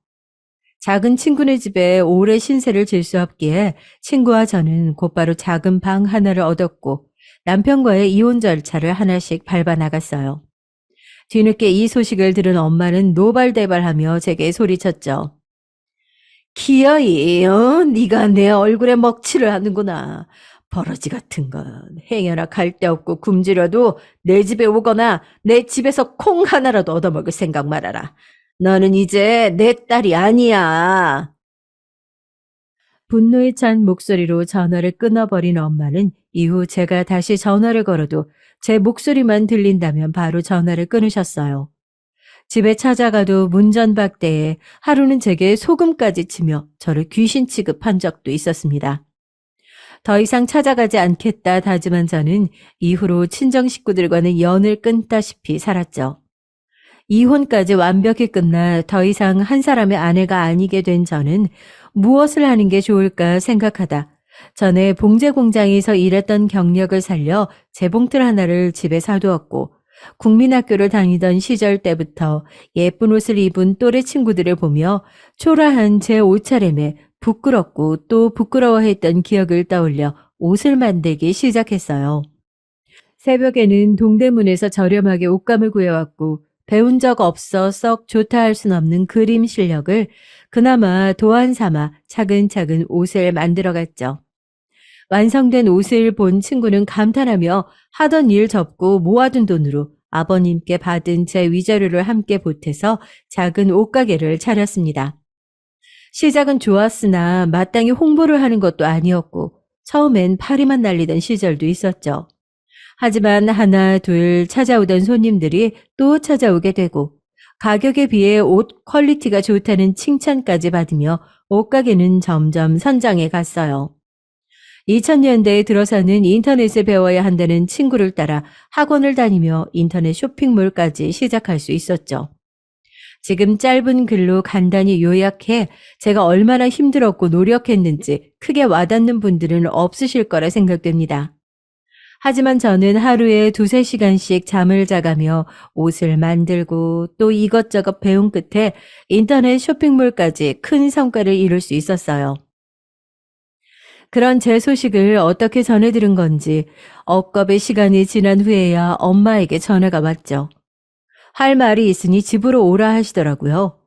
작은 친구네 집에 오래 신세를 질 수 없기에 친구와 저는 곧바로 작은 방 하나를 얻었고 남편과의 이혼 절차를 하나씩 밟아 나갔어요. 뒤늦게 이 소식을 들은 엄마는 노발대발하며 제게 소리쳤죠. 기어이, 네가 내 얼굴에 먹칠을 하는구나. 버러지 같은 건 행여나 갈 데 없고 굶주려도 내 집에 오거나 내 집에서 콩 하나라도 얻어먹을 생각 말아라. 너는 이제 내 딸이 아니야. 분노에 찬 목소리로 전화를 끊어버린 엄마는 이후 제가 다시 전화를 걸어도 제 목소리만 들린다면 바로 전화를 끊으셨어요. 집에 찾아가도 문전박대에 하루는 제게 소금까지 치며 저를 귀신 취급한 적도 있었습니다. 더 이상 찾아가지 않겠다 다짐한 저는 이후로 친정 식구들과는 연을 끊다시피 살았죠. 이혼까지 완벽히 끝나 더 이상 한 사람의 아내가 아니게 된 저는 무엇을 하는 게 좋을까 생각하다 전에 봉제 공장에서 일했던 경력을 살려 재봉틀 하나를 집에 사두었고 국민학교를 다니던 시절 때부터 예쁜 옷을 입은 또래 친구들을 보며 초라한 제 옷차림에 부끄럽고 또 부끄러워했던 기억을 떠올려 옷을 만들기 시작했어요. 새벽에는 동대문에서 저렴하게 옷감을 구해왔고 배운 적 없어 썩 좋다 할 순 없는 그림 실력을 그나마 도안 삼아 차근차근 옷을 만들어갔죠. 완성된 옷을 본 친구는 감탄하며 하던 일 접고 모아둔 돈으로 아버님께 받은 제 위자료를 함께 보태서 작은 옷가게를 차렸습니다. 시작은 좋았으나 마땅히 홍보를 하는 것도 아니었고 처음엔 파리만 날리던 시절도 있었죠. 하지만 하나 둘 찾아오던 손님들이 또 찾아오게 되고 가격에 비해 옷 퀄리티가 좋다는 칭찬까지 받으며 옷가게는 점점 선장해 갔어요. 2000년대에 들어서는 인터넷을 배워야 한다는 친구를 따라 학원을 다니며 인터넷 쇼핑몰까지 시작할 수 있었죠. 지금 짧은 글로 간단히 요약해 제가 얼마나 힘들었고 노력했는지 크게 와닿는 분들은 없으실 거라 생각됩니다. 하지만 저는 하루에 2~3시간씩 잠을 자가며 옷을 만들고 또 이것저것 배운 끝에 인터넷 쇼핑몰까지 큰 성과를 이룰 수 있었어요. 그런 제 소식을 어떻게 전해 들은 건지 억겁의 시간이 지난 후에야 엄마에게 전화가 왔죠. 할 말이 있으니 집으로 오라 하시더라고요.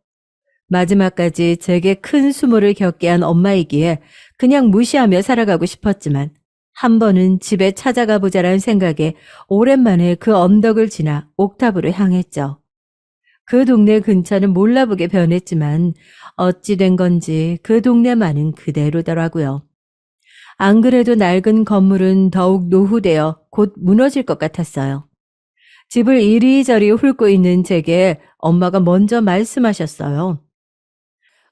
마지막까지 제게 큰 수모를 겪게 한 엄마이기에 그냥 무시하며 살아가고 싶었지만 한 번은 집에 찾아가 보자라는 생각에 오랜만에 그 언덕을 지나 옥탑으로 향했죠. 그 동네 근처는 몰라보게 변했지만 어찌 된 건지 그 동네만은 그대로더라고요. 안 그래도 낡은 건물은 더욱 노후되어 곧 무너질 것 같았어요. 집을 이리저리 훑고 있는 제게 엄마가 먼저 말씀하셨어요.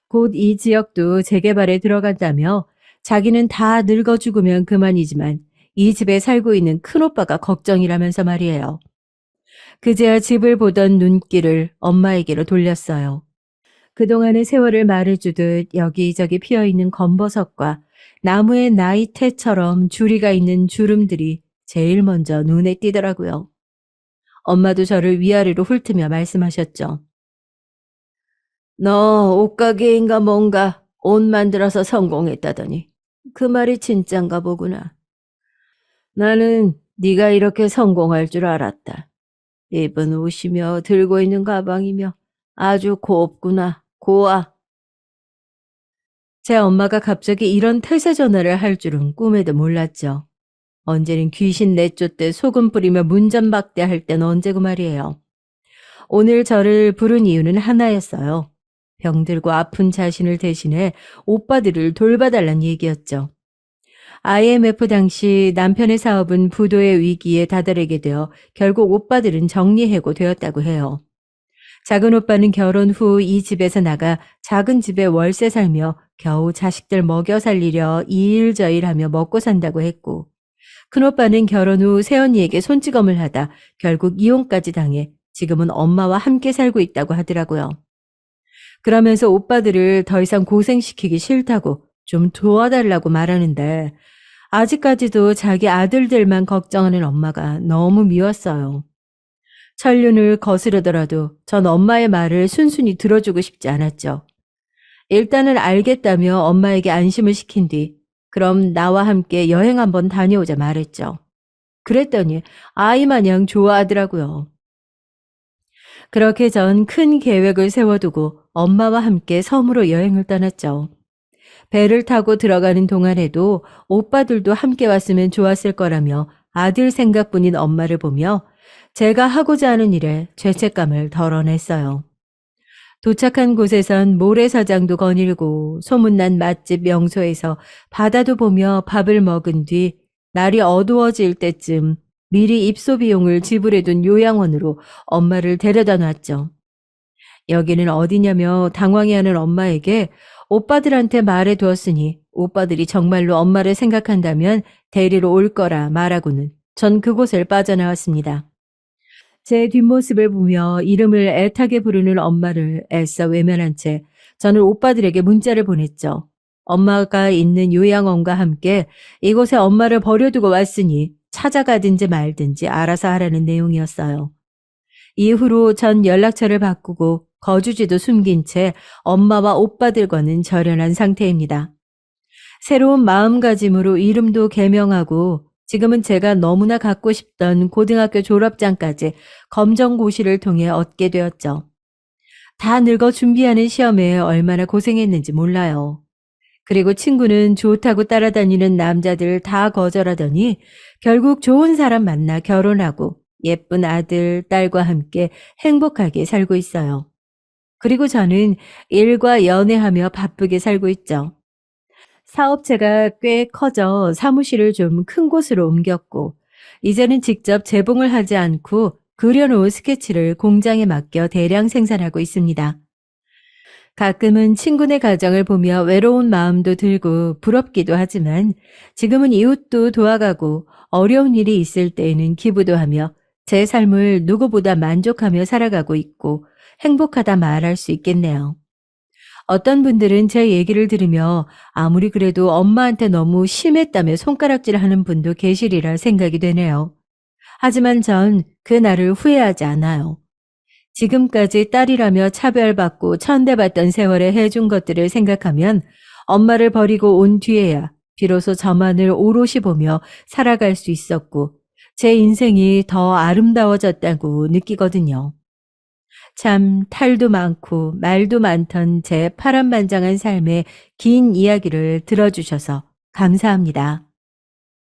곧 이 지역도 재개발에 들어간다며 자기는 다 늙어 죽으면 그만이지만 이 집에 살고 있는 큰오빠가 걱정이라면서 말이에요. 그제야 집을 보던 눈길을 엄마에게로 돌렸어요. 그동안의 세월을 말해주듯 여기저기 피어있는 검버섯과 나무의 나이테처럼 주리가 있는 주름들이 제일 먼저 눈에 띄더라고요. 엄마도 저를 위아래로 훑으며 말씀하셨죠. 너 옷가게인가 뭔가 옷 만들어서 성공했다더니 그 말이 진짠가 보구나. 나는 네가 이렇게 성공할 줄 알았다. 입은 옷이며 들고 있는 가방이며 아주 곱구나. 고와. 제 엄마가 갑자기 이런 태세 전화를 할 줄은 꿈에도 몰랐죠. 언제는 귀신 내쫓듯 소금 뿌리며 문전박대할 땐 언제고 말이에요. 오늘 저를 부른 이유는 하나였어요. 병들고 아픈 자신을 대신해 오빠들을 돌봐달란 얘기였죠. IMF 당시 남편의 사업은 부도의 위기에 다다르게 되어 결국 오빠들은 정리해고되었다고 해요. 작은 오빠는 결혼 후 이 집에서 나가 작은 집에 월세 살며 겨우 자식들 먹여 살리려 이 일 저 일 하며 먹고 산다고 했고, 큰오빠는 결혼 후 새언니에게 손찌검을 하다 결국 이혼까지 당해 지금은 엄마와 함께 살고 있다고 하더라고요. 그러면서 오빠들을 더 이상 고생시키기 싫다고 좀 도와달라고 말하는데 아직까지도 자기 아들들만 걱정하는 엄마가 너무 미웠어요. 천륜을 거스르더라도 전 엄마의 말을 순순히 들어주고 싶지 않았죠. 일단은 알겠다며 엄마에게 안심을 시킨 뒤 그럼 나와 함께 여행 한번 다녀오자 말했죠. 그랬더니 아이 마냥 좋아하더라고요. 그렇게 전 큰 계획을 세워두고 엄마와 함께 섬으로 여행을 떠났죠. 배를 타고 들어가는 동안에도 오빠들도 함께 왔으면 좋았을 거라며 아들 생각뿐인 엄마를 보며 제가 하고자 하는 일에 죄책감을 덜어냈어요. 도착한 곳에선 모래사장도 거닐고 소문난 맛집 명소에서 바다도 보며 밥을 먹은 뒤 날이 어두워질 때쯤 미리 입소 비용을 지불해둔 요양원으로 엄마를 데려다 놨죠. 여기는 어디냐며 당황해하는 엄마에게 오빠들한테 말해두었으니 오빠들이 정말로 엄마를 생각한다면 데리러 올 거라 말하고는 전 그곳을 빠져나왔습니다. 제 뒷모습을 보며 이름을 애타게 부르는 엄마를 애써 외면한 채 저는 오빠들에게 문자를 보냈죠. 엄마가 있는 요양원과 함께 이곳에 엄마를 버려두고 왔으니 찾아가든지 말든지 알아서 하라는 내용이었어요. 이후로 전 연락처를 바꾸고 거주지도 숨긴 채 엄마와 오빠들과는 절연한 상태입니다. 새로운 마음가짐으로 이름도 개명하고 지금은 제가 너무나 갖고 싶던 고등학교 졸업장까지 검정고시를 통해 얻게 되었죠. 다 늙어 준비하는 시험에 얼마나 고생했는지 몰라요. 그리고 친구는 좋다고 따라다니는 남자들 다 거절하더니 결국 좋은 사람 만나 결혼하고 예쁜 아들, 딸과 함께 행복하게 살고 있어요. 그리고 저는 일과 연애하며 바쁘게 살고 있죠. 사업체가 꽤 커져 사무실을 좀 큰 곳으로 옮겼고, 이제는 직접 재봉을 하지 않고 그려놓은 스케치를 공장에 맡겨 대량 생산하고 있습니다. 가끔은 친구네 가정을 보며 외로운 마음도 들고 부럽기도 하지만 지금은 이웃도 도와가고 어려운 일이 있을 때에는 기부도 하며 제 삶을 누구보다 만족하며 살아가고 있고 행복하다 말할 수 있겠네요. 어떤 분들은 제 얘기를 들으며 아무리 그래도 엄마한테 너무 심했다며 손가락질 하는 분도 계시리라 생각이 되네요. 하지만 전 그날을 후회하지 않아요. 지금까지 딸이라며 차별받고 천대받던 세월에 해준 것들을 생각하면 엄마를 버리고 온 뒤에야 비로소 저만을 오롯이 보며 살아갈 수 있었고 제 인생이 더 아름다워졌다고 느끼거든요. 참 탈도 많고 말도 많던 제 파란만장한 삶의 긴 이야기를 들어주셔서 감사합니다.